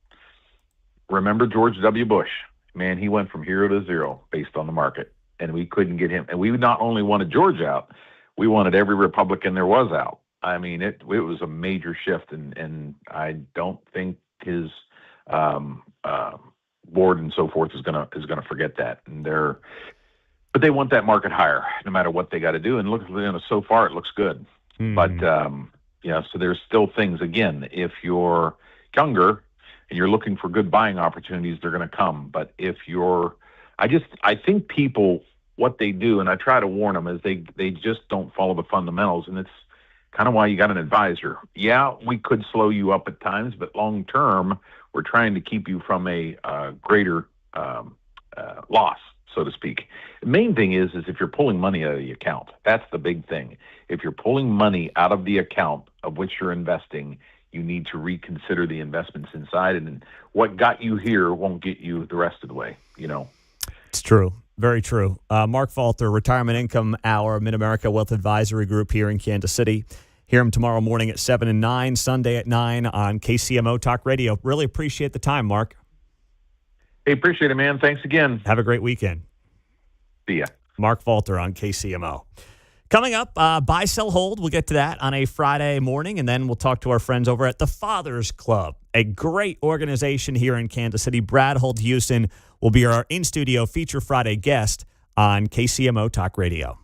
Remember George W. Bush? Man, he went from 0 to 0 based on the market, and we couldn't get him. And we not only wanted George out, we wanted every Republican there was out. I mean, it was a major shift, and I don't think his board and so forth is gonna forget that. And but they want that market higher, no matter what they got to do. And look, so far it looks good. Mm-hmm. But so there's still things. Again, if you're younger and you're looking for good buying opportunities, they're going to come. But if I think people, what they do, and I try to warn them, is they just don't follow the fundamentals, and it's kind of why you got an advisor. Yeah, we could slow you up at times, but long term, we're trying to keep you from a greater loss. so to speak. The main thing is if you're pulling money out of the account, that's the big thing. If you're pulling money out of the account of which you're investing, you need to reconsider the investments inside. And what got you here won't get you the rest of the way, It's true. Very true. Marc Falter, Retirement Income Hour, Mid-America Wealth Advisory Group here in Kansas City. Hear him tomorrow morning at 7 and 9, Sunday at 9 on KCMO Talk Radio. Really appreciate the time, Mark. Hey, appreciate it, man. Thanks again. Have a great weekend. See ya. Marc Falter on KCMO. Coming up, buy, sell, hold. We'll get to that on a Friday morning, and then we'll talk to our friends over at the Fathers Club, a great organization here in Kansas City. Brad Holdhusen will be our in-studio Feature Friday guest on KCMO Talk Radio.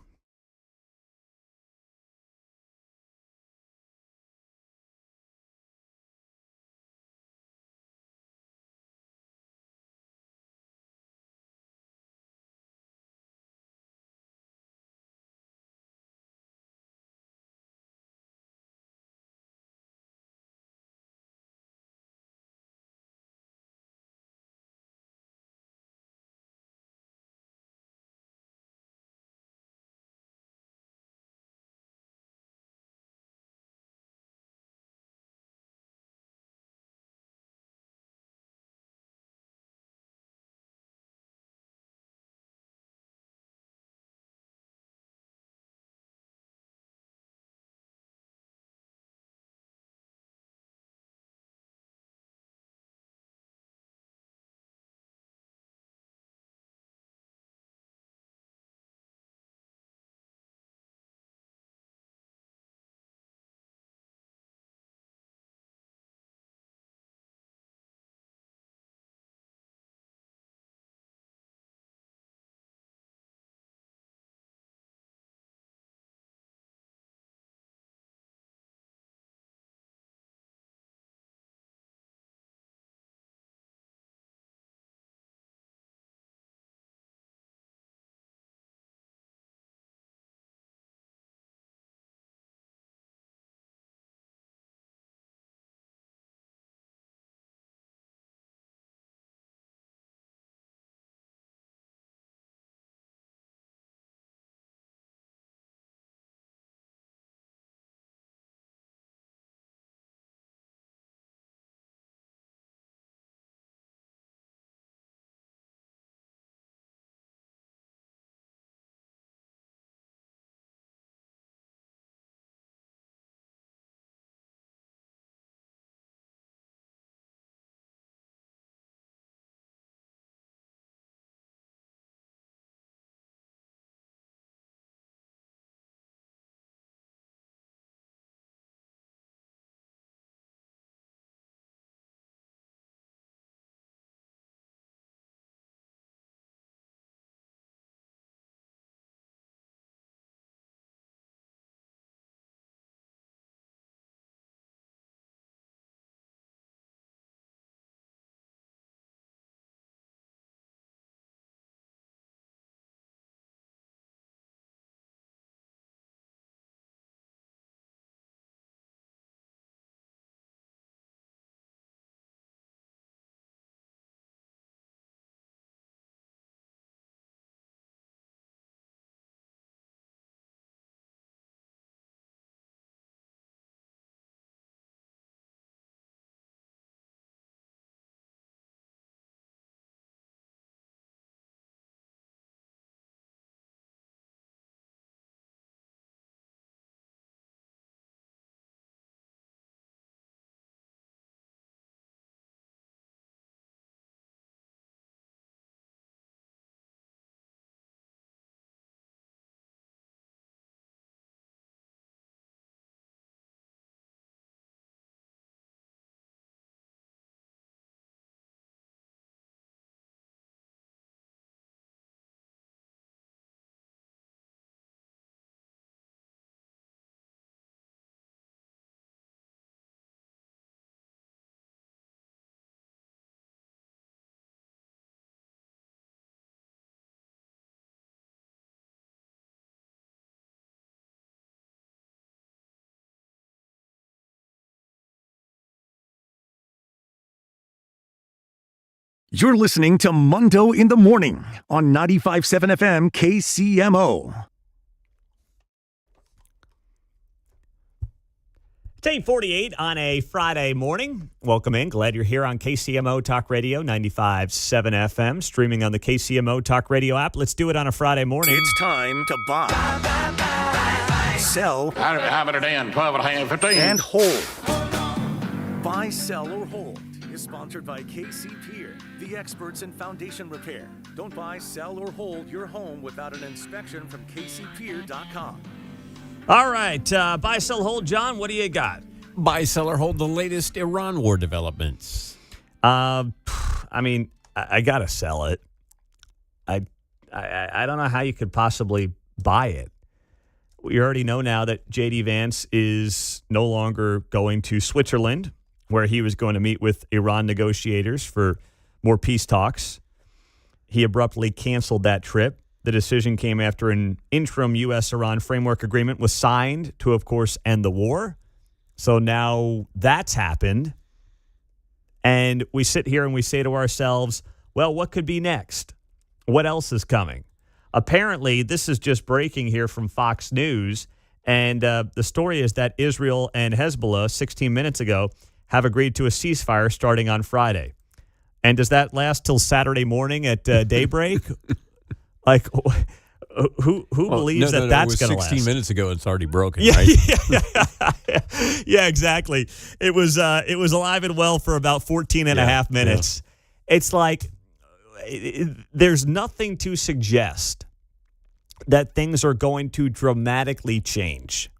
You're listening to Mundo in the Morning on 95.7 FM KCMO. It's 8:48 on a Friday morning. Welcome in. Glad you're here on KCMO Talk Radio 95.7 FM, streaming on the KCMO Talk Radio app. Let's do it on a Friday morning. It's time to buy, sell, How about a day? 12 and a half, 15. and hold. Buy, sell, or hold is sponsored by KC Pier, the experts in foundation repair. Don't buy, sell, or hold your home without an inspection from kcpier.com. All right. Buy, sell, hold. John, what do you got? Buy, sell, or hold the latest Iran war developments. I mean, I got to sell it. I don't know how you could possibly buy it. We already know now that J.D. Vance is no longer going to Switzerland, where he was going to meet with Iran negotiators for more peace talks. He abruptly canceled that trip. The decision came after an interim U.S.-Iran framework agreement was signed to, of course, end the war. So now that's happened. And we sit here and we say to ourselves, well, what could be next? What else is coming? Apparently, this is just breaking here from Fox News. And the story is that Israel and Hezbollah, 16 minutes ago, have agreed to a ceasefire starting on Friday. And does that last till Saturday morning at daybreak? Like, who believes that's going to last? 16 minutes ago, it's already broken, yeah, right? Yeah, exactly. It was alive and well for about 14 and a half minutes. Yeah. It's like there's nothing to suggest that things are going to dramatically change,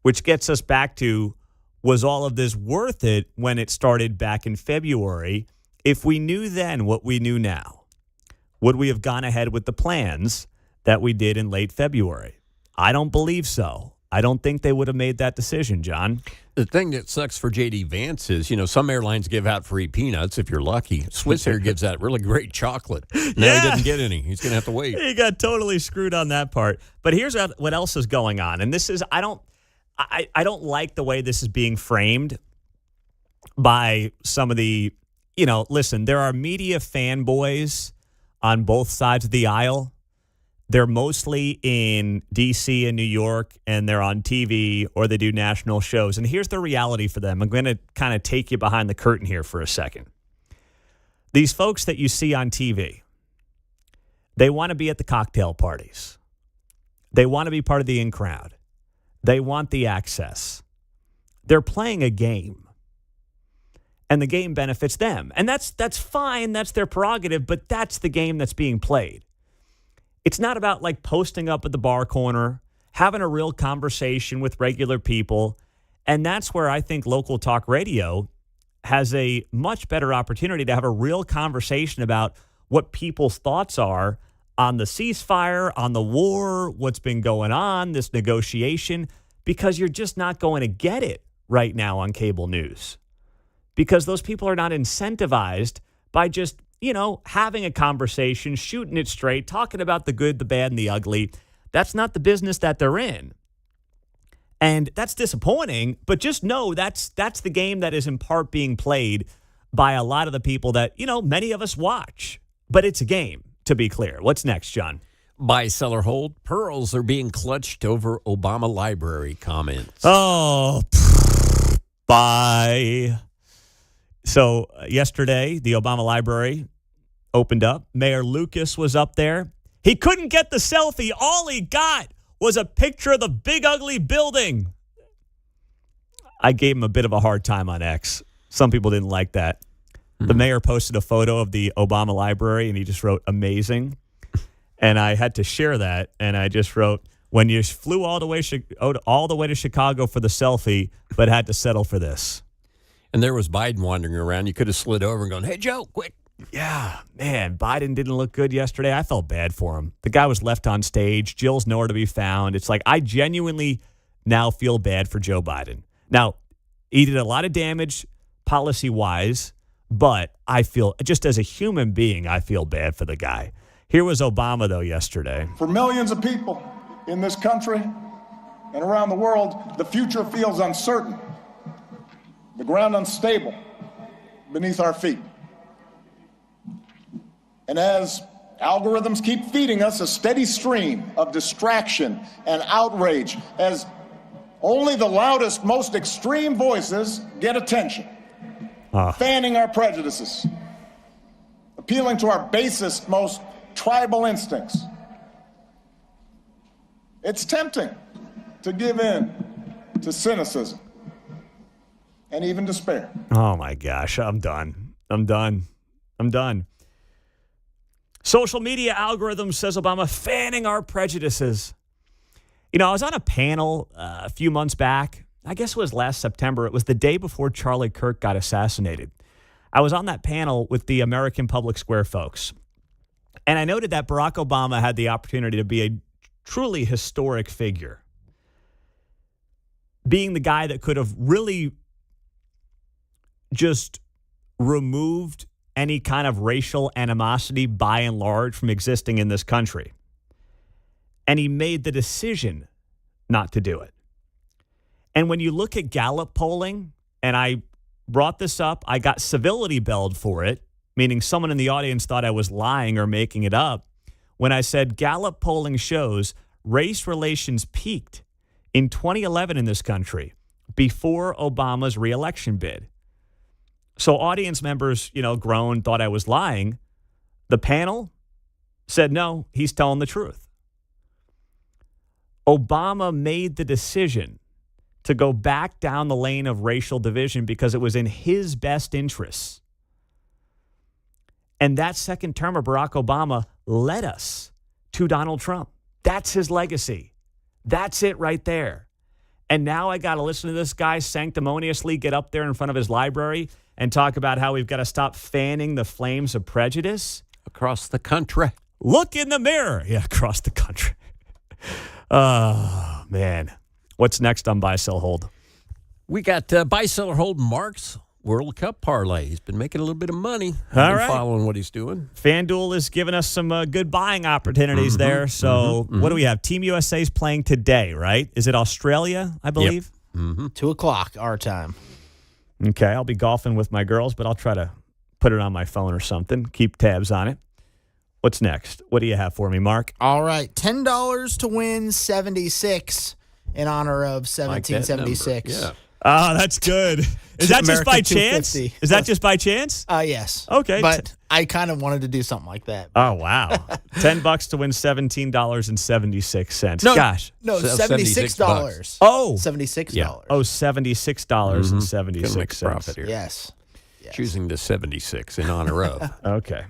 which gets us back to, was all of this worth it when it started back in February? If we knew then what we knew now, would we have gone ahead with the plans that we did in late February? I don't believe so. I don't think they would have made that decision, John. The thing that sucks for J.D. Vance is, some airlines give out free peanuts if you're lucky. Swiss Air gives out really great chocolate. Now he didn't get any. He's going to have to wait. He got totally screwed on that part. But here's what else is going on. And this is, I don't like the way this is being framed by some of the, listen, there are media fanboys on both sides of the aisle. They're mostly in D.C. and New York, and they're on TV or they do national shows. And here's the reality for them. I'm going to kind of take you behind the curtain here for a second. These folks that you see on TV, they want to be at the cocktail parties. They want to be part of the in crowd. They want the access. They're playing a game. And the game benefits them. And that's fine. That's their prerogative, but that's the game that's being played. It's not about like posting up at the bar corner, having a real conversation with regular people. And that's where I think local talk radio has a much better opportunity to have a real conversation about what people's thoughts are on the ceasefire, on the war, what's been going on, this negotiation, because you're just not going to get it right now on cable news. Because those people are not incentivized by just, having a conversation, shooting it straight, talking about the good, the bad, and the ugly. That's not the business that they're in. And that's disappointing, but just know that's the game that is in part being played by a lot of the people that, many of us watch. But it's a game, to be clear. What's next, John? Buy, sell, or hold. Pearls are being clutched over Obama library comments. Oh, buy. So yesterday, the Obama Library opened up. Mayor Lucas was up there. He couldn't get the selfie. All he got was a picture of the big, ugly building. I gave him a bit of a hard time on X. Some people didn't like that. The mayor posted a photo of the Obama Library, and he just wrote, amazing. And I had to share that, and I just wrote, when you flew all the way to Chicago for the selfie, but had to settle for this. And there was Biden wandering around. You could have slid over and gone, hey, Joe, quick. Yeah, man, Biden didn't look good yesterday. I felt bad for him. The guy was left on stage. Jill's nowhere to be found. It's like I genuinely now feel bad for Joe Biden. Now, he did a lot of damage policy-wise, but I feel, just as a human being, I feel bad for the guy. Here was Obama, though, yesterday. For millions of people in this country and around the world, the future feels uncertain. The ground unstable beneath our feet. And as algorithms keep feeding us a steady stream of distraction and outrage, as only the loudest, most extreme voices get attention, fanning our prejudices, appealing to our basest, most tribal instincts. It's tempting to give in to cynicism and even despair. Oh, my gosh. I'm done. Social media algorithm, says Obama, fanning our prejudices. You know, I was on a panel a few months back. I guess it was last September. It was the day before Charlie Kirk got assassinated. I was on that panel with the American Public Square folks. And I noted that Barack Obama had the opportunity to be a truly historic figure. Being the guy that could have really just removed any kind of racial animosity by and large from existing in this country. And he made the decision not to do it. And when you look at Gallup polling, and I brought this up, I got civility belled for it, meaning someone in the audience thought I was lying or making it up, when I said Gallup polling shows race relations peaked in 2011 in this country before Obama's reelection bid. So audience members, groaned, thought I was lying. The panel said, no, he's telling the truth. Obama made the decision to go back down the lane of racial division because it was in his best interests. And that second term of Barack Obama led us to Donald Trump. That's his legacy. That's it right there. And now I got to listen to this guy sanctimoniously get up there in front of his library and talk about how we've got to stop fanning the flames of prejudice. Across the country. Look in the mirror. Yeah, across the country. Oh, man. What's next on Buy, Sell, Hold? We got Buy, Sell, or Hold Mark's World Cup parlay. He's been making a little bit of money. All right. Following what he's doing. FanDuel has given us some good buying opportunities there. So what do we have? Team USA is playing today, right? Is it Australia, I believe? Yep. 2 o'clock our time. Okay, I'll be golfing with my girls, but I'll try to put it on my phone or something. Keep tabs on it. What's next? What do you have for me, Mark? All right, $10 to win 76 in honor of 1776. Yeah. Oh, that's good. Is that just by chance? Is that just by chance? Yes. Okay. But I kind of wanted to do something like that. Oh, wow. $10 to win $17.76. No, Gosh. No, $76. Oh. $76. Yeah. Oh, $76.76. Profit here. Yes. Choosing the 76 in honor of. Okay.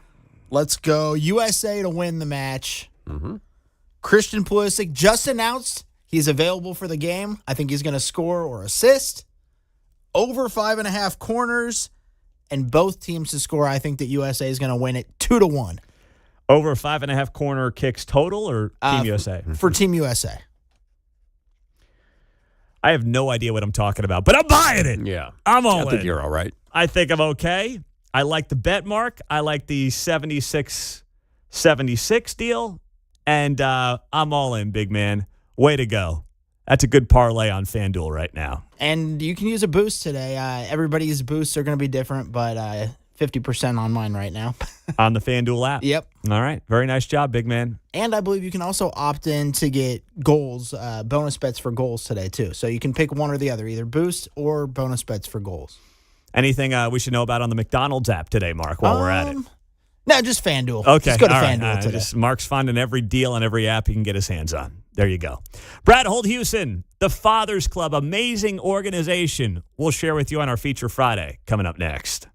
Let's go. USA to win the match. Christian Pulisic just announced he's available for the game. I think he's going to score or assist. Over 5.5 corners, and both teams to score. I think that USA is going to win it 2-1. Over 5.5 corner kicks total or Team USA? For Team USA. I have no idea what I'm talking about, but I'm buying it. Yeah. I'm all in. I think you're all right. I think I'm okay. I like the bet, Mark. I like the 76-76 deal, and I'm all in, big man. Way to go. That's a good parlay on FanDuel right now. And you can use a boost today. Everybody's boosts are going to be different, but 50% on mine right now. On the FanDuel app? Yep. All right. Very nice job, big man. And I believe you can also opt in to get goals, bonus bets for goals today, too. So you can pick one or the other, either boost or bonus bets for goals. Anything we should know about on the McDonald's app today, Mark, while we're at it? No, just FanDuel. Okay. Just go to All FanDuel right. today. Mark's finding every deal on every app he can get his hands on. There you go. Brad Holdhusen, the Fathers Club, amazing organization. We'll share with you on our Feature Friday coming up next.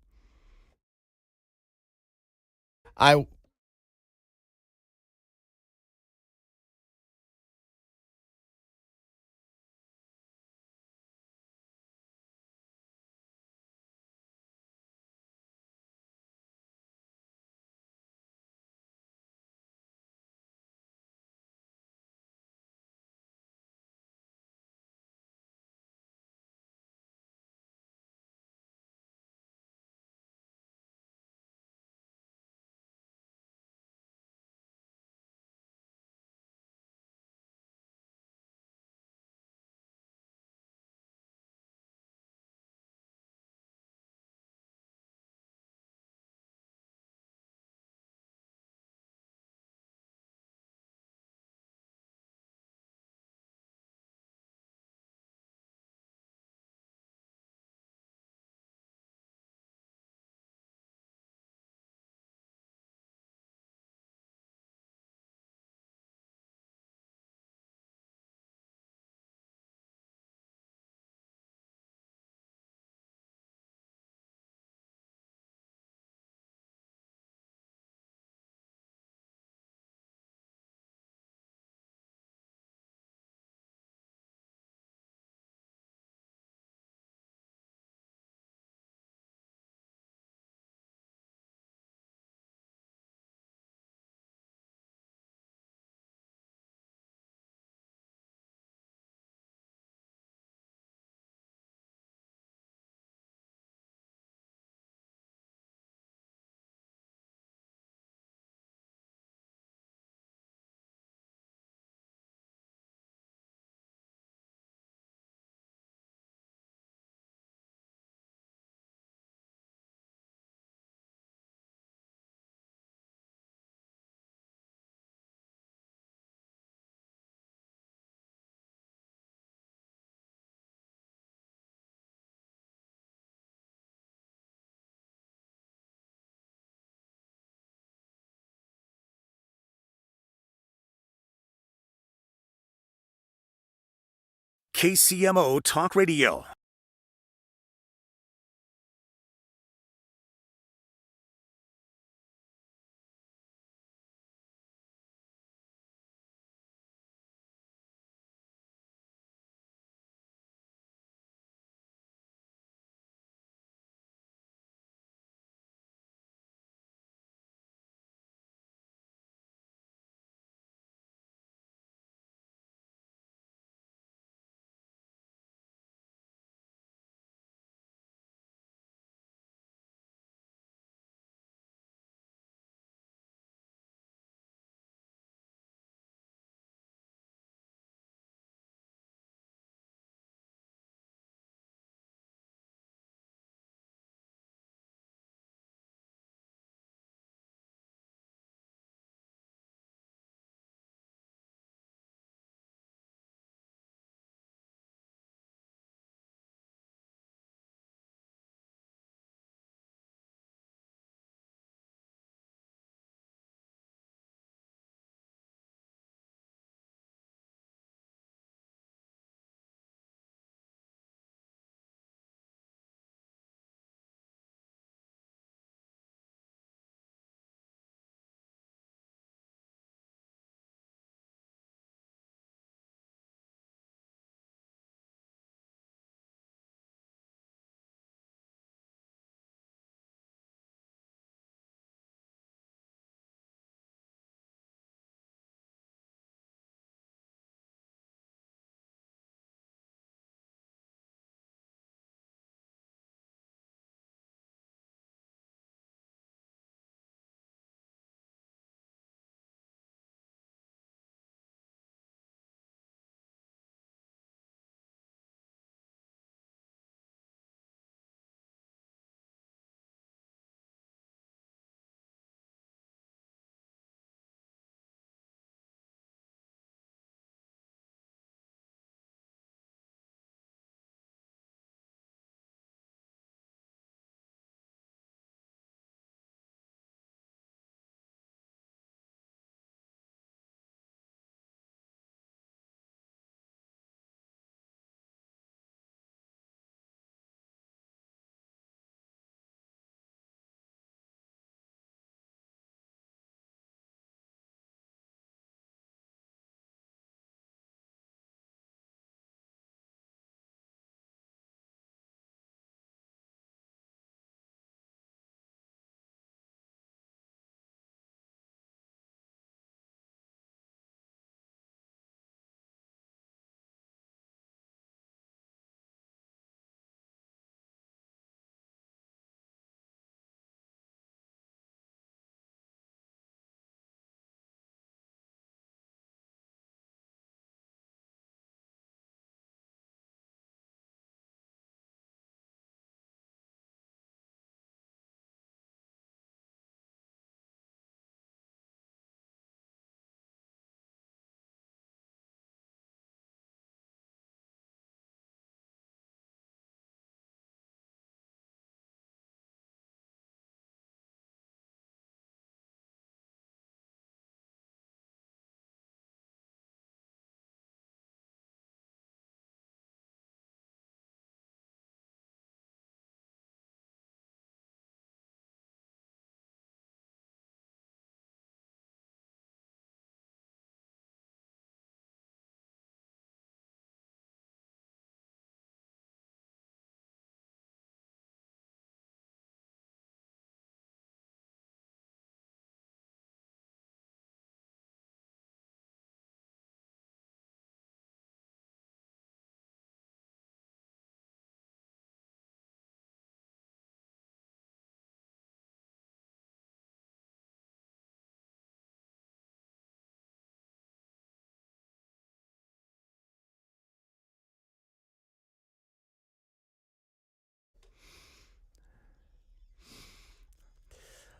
KCMO Talk Radio.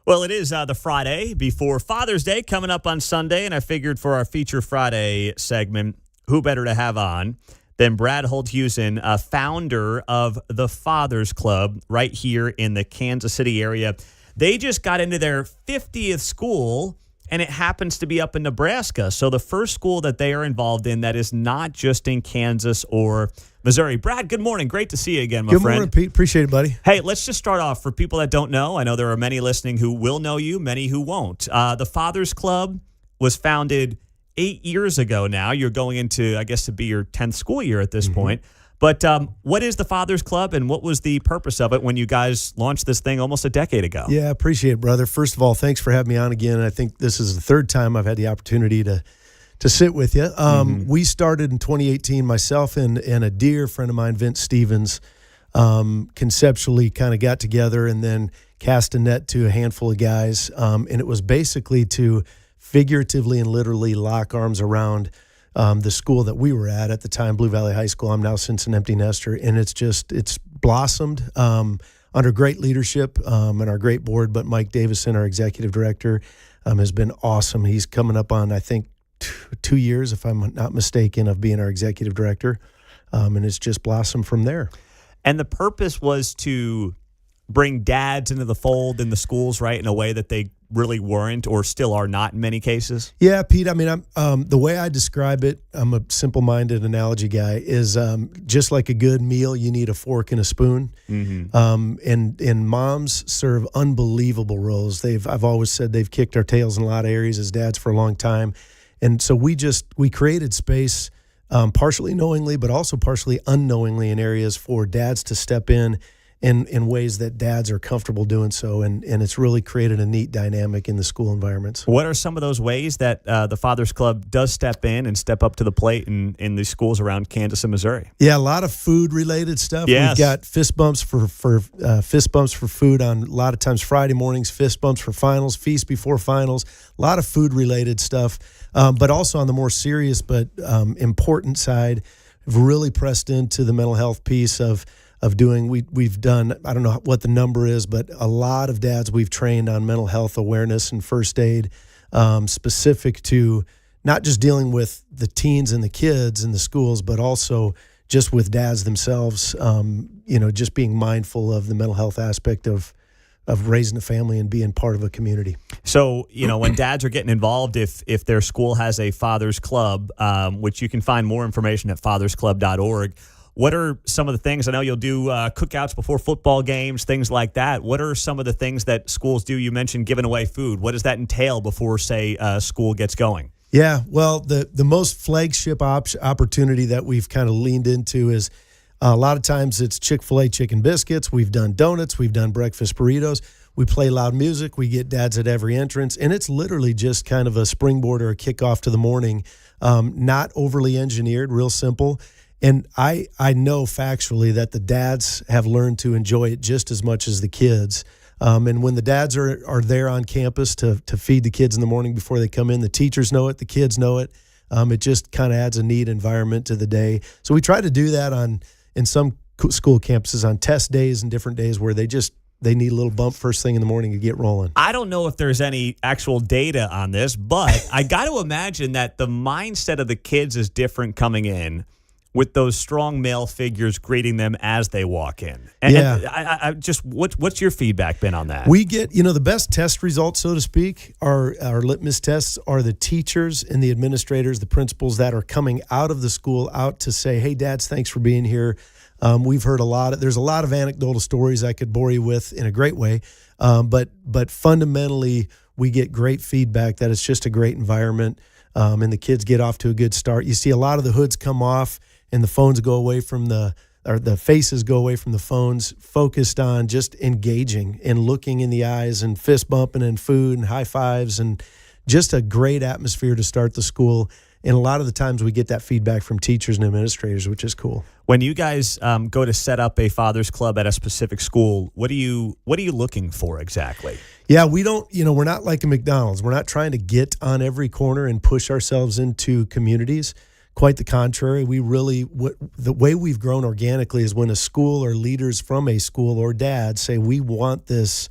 Well, it is the Friday before Father's Day coming up on Sunday, and I figured for our Feature Friday segment, who better to have on than Brad Holdhusen, founder of the Fathers Club right here in the Kansas City area. They just got into their 50th school and it happens to be up in Nebraska. So the first school that they are involved in that is not just in Kansas or Missouri. Brad, good morning. Great to see you again, my friend. Good morning, Pete. Appreciate it, buddy. Hey, let's just start off. For people that don't know, I know there are many listening who will know you, many who won't. The Fathers Club was founded 8 years ago now. You're going into, I guess, to be your 10th school year at this point. But what is the Fathers Club, and what was the purpose of it when you guys launched this thing almost a decade ago? Yeah, appreciate it, brother. First of all, thanks for having me on again. I think this is the third time I've had the opportunity to sit with you. We started in 2018, myself and a dear friend of mine, Vince Stevens, conceptually kind of got together and then cast a net to a handful of guys. And it was basically to figuratively and literally lock arms around the school that we were at the time, Blue Valley High School. I'm now since an empty nester, and it's blossomed under great leadership and our great board. But Mike Davison, our executive director, has been awesome. He's coming up on, I think, 2 years, if I'm not mistaken, of being our executive director, and it's just blossomed from there. And the purpose was to bring dads into the fold in the schools, right, in a way that they really weren't or still are not in many cases? Yeah, Pete, I mean, the way I describe it, I'm a simple-minded analogy guy, is just like a good meal, you need a fork and a spoon. And moms serve unbelievable roles. I've always said they've kicked our tails in a lot of areas as dads for a long time. And so we created space partially knowingly, but also partially unknowingly in areas for dads to step in ways that dads are comfortable doing so, and it's really created a neat dynamic in the school environments. What are some of those ways that the Fathers Club does step in and step up to the plate in the schools around Kansas and Missouri? Yeah, a lot of food-related stuff. Yes. We've got fist bumps for food on a lot of times Friday mornings, fist bumps for finals, feast before finals, a lot of food-related stuff. But also on the more serious but important side, we've really pressed into the mental health piece of doing, we've done, I don't know what the number is, but a lot of dads we've trained on mental health awareness and first aid, specific to not just dealing with the teens and the kids in the schools, but also just with dads themselves, just being mindful of the mental health aspect of raising a family and being part of a community. So, when dads are getting involved, if their school has a Fathers Club, which you can find more information at fathersclub.org, what are some of the things? I know you'll do cookouts before football games, things like that. What are some of the things that schools do? You mentioned giving away food. What does that entail before, say, school gets going? Yeah, well, the most flagship opportunity that we've kind of leaned into is a lot of times it's Chick-fil-A chicken biscuits. We've done donuts. We've done breakfast burritos. We play loud music. We get dads at every entrance. And it's literally just kind of a springboard or a kickoff to the morning, not overly engineered, real simple. And I know factually that the dads have learned to enjoy it just as much as the kids. And when the dads are there on campus to feed the kids in the morning before they come in, the teachers know it, the kids know it. It just kind of adds a neat environment to the day. So we try to do that in some school campuses on test days and different days where they need a little bump first thing in the morning to get rolling. I don't know if there's any actual data on this, but I got to imagine that the mindset of the kids is different coming in with those strong male figures greeting them as they walk in. And I just, what's your feedback been on that? We get, the best test results, so to speak, our litmus tests are the teachers and the administrators, the principals that are coming out of the school out to say, hey, dads, thanks for being here. We've heard there's a lot of anecdotal stories I could bore you with in a great way. But fundamentally, we get great feedback that it's just a great environment. And the kids get off to a good start. You see a lot of the hoods come off and the phones go away from the faces go away from the phones, focused on just engaging and looking in the eyes and fist bumping and food and high fives, and just a great atmosphere to start the school. And a lot of the times we get that feedback from teachers and administrators, which is cool. When you guys go to set up a Fathers Club at a specific school, what are you looking for exactly? Yeah, we don't, we're not like a McDonald's. We're not trying to get on every corner and push ourselves into communities. Quite the contrary. We really, the way we've grown organically is when a school or leaders from a school or dads say, we want this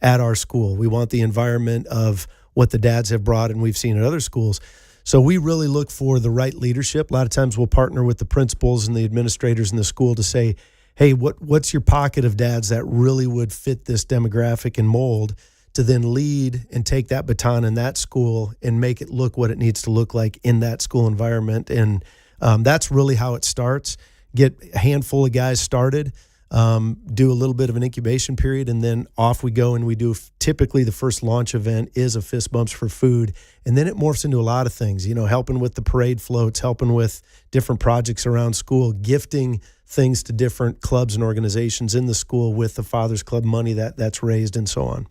at our school. We want the environment of what the dads have brought and we've seen at other schools. So we really look for the right leadership. A lot of times we'll partner with the principals and the administrators in the school to say, hey, what's your pocket of dads that really would fit this demographic and mold to then lead and take that baton in that school and make it look what it needs to look like in that school environment. And that's really how it starts. Get a handful of guys started, do a little bit of an incubation period, and then off we go. And we do typically the first launch event is a fist bumps for food. And then it morphs into a lot of things, helping with the parade floats, helping with different projects around school, gifting things to different clubs and organizations in the school with the Father's Club money that's raised and so on.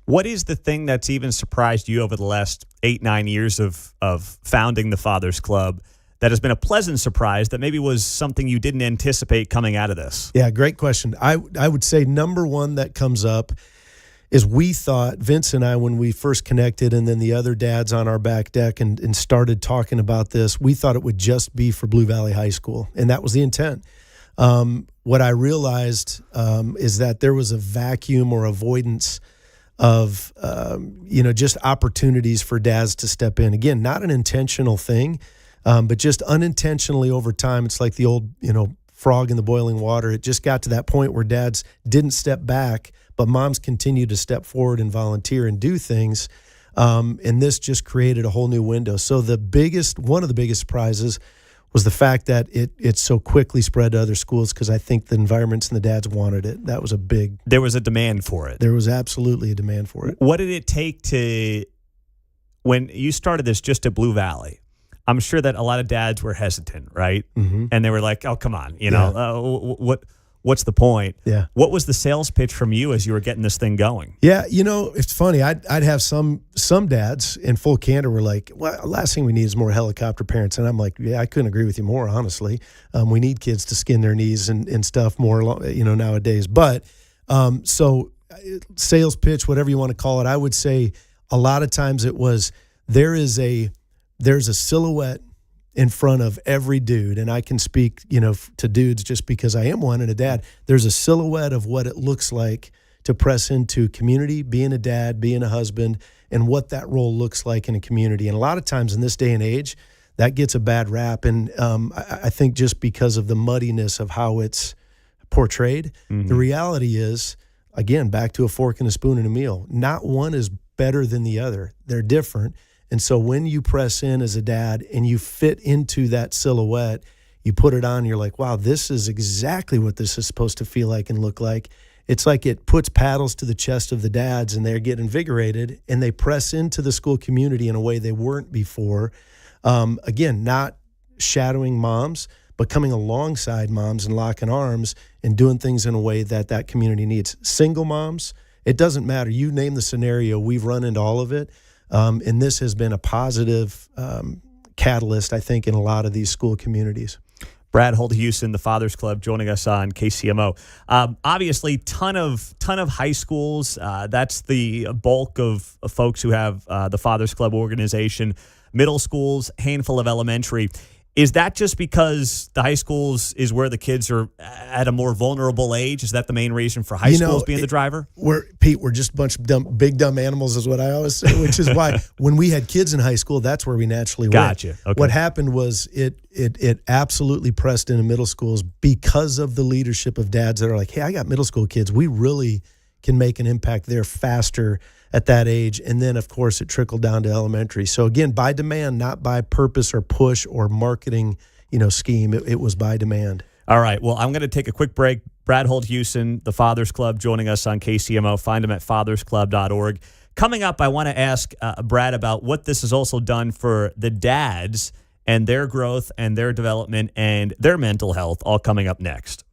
What is the thing that's even surprised you over the last 8-9 years of founding the Father's Club that has been a pleasant surprise that maybe was something you didn't anticipate coming out of this? Yeah, great question. I would say number one that comes up is we thought, Vince and I, when we first connected and then the other dads on our back deck and started talking about this, we thought it would just be for Blue Valley High School, and that was the intent. What I realized is that there was a vacuum or avoidance of, just opportunities for dads to step in. Again, not an intentional thing, but just unintentionally over time. It's like the old, frog in the boiling water. It just got to that point where dads didn't step back, but moms continued to step forward and volunteer and do things. And this just created a whole new window. So one of the biggest surprises was the fact that it so quickly spread to other schools, because I think the environments and the dads wanted it. That was There was a demand for it. There was absolutely a demand for it. What did it take when you started this just at Blue Valley? I'm sure that a lot of dads were hesitant, right? Mm-hmm. And they were like, oh, come on, what's the point? Yeah. What was the sales pitch from you as you were getting this thing going? Yeah, it's funny. I'd have some dads in full candor were like, well, last thing we need is more helicopter parents. And I'm like, yeah, I couldn't agree with you more, honestly. We need kids to skin their knees and stuff more, nowadays. But so sales pitch, whatever you want to call it, I would say a lot of times it was there's a silhouette in front of every dude, and I can speak, to dudes just because I am one and a dad. There's a silhouette of what it looks like to press into community, being a dad, being a husband, and what that role looks like in a community. And a lot of times in this day and age, that gets a bad rap. And I think just because of the muddiness of how it's portrayed, the reality is, again, back to a fork and a spoon and a meal. Not one is better than the other. They're different. And so when you press in as a dad and you fit into that silhouette, you put it on, you're like, wow, this is exactly what this is supposed to feel like and look like. It's like it puts paddles to the chest of the dads and they get invigorated and they press into the school community in a way they weren't before. Again, not shadowing moms, but coming alongside moms and locking arms and doing things in a way that community needs. Single moms, it doesn't matter. You name the scenario, we've run into all of it. And this has been a positive catalyst, I think, in a lot of these school communities. Brad Holdhusen, the Father's Club, joining us on KCMO. Obviously, ton of high schools. That's the bulk of folks who have the Father's Club organization. Middle schools, handful of elementary. Is that just because the high schools is where the kids are at a more vulnerable age? Is that the main reason for high schools being the driver? We're just a bunch of big dumb animals is what I always say, which is why when we had kids in high school, that's where we naturally went. Gotcha. Okay. What happened was it absolutely pressed into middle schools because of the leadership of dads that are like, hey, I got middle school kids. We really can make an impact there faster at that age. And then, of course, it trickled down to elementary. So, again, by demand, not by purpose or push or marketing, scheme. It was by demand. All right. Well, I'm going to take a quick break. Brad Holdhusen, the Father's Club, joining us on KCMO. Find him at fathersclub.org. Coming up, I want to ask Brad about what this has also done for the dads and their growth and their development and their mental health, all coming up next.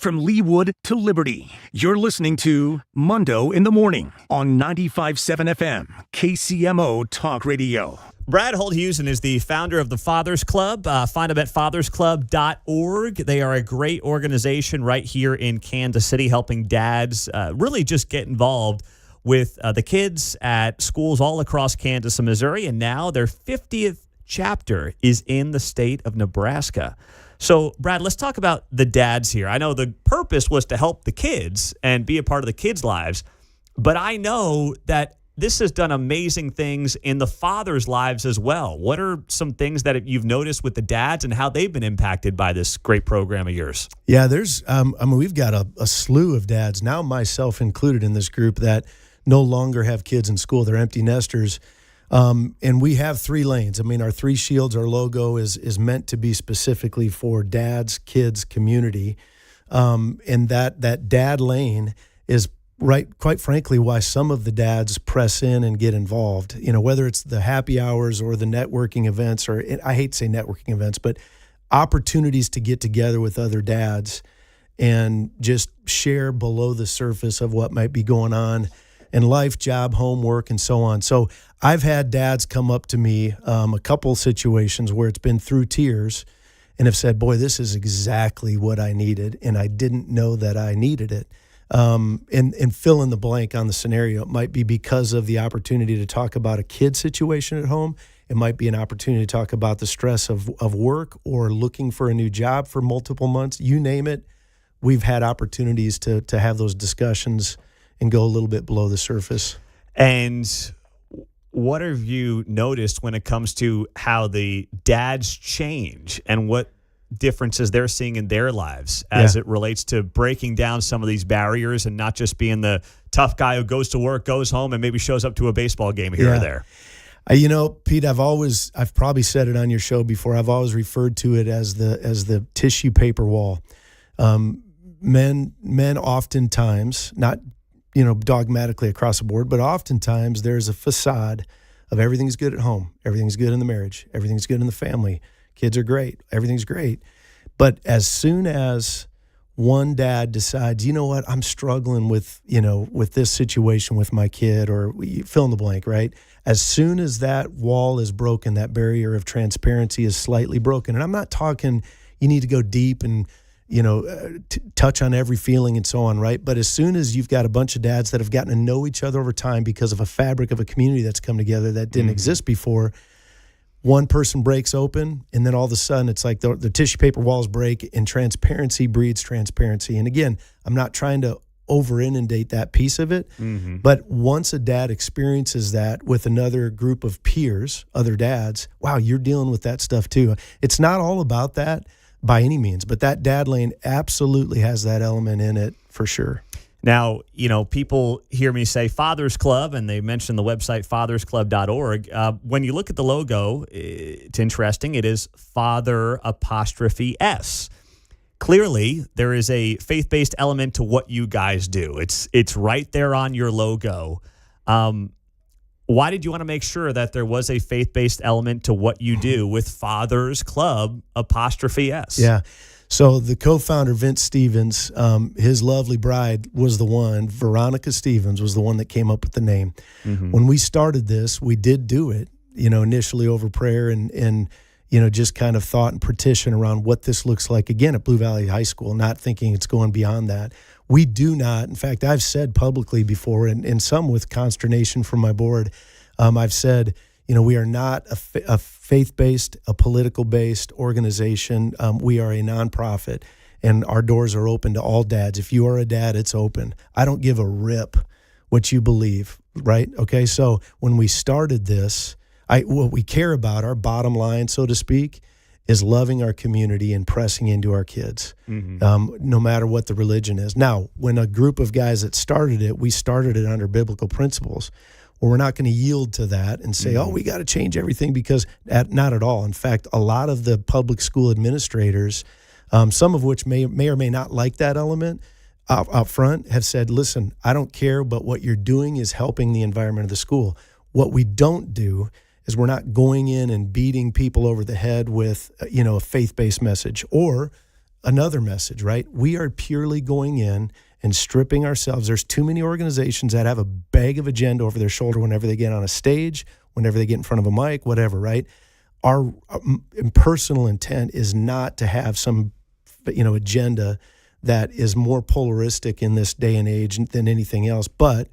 from Leawood to Liberty. You're listening to Mundo in the Morning on 95.7 FM, KCMO Talk Radio. Brad Holdhusen is the founder of the Fathers Club. Find them at fathersclub.org. They are a great organization right here in Kansas City, helping dads really just get involved with the kids at schools all across Kansas and Missouri. And now their 50th chapter is in the state of Nebraska. So, Brad, let's talk about the dads here. I know the purpose was to help the kids and be a part of the kids' lives, but I know that this has done amazing things in the fathers' lives as well. What are some things that you've noticed with the dads and how they've been impacted by this great program of yours? Yeah, there's, we've got a slew of dads, now myself included in this group, that no longer have kids in school. They're empty nesters. And we have 3 lanes. I mean, our 3 shields, our logo is meant to be specifically for dads, kids, community. And that dad lane is quite frankly, why some of the dads press in and get involved. You know, whether it's the happy hours or the networking events, or I hate to say networking events, but opportunities to get together with other dads and just share below the surface of what might be going on in life, job, homework, and so on. So I've had dads come up to me, a couple situations where it's been through tears, and have said, boy, this is exactly what I needed, and I didn't know that I needed it. And fill in the blank on the scenario. It might be because of the opportunity to talk about a kid situation at home. It might be an opportunity to talk about the stress of work or looking for a new job for multiple months. You name it, we've had opportunities to have those discussions and go a little bit below the surface. And what have you noticed when it comes to how the dads change and what differences they're seeing in their lives as it relates to breaking down some of these barriers and not just being the tough guy who goes to work, goes home, and maybe shows up to a baseball game here or there? You know, Pete, I've probably said it on your show before. I've always referred to it as the tissue paper wall. Men oftentimes, not dogmatically across the board, but oftentimes there's a facade of everything's good at home, everything's good in the marriage, everything's good in the family. Kids are great. Everything's great. But as soon as one dad decides, you know what, I'm struggling with this situation with my kid, or fill in the blank, right? As soon as that wall is broken, that barrier of transparency is slightly broken. And I'm not talking you need to go deep and, touch on every feeling and so on, right? But as soon as you've got a bunch of dads that have gotten to know each other over time because of a fabric of a community that's come together that didn't exist before, one person breaks open, and then all of a sudden it's like the tissue paper walls break, and transparency breeds transparency. And again, I'm not trying to over-inundate that piece of it, but once a dad experiences that with another group of peers, other dads, wow, you're dealing with that stuff too. It's not all about that by any means, but that dad lane absolutely has that element in it for sure. Now, people hear me say Fathers Club, and they mention the website fathersclub.org. When you look at the logo, it's interesting. It is Father''S. Clearly, there is a faith-based element to what you guys do. It's right there on your logo. Why did you want to make sure that there was a faith-based element to what you do with Fathers Club''S? Yeah. So the co-founder, Vince Stevens, his lovely bride was the one, Veronica Stevens was the one that came up with the name. When we started this, we did do it, initially over prayer and just kind of thought and petition around what this looks like, again, at Blue Valley High School, not thinking it's going beyond that. We do not, in fact, I've said publicly before, and some with consternation from my board, I've said, we are not a faith-based, a political-based organization. We are a nonprofit, and our doors are open to all dads. If you are a dad, it's open. I don't give a rip what you believe, right? Okay, so when we started this, what we care about, our bottom line, so to speak, is loving our community and pressing into our kids, no matter what the religion is. Now, when a group of guys that started it, we started it under biblical principles. Well, we're not going to yield to that and say, oh, we got to change everything, because not at all. In fact, a lot of the public school administrators, some of which may or may not like that element up front, have said, listen, I don't care, but what you're doing is helping the environment of the school. What we don't do is we're not going in and beating people over the head with, a faith-based message or another message, right? We are purely going in and stripping ourselves. There's too many organizations that have a bag of agenda over their shoulder whenever they get on a stage, whenever they get in front of a mic, whatever, right? Our personal intent is not to have some, agenda that is more polaristic in this day and age than anything else, but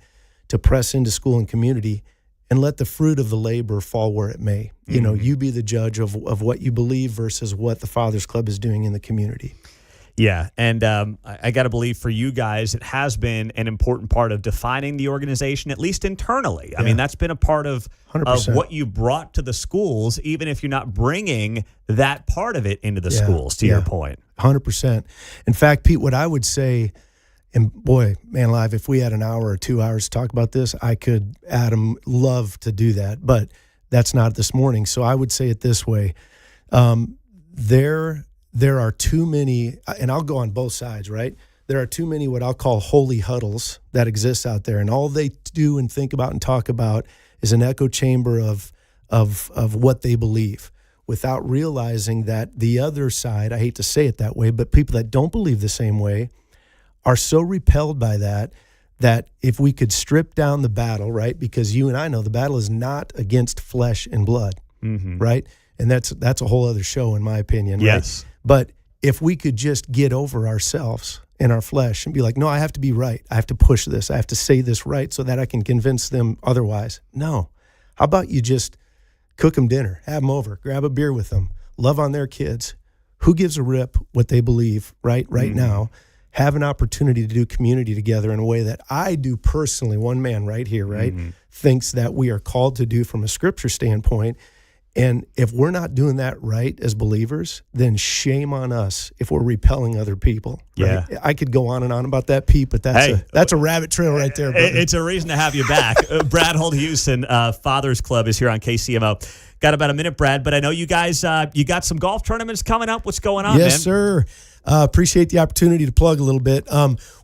to press into school and community and let the fruit of the labor fall where it may. You be the judge of what you believe versus what the Fathers Club is doing in the community. Yeah, and I got to believe for you guys, it has been an important part of defining the organization, at least internally. I mean, that's been a part of 100%. what you brought to the schools, even if you're not bringing that part of it into the schools, to your point. 100%. In fact, Pete, what I would say, and boy, man, live, if we had an hour or 2 hours to talk about this, I could, Adam, love to do that, but that's not this morning. So I would say it this way. There are too many, and I'll go on both sides, right? There are too many what I'll call holy huddles that exist out there, and all they do and think about and talk about is an echo chamber of what they believe, without realizing that the other side, I hate to say it that way, but people that don't believe the same way are so repelled by that if we could strip down the battle, right? Because you and I know the battle is not against flesh and blood, right? And that's a whole other show, in my opinion. Yes. Right? But if we could just get over ourselves in our flesh and be like, no, I have to be right. I have to push this. I have to say this right so that I can convince them otherwise. No. How about you just cook them dinner, have them over, grab a beer with them, love on their kids. Who gives a rip what they believe right now? Have an opportunity to do community together in a way that I do personally, one man right here, right, thinks that we are called to do from a scripture standpoint. And if we're not doing that right as believers, then shame on us if we're repelling other people. Right? Yeah. I could go on and on about that, Pete, but that's a rabbit trail right there, brother. It's a reason to have you back. Brad Holdhusen, Fathers Club, is here on KCMO. Got about a minute, Brad, but I know you guys, you got some golf tournaments coming up. What's going on, man? Yes, sir. Appreciate the opportunity to plug a little bit.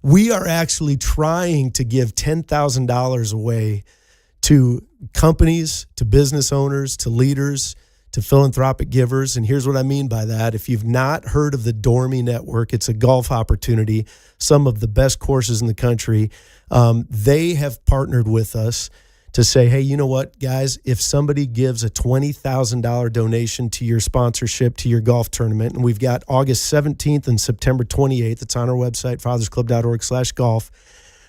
We are actually trying to give $10,000 away to companies, to business owners, to leaders, to philanthropic givers. And here's what I mean by that. If you've not heard of the Dormy Network, it's a golf opportunity, some of the best courses in the country. They have partnered with us to say, hey, you know what, guys, if somebody gives a $20,000 donation to your sponsorship, to your golf tournament, and we've got August 17th and September 28th, it's on our website, fathersclub.org/golf,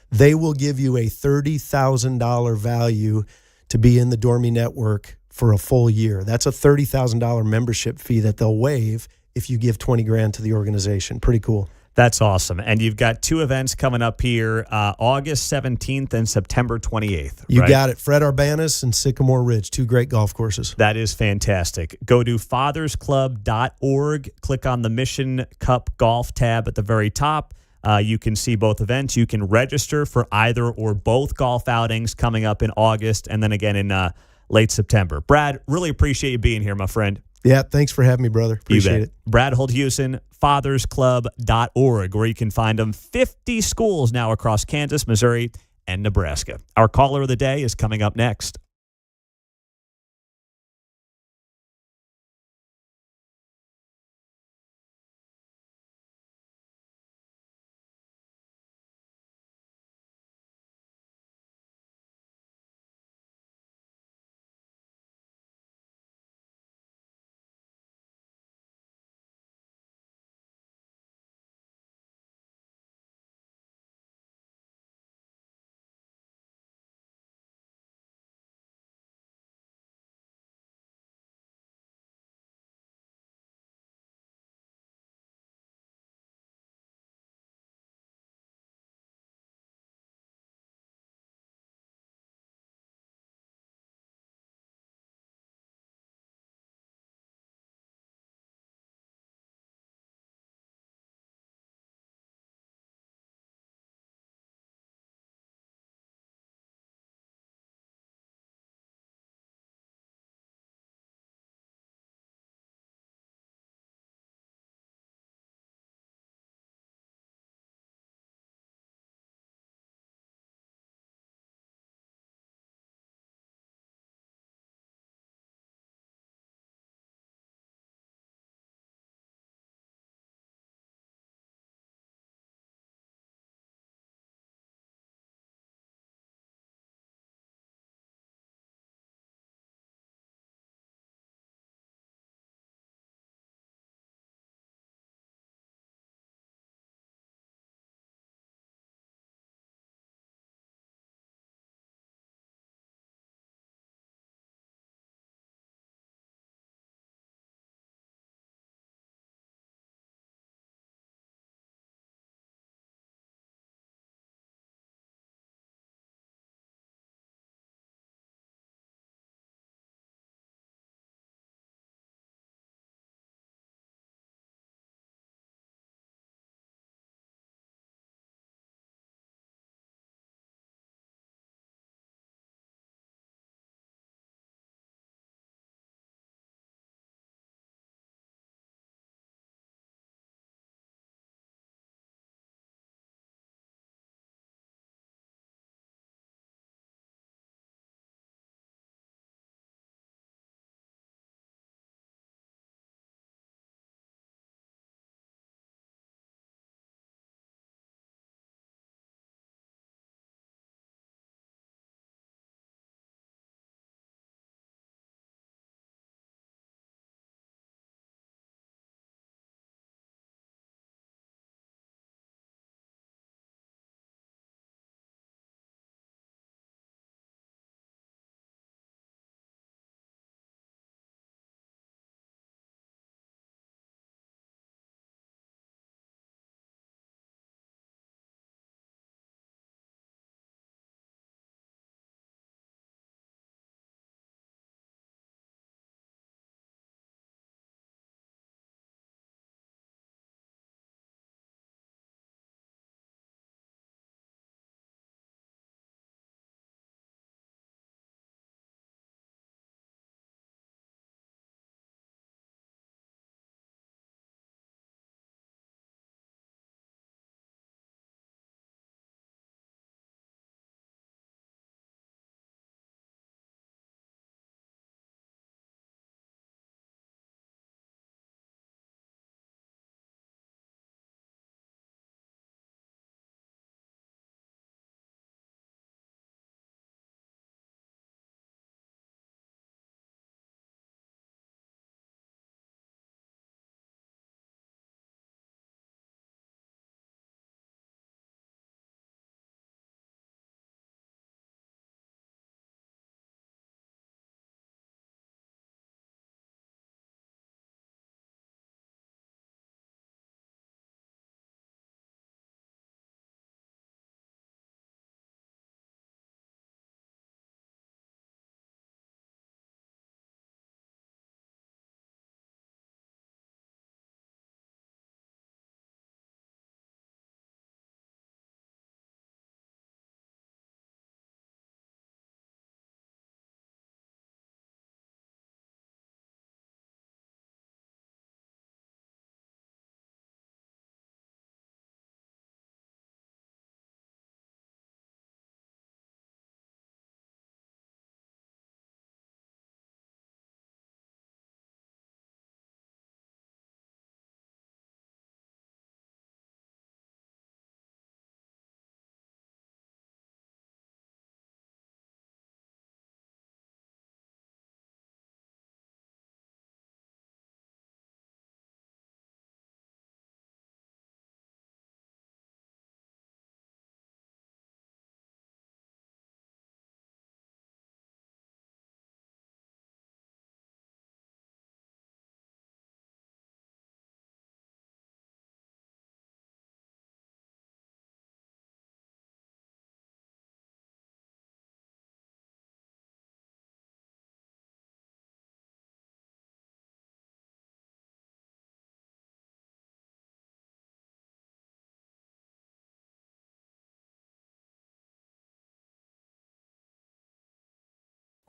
they will give you a $30,000 value to be in the Dormy Network for a full year. That's a $30,000 membership fee that they'll waive if you give $20,000 to the organization. Pretty cool. That's awesome. And you've got two events coming up here, August 17th and September 28th. You got it. Fred Arbanis and Sycamore Ridge, two great golf courses. That is fantastic. Go to fathersclub.org, click on the Mission Cup Golf tab at the very top. You can see both events. You can register for either or both golf outings coming up in August and then again in late September. Brad, really appreciate you being here, my friend. Yeah, thanks for having me, brother. Appreciate it. Brad Holdhusen, fathersclub.org, where you can find them 50 schools now across Kansas, Missouri, and Nebraska. Our caller of the day is coming up next.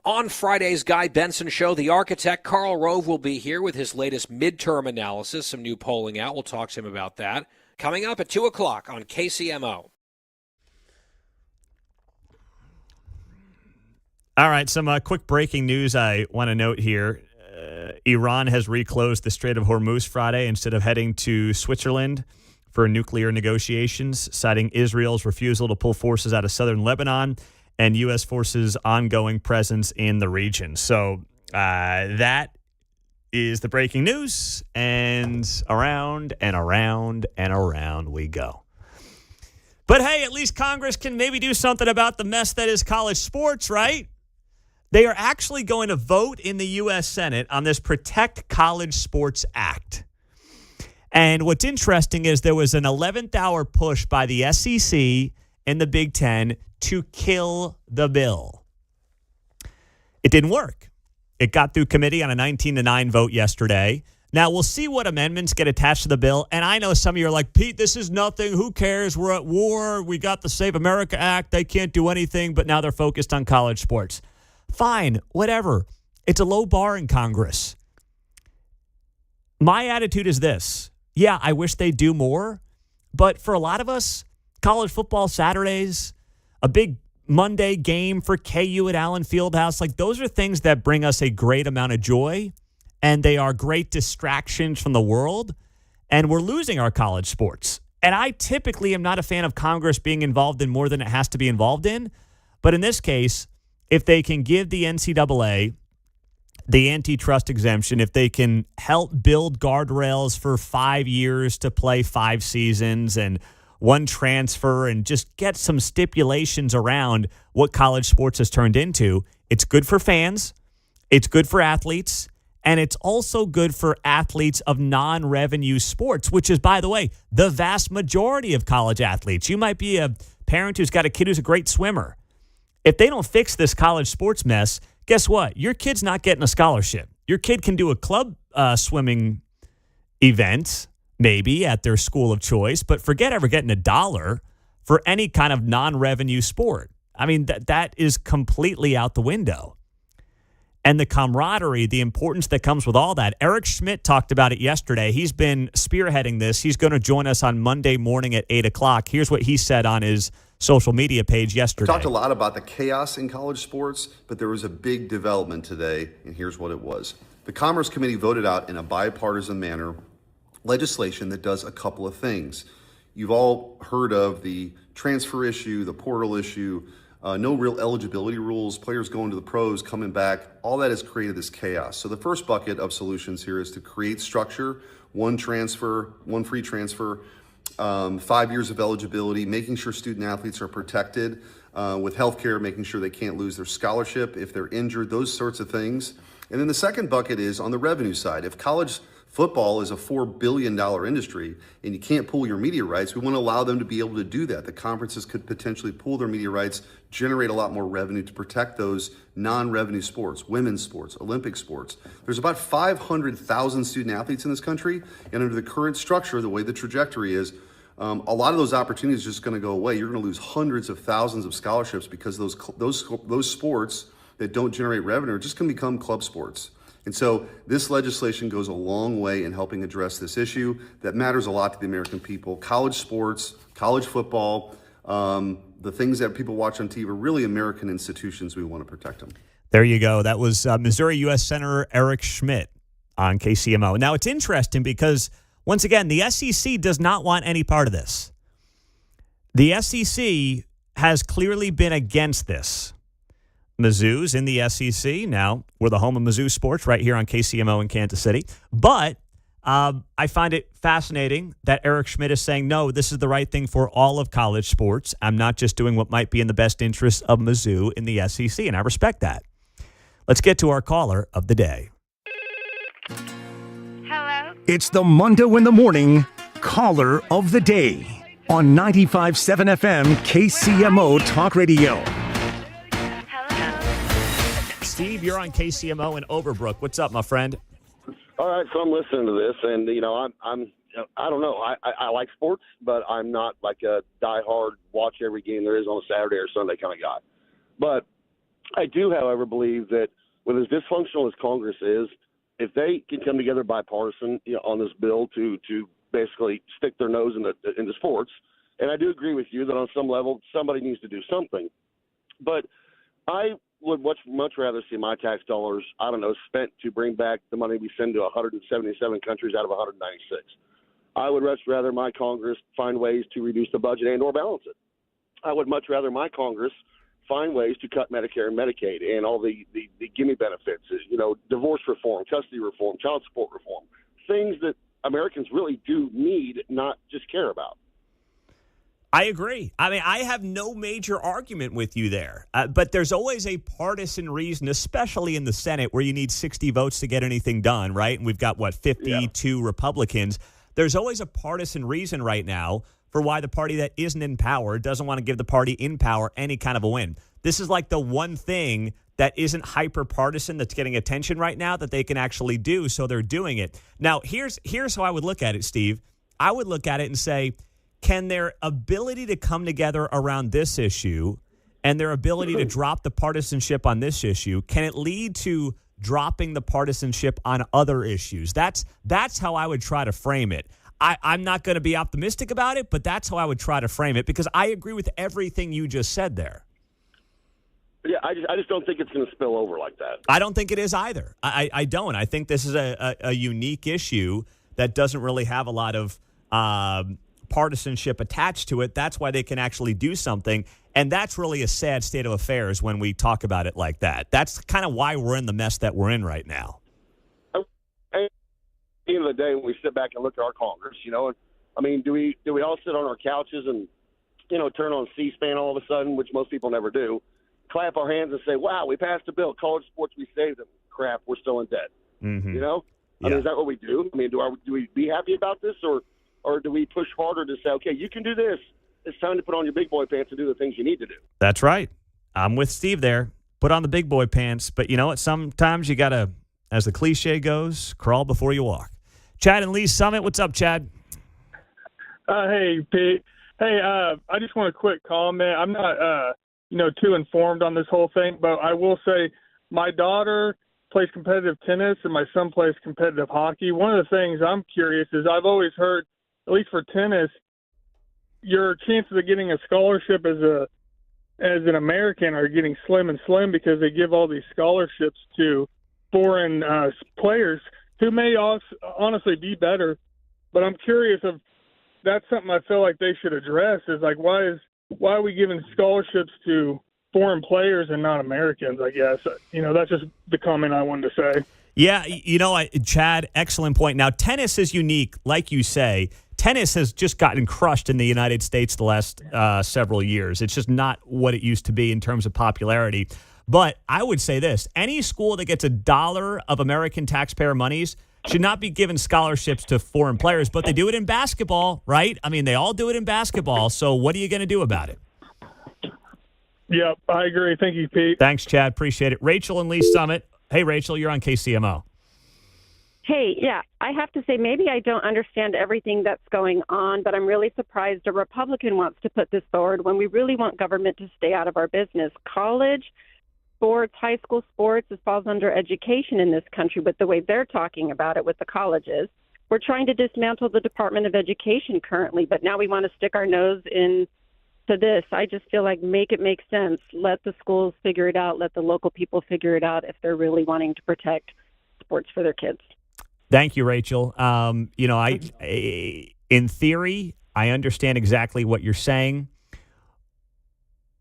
On Friday's Guy Benson Show, the architect Karl Rove will be here with his latest midterm analysis, some new polling out. We'll talk to him about that. Coming up at 2 o'clock on KCMO. All right, some quick breaking news I want to note here. Iran has reclosed the Strait of Hormuz Friday instead of heading to Switzerland for nuclear negotiations, citing Israel's refusal to pull forces out of southern Lebanon and U.S. forces' ongoing presence in the region. So that is the breaking news, and around and around and around we go. But hey, at least Congress can maybe do something about the mess that is college sports, right? They are actually going to vote in the U.S. Senate on this Protect College Sports Act. And what's interesting is there was an 11th hour push by the SEC and the Big Ten to kill the bill. It didn't work. It got through committee on a 19-9 vote yesterday. Now, we'll see what amendments get attached to the bill. And I know some of you are like, Pete, this is nothing. Who cares? We're at war. We got the Save America Act. They can't do anything. But now they're focused on college sports. Fine, whatever. It's a low bar in Congress. My attitude is this. Yeah, I wish they'd do more. But for a lot of us, college football Saturdays, a big Monday game for KU at Allen Fieldhouse, like those are things that bring us a great amount of joy. And they are great distractions from the world. And we're losing our college sports. And I typically am not a fan of Congress being involved in more than it has to be involved in. But in this case, if they can give the NCAA the antitrust exemption, if they can help build guardrails for 5 years to play 5 seasons and one transfer and just get some stipulations around what college sports has turned into, it's good for fans, it's good for athletes, and it's also good for athletes of non-revenue sports, which is, by the way, the vast majority of college athletes. You might be a parent who's got a kid who's a great swimmer. If they don't fix this college sports mess, guess what? Your kid's not getting a scholarship. Your kid can do a club swimming event, maybe at their school of choice, but forget ever getting $1 for any kind of non-revenue sport. I mean, that is completely out the window. And the camaraderie, the importance that comes with all that. Eric Schmidt talked about it yesterday. He's been spearheading this. He's going to join us on Monday morning at 8 o'clock. Here's what he said on his social media page yesterday. We talked a lot about the chaos in college sports, but there was a big development today, and here's what it was. The Commerce Committee voted out in a bipartisan manner legislation that does a couple of things. You've all heard of the transfer issue, the portal issue, no real eligibility rules, players going to the pros, coming back. All that has created this chaos. So the first bucket of solutions here is to create structure, one transfer, one free transfer, 5 years of eligibility, making sure student athletes are protected with healthcare, making sure they can't lose their scholarship if they're injured, those sorts of things. And then the second bucket is on the revenue side. If college football is a $4 billion industry and you can't pool your media rights, we want to allow them to be able to do that. The conferences could potentially pool their media rights, generate a lot more revenue to protect those non-revenue sports, women's sports, Olympic sports. There's about 500,000 student athletes in this country, and under the current structure, the way the trajectory is, a lot of those opportunities are just going to go away. You're going to lose hundreds of thousands of scholarships because those sports that don't generate revenue are just going to become club sports. And so this legislation goes a long way in helping address this issue that matters a lot to the American people. College sports, college football, the things that people watch on TV are really American institutions. We want to protect them. There you go. That was Missouri U.S. Senator Eric Schmidt on KCMO. Now, it's interesting because, once again, the SEC does not want any part of this. The SEC has clearly been against this. Mizzou's in the SEC. Now, we're the home of Mizzou sports right here on KCMO in Kansas City. But I find it fascinating that Eric Schmidt is saying, no, this is the right thing for all of college sports. I'm not just doing what might be in the best interest of Mizzou in the SEC, and I respect that. Let's get to our caller of the day. Hello? It's the Mundo in the Morning Caller of the Day on 95.7 FM KCMO Talk Radio. Steve, you're on KCMO in Overbrook. What's up, my friend? All right, so I'm listening to this, and I don't know. I like sports, but I'm not like a diehard watch every game there is on a Saturday or Sunday kind of guy. But I do, however, believe that with as dysfunctional as Congress is, if they can come together bipartisan on this bill to basically stick their nose into sports, and I do agree with you that on some level somebody needs to do something, but I would much rather see my tax dollars, I don't know, spent to bring back the money we send to 177 countries out of 196. I would much rather my Congress find ways to reduce the budget and or balance it. I would much rather my Congress find ways to cut Medicare and Medicaid and all the gimme benefits, divorce reform, custody reform, child support reform, things that Americans really do need, not just care about. I agree. I mean, I have no major argument with you there. But there's always a partisan reason, especially in the Senate, where you need 60 votes to get anything done, right? And we've got, 52 Republicans. There's always a partisan reason right now for why the party that isn't in power doesn't want to give the party in power any kind of a win. This is like the one thing that isn't hyper-partisan that's getting attention right now that they can actually do, so they're doing it. Now, here's how I would look at it, Steve. I would look at it and say, can their ability to come together around this issue and their ability to drop the partisanship on this issue, can it lead to dropping the partisanship on other issues? That's how I would try to frame it. I'm not going to be optimistic about it, but that's how I would try to frame it because I agree with everything you just said there. Yeah, I just don't think it's going to spill over like that. I don't think it is either. I don't. I think this is a unique issue that doesn't really have a lot of partisanship attached to it. That's why they can actually do something. And that's really a sad state of affairs when we talk about it like that. That's kind of why we're in the mess that we're in right now. At the end of the day, when we sit back and look at our Congress, I mean, do we all sit on our couches and, turn on C-SPAN all of a sudden, which most people never do, clap our hands and say, wow, we passed a bill, college sports, we saved them. Crap, we're still in debt. Mm-hmm. I mean, is that what we do? I mean, do we be happy about this or do we push harder to say, okay, you can do this. It's time to put on your big boy pants and do the things you need to do. That's right. I'm with Steve there. Put on the big boy pants. But you know what? Sometimes you got to, as the cliche goes, crawl before you walk. Chad and Lee Summit. What's up, Chad? Hey, Pete. Hey, I just want a quick comment. I'm not, too informed on this whole thing, but I will say my daughter plays competitive tennis and my son plays competitive hockey. One of the things I'm curious is I've always heard, at least for tennis, your chances of getting a scholarship as an American are getting slim and slim because they give all these scholarships to foreign players who may honestly be better. But I'm curious if that's something I feel like they should address is like, why are we giving scholarships to foreign players and not Americans, I guess. That's just the comment I wanted to say. Yeah, Chad, excellent point. Now, tennis is unique, like you say. Tennis has just gotten crushed in the United States the last several years. It's just not what it used to be in terms of popularity. But I would say this. Any school that gets $1 of American taxpayer monies should not be given scholarships to foreign players, but they do it in basketball, right? I mean, they all do it in basketball. So what are you going to do about it? Yep, I agree. Thank you, Pete. Thanks, Chad. Appreciate it. Rachel and Lee Summit. Hey, Rachel, you're on KCMO. Hey, yeah, I have to say maybe I don't understand everything that's going on, but I'm really surprised a Republican wants to put this forward when we really want government to stay out of our business. College sports, high school sports, it falls under education in this country, but the way they're talking about it with the colleges, we're trying to dismantle the Department of Education currently, but now we want to stick our nose in to this. I just feel like make it make sense. Let the schools figure it out. Let the local people figure it out if they're really wanting to protect sports for their kids. Thank you, Rachel. In theory, I understand exactly what you're saying,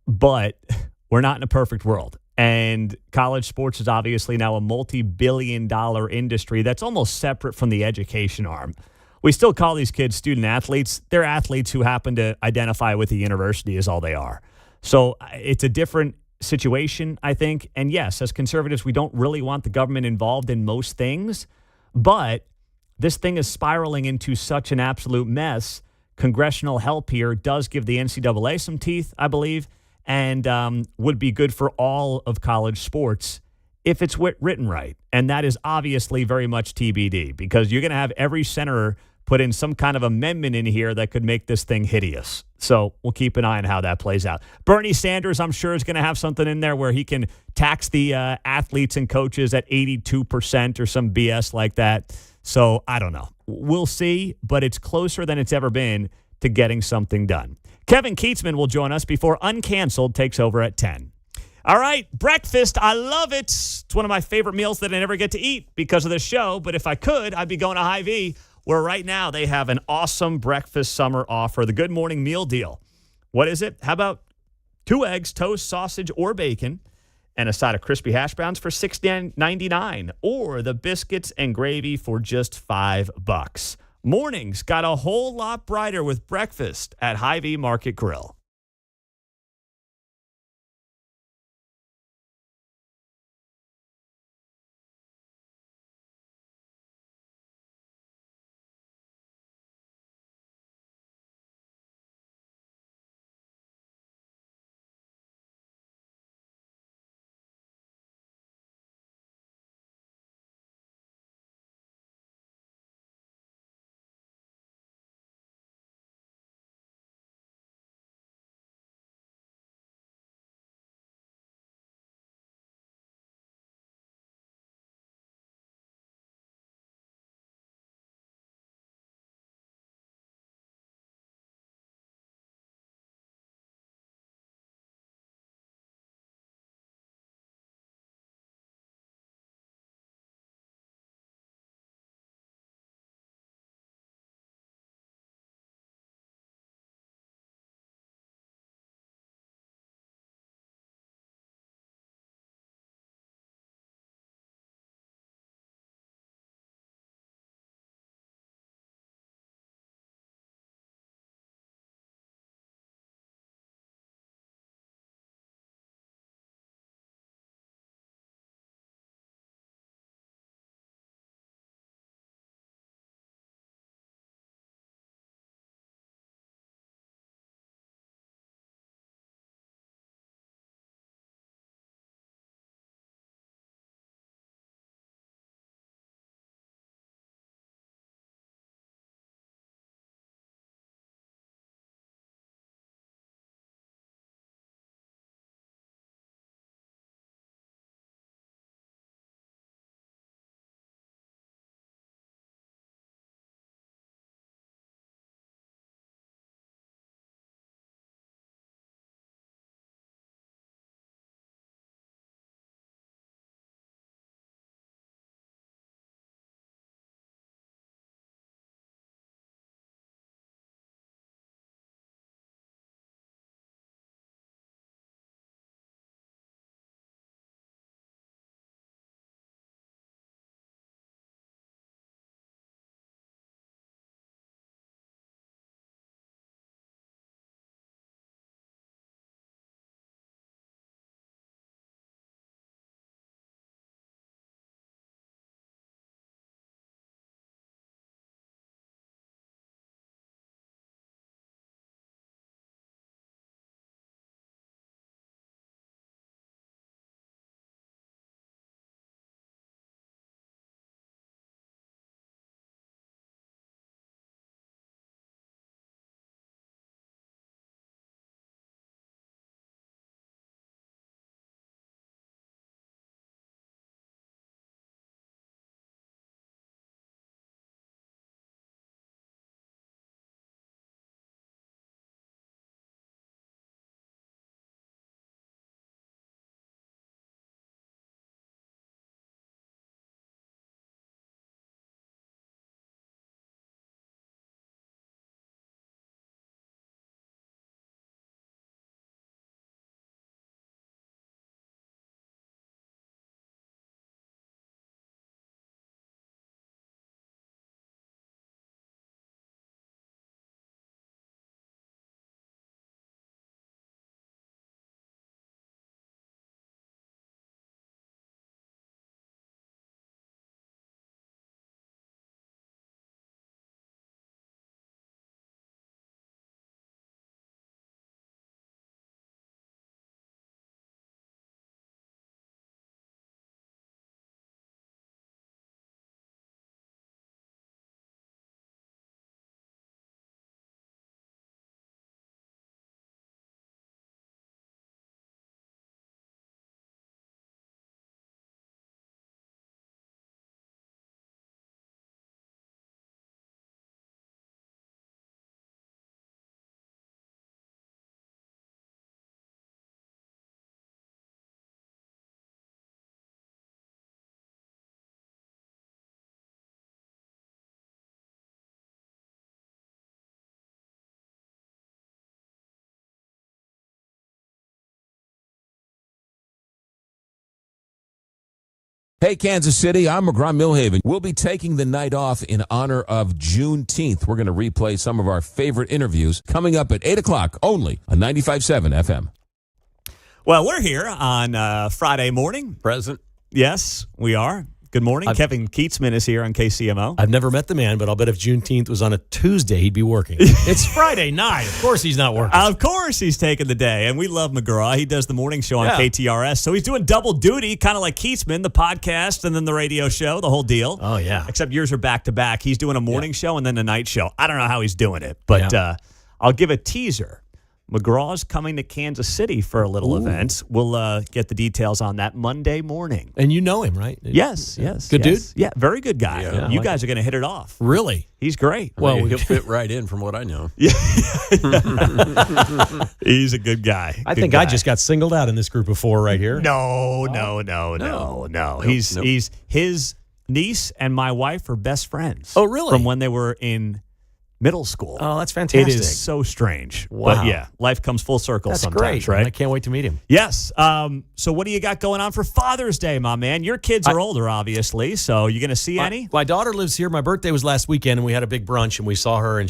but we're not in a perfect world. And college sports is obviously now a multi-billion-dollar industry that's almost separate from the education arm. We still call these kids student athletes. They're athletes who happen to identify with the university is all they are. So it's a different situation, I think. And yes, as conservatives, we don't really want the government involved in most things. But this thing is spiraling into such an absolute mess. Congressional help here does give the NCAA some teeth, I believe, and would be good for all of college sports if it's written right. And that is obviously very much TBD because you're going to have every senator put in some kind of amendment in here that could make this thing hideous. So we'll keep an eye on how that plays out. Bernie Sanders, I'm sure, is going to have something in there where he can tax the athletes and coaches at 82% or some BS like that. So I don't know. We'll see, but it's closer than it's ever been to getting something done. Kevin Keatsman will join us before Uncanceled takes over at 10. All right, breakfast. I love it. It's one of my favorite meals that I never get to eat because of this show. But if I could, I'd be going to Hy-Vee, where right now they have an awesome breakfast summer offer, the Good Morning Meal Deal. What is it? How about 2 eggs, toast, sausage, or bacon, and a side of crispy hash browns for $6.99, or the biscuits and gravy for just $5. Mornings got a whole lot brighter with breakfast at Hy-Vee Market Grill. Hey, Kansas City, I'm McGraw-Millhaven. We'll be taking the night off in honor of Juneteenth. We're going to replay some of our favorite interviews coming up at 8 o'clock only on 95.7 FM. Well, we're here on Friday morning. Present. Yes, we are. Good morning. Kevin Keatsman is here on KCMO. I've never met the man, but I'll bet if Juneteenth was on a Tuesday, he'd be working. It's Friday night. Of course he's not working. Of course he's taking the day. And we love McGraw. He does the morning show on KTRS. So he's doing double duty, kind of like Keatsman, the podcast and then the radio show, the whole deal. Oh, yeah. Except yours are back to back. He's doing a morning show and then a night show. I don't know how he's doing it, but I'll give a teaser. McGraw's coming to Kansas City for a little event. We'll get the details on that Monday morning. And you know him, right? Yes. Good dude? Yeah, very good guy. Yeah, you guys are going to hit it off. Really? He's great. Well, he'll fit right in from what I know. Yeah. He's a good guy. I think I just got singled out in this group of four right here. No. He's his niece and my wife are best friends. Oh, really? From when they were in middle school. Oh, that's fantastic. It is so strange. Wow. But yeah, life comes full circle That's sometimes, great. right? I can't wait to meet him. Yes. So what do you got going on for Father's Day, my man? Your kids are older, obviously, so you going to see any? My daughter lives here. My birthday was last weekend, and we had a big brunch, and we saw her, and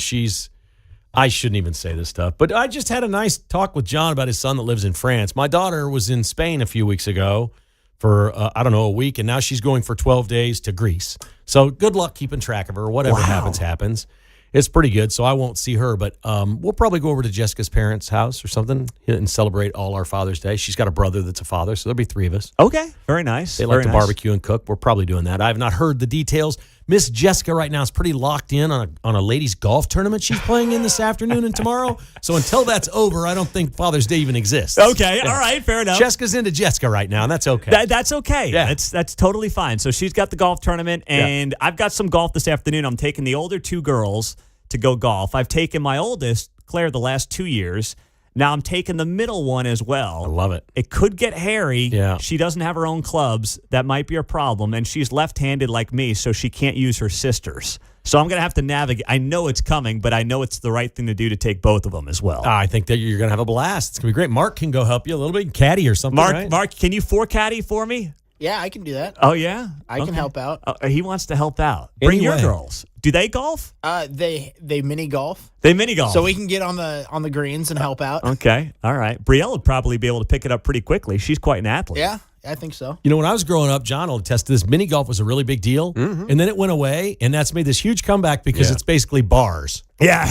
I shouldn't even say this stuff, but I just had a nice talk with John about his son that lives in France. My daughter was in Spain a few weeks ago for, a week, and now she's going for 12 days to Greece. So good luck keeping track of her. Whatever happens. It's pretty good, so I won't see her, but we'll probably go over to Jessica's parents' house or something and celebrate all our Father's Day. She's got a brother that's a father, so there'll be three of us. Okay, very nice. They like to barbecue and cook. We're probably doing that. I have not heard the details. Miss Jessica right now is pretty locked in on a ladies' golf tournament she's playing in this afternoon and tomorrow. So until that's over, I don't think Father's Day even exists. Okay, all right, fair enough. Jessica's into Jessica right now, and that's okay. That's okay. Yeah. That's totally fine. So she's got the golf tournament, and I've got some golf this afternoon. I'm taking the older two girls to go golf. I've taken my oldest, Claire, the last 2 years. Now I'm taking the middle one as well. I love it. It could get hairy. Yeah. She doesn't have her own clubs. That might be a problem. And she's left-handed like me, so she can't use her sister's. So I'm going to have to navigate. I know it's coming, but I know it's the right thing to do to take both of them as well. I think that you're going to have a blast. It's going to be great. Mark can go help you a little bit, caddy or something, right? Mark, can you caddy for me? Yeah, I can do that. Oh, yeah? I can help out. He wants to help out. Bring your girls. Do they golf? They mini golf. They mini golf. So we can get on the greens and help out. Okay. All right. Brielle would probably be able to pick it up pretty quickly. She's quite an athlete. Yeah, I think so. You know, when I was growing up, John will attest to this, mini golf was a really big deal. Mm-hmm. And then it went away, and that's made this huge comeback because it's basically bars. Yeah.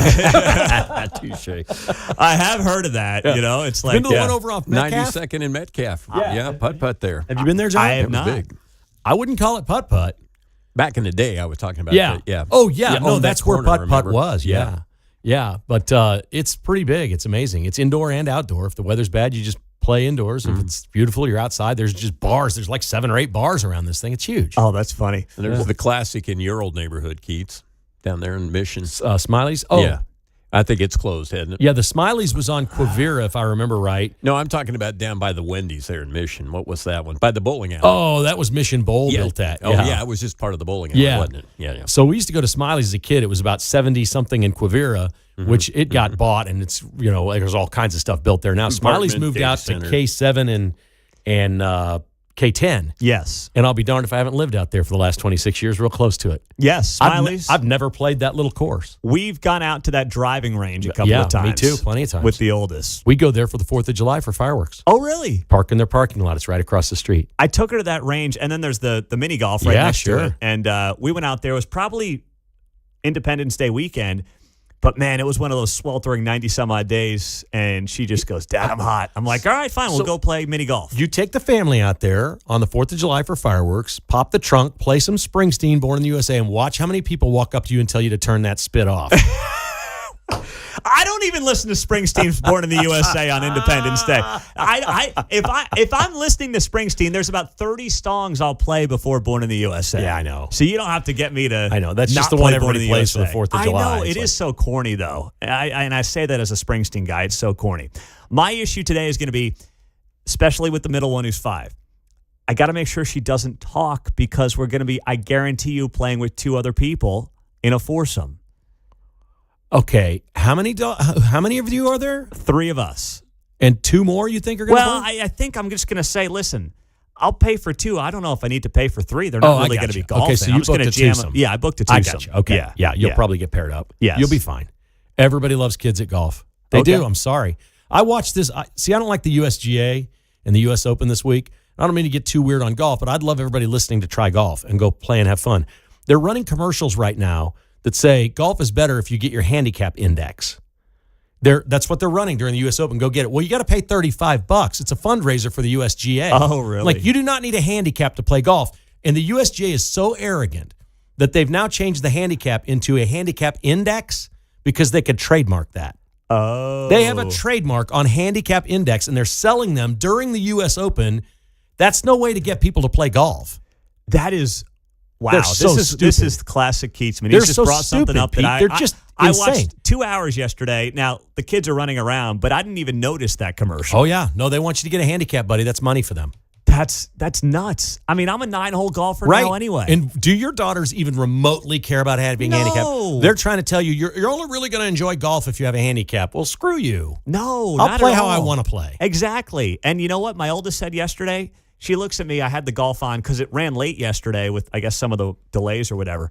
Touche. I have heard of that. Yeah. You know, it's like been to the one over off Metcalf? 92nd in Metcalf. Yeah, putt there. Have you been there, John? I have It was not. big. I wouldn't call it putt-putt. Back in the day, I was talking about Yeah. that. Yeah. Oh, yeah. Yeah, No, on that's that where corner, putt-putt remember? was. Yeah. Yeah. But it's pretty big. It's amazing. It's indoor and outdoor. If the weather's bad, you just play indoors. If it's beautiful, you're outside. There's just bars. There's like 7 or 8 bars around this thing. It's huge. Oh, that's funny. And there's the classic in your old neighborhood, Keats, down there in Mission. Smileys? Oh. Yeah. I think it's closed, hasn't it? Yeah, the Smileys was on Quivira, if I remember right. No, I'm talking about down by the Wendy's there in Mission. What was that one? By the bowling alley. Oh, that was Mission Bowl built that. Oh, yeah, it was just part of the bowling alley, wasn't it? Yeah. So we used to go to Smileys as a kid. It was about 70-something in Quivira, which it got bought, and it's, there's all kinds of stuff built there now. Smileys Apartment, moved data out center. to K7 and K10. Yes. And I'll be darned if I haven't lived out there for the last 26 years, real close to it. Yes, Smileys. I've never played that little course. We've gone out to that driving range a couple of times. Me too, plenty of times. With the oldest. We go there for the 4th of July for fireworks. Oh, really? Park in their parking lot. It's right across the street. I took her to that range, and then there's the mini golf right next to it. And we went out there. It was probably Independence Day weekend. But, man, it was one of those sweltering 90-some-odd days, and she just goes, Dad, I'm hot. I'm like, all right, fine, we'll go play mini golf. You take the family out there on the 4th of July for fireworks, pop the trunk, play some Springsteen, Born in the USA, and watch how many people walk up to you and tell you to turn that spit off. I don't even listen to Springsteen's Born in the USA on Independence Day. If I'm listening to Springsteen, there's about 30 songs I'll play before Born in the USA. Yeah, I know. So you don't have to get me to. I know. That's not just the one play Born everybody in the plays USA. for the 4th of July. I know. It is so corny, though. And I say that as a Springsteen guy. It's so corny. My issue today is going to be, especially with the middle one who's 5, I got to make sure she doesn't talk because we're going to be, I guarantee you, playing with 2 other people in a foursome. Okay, how many of you are there? 3 of us. And 2 more you think are going to Well, play? I think I'm just going to say, listen, I'll pay for 2. I don't know if I need to pay for 3. They're not really going to be golfing. Okay, so you I'm just booked gonna a jam twosome. Yeah, I booked a I twosome. got you. Okay. Yeah, you'll probably get paired up. Yes. You'll be fine. Everybody loves kids at golf. They do. I'm sorry. I watched this. I don't like the USGA and the US Open this week. I don't mean to get too weird on golf, but I'd love everybody listening to try golf and go play and have fun. They're running commercials right now that say golf is better if you get your handicap index. That's what they're running during the U.S. Open. Go get it. Well, you got to pay $35. It's a fundraiser for the USGA. Oh, really? Like, you do not need a handicap to play golf. And the USGA is so arrogant that they've now changed the handicap into a handicap index because they could trademark that. Oh. They have a trademark on handicap index, and they're selling them during the U.S. Open. That's no way to get people to play golf. That is... Wow, They're so this is classic Keatsman. He They're just so brought something stupid, up Pete. that They're just I insane. watched 2 hours yesterday. Now, the kids are running around, but I didn't even notice that commercial. Oh, yeah. No, they want you to get a handicap, buddy. That's money for them. That's nuts. I mean, I'm a 9-hole golfer now anyway. And do your daughters even remotely care about having a handicap? They're trying to tell you you're only really going to enjoy golf if you have a handicap. Well, screw you. No, I'll not play at how all. I want to play. Exactly. And you know what my oldest said yesterday? She looks at me. I had the golf on because it ran late yesterday with, I guess, some of the delays or whatever.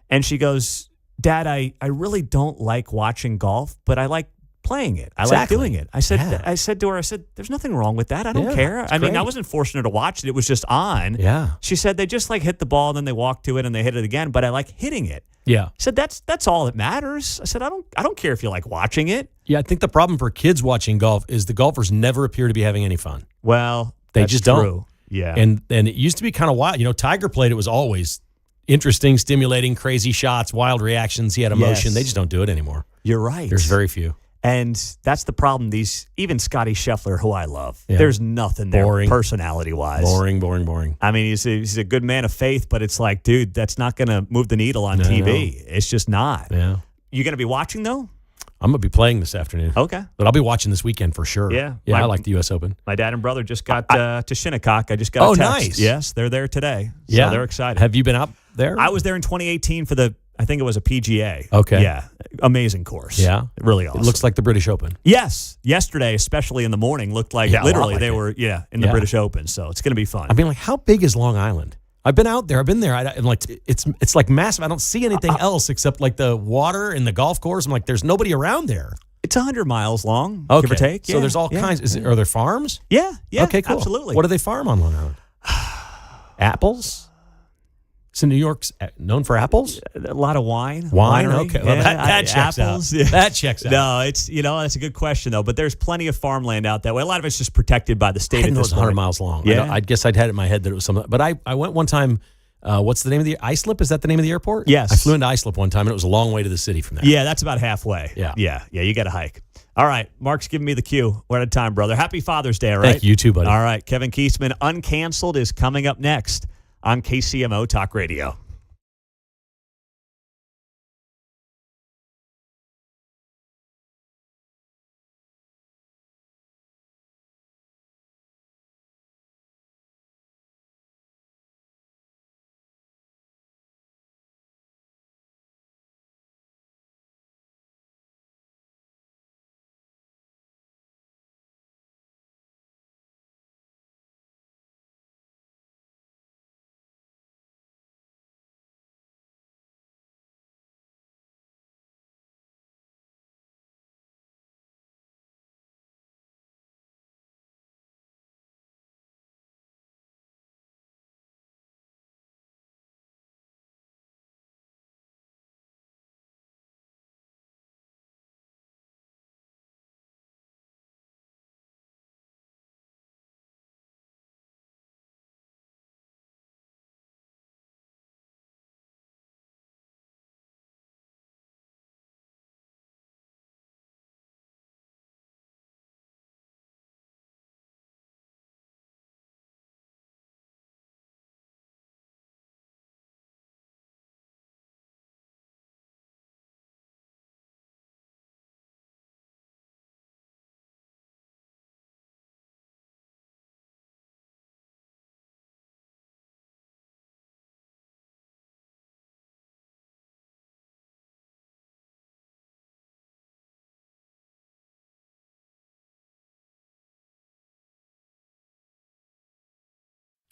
And she goes, Dad, I really don't like watching golf, but I like playing it. I like doing it. I said to her, there's nothing wrong with that. I don't care. I mean, I wasn't forcing her to watch it. It was just on. Yeah. She said they just like hit the ball and then they walk to it and they hit it again, but I like hitting it. Yeah. I said that's all that matters. I said I don't care if you like watching it. Yeah, I think the problem for kids watching golf is the golfers never appear to be having any fun. Well, they that's just true. don't. Yeah. And it used to be kind of wild. You know, Tiger played, it was always interesting, stimulating, crazy shots, wild reactions. He had emotion. Yes. They just don't do it anymore. You're right. There's very few. And that's the problem. Even Scotty Scheffler, who I love, there's nothing there personality-wise. Boring. I mean, he's a good man of faith, but it's like, dude, that's not going to move the needle on TV. It's just not. Yeah. You going to be watching, though? I'm going to be playing this afternoon. Okay. But I'll be watching this weekend for sure. Yeah. Yeah, I like the U.S. Open. My dad and brother just got to Shinnecock. I just got a text. Nice. Yes, they're there today. So Yeah. they're excited. Have you been out there? I was there in 2018 for I think it was a PGA. Okay. Yeah. Amazing course. Yeah. Really awesome. It looks like the British Open. Yes. Yesterday, especially in the morning, looked like literally they were in the British Open. So it's going to be fun. I mean, like, how big is Long Island? I've been out there. I've been there. I'm like, it's like massive. I don't see anything else except like the water and the golf course. I'm like, there's nobody around there. It's 100 miles long, Okay. give or take. So there's all kinds. Are there farms? Yeah. Okay, cool. Absolutely. What do they farm on Long Island? Apples? So New York's known for apples? A lot of wine. Wine? Winery. Okay. Well, that checks apples. out. Yeah. That checks out. No, that's a good question, though. But there's plenty of farmland out that way. A lot of it's just protected by the I state didn't at know it this was 100 point. miles long. Yeah. I guess I'd had it in my head that it was something. But I went one time. What's the name of the Islip? Is that the name of the airport? Yes. I flew into Islip one time, and it was a long way to the city from there. Yeah, that's about halfway. Yeah. Yeah. You got to hike. All right. Mark's giving me the cue. We're out of time, brother. Happy Father's Day, all right? Thank you, too, buddy. All right. Kevin Keatsman, Uncanceled, is coming up next on KCMO Talk Radio.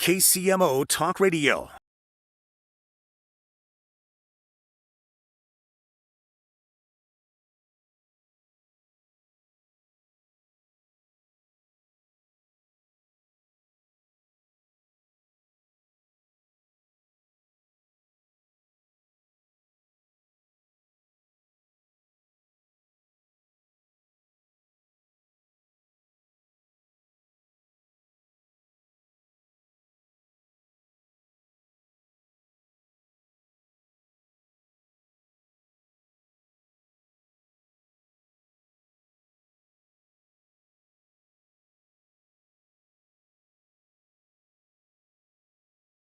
KCMO Talk Radio.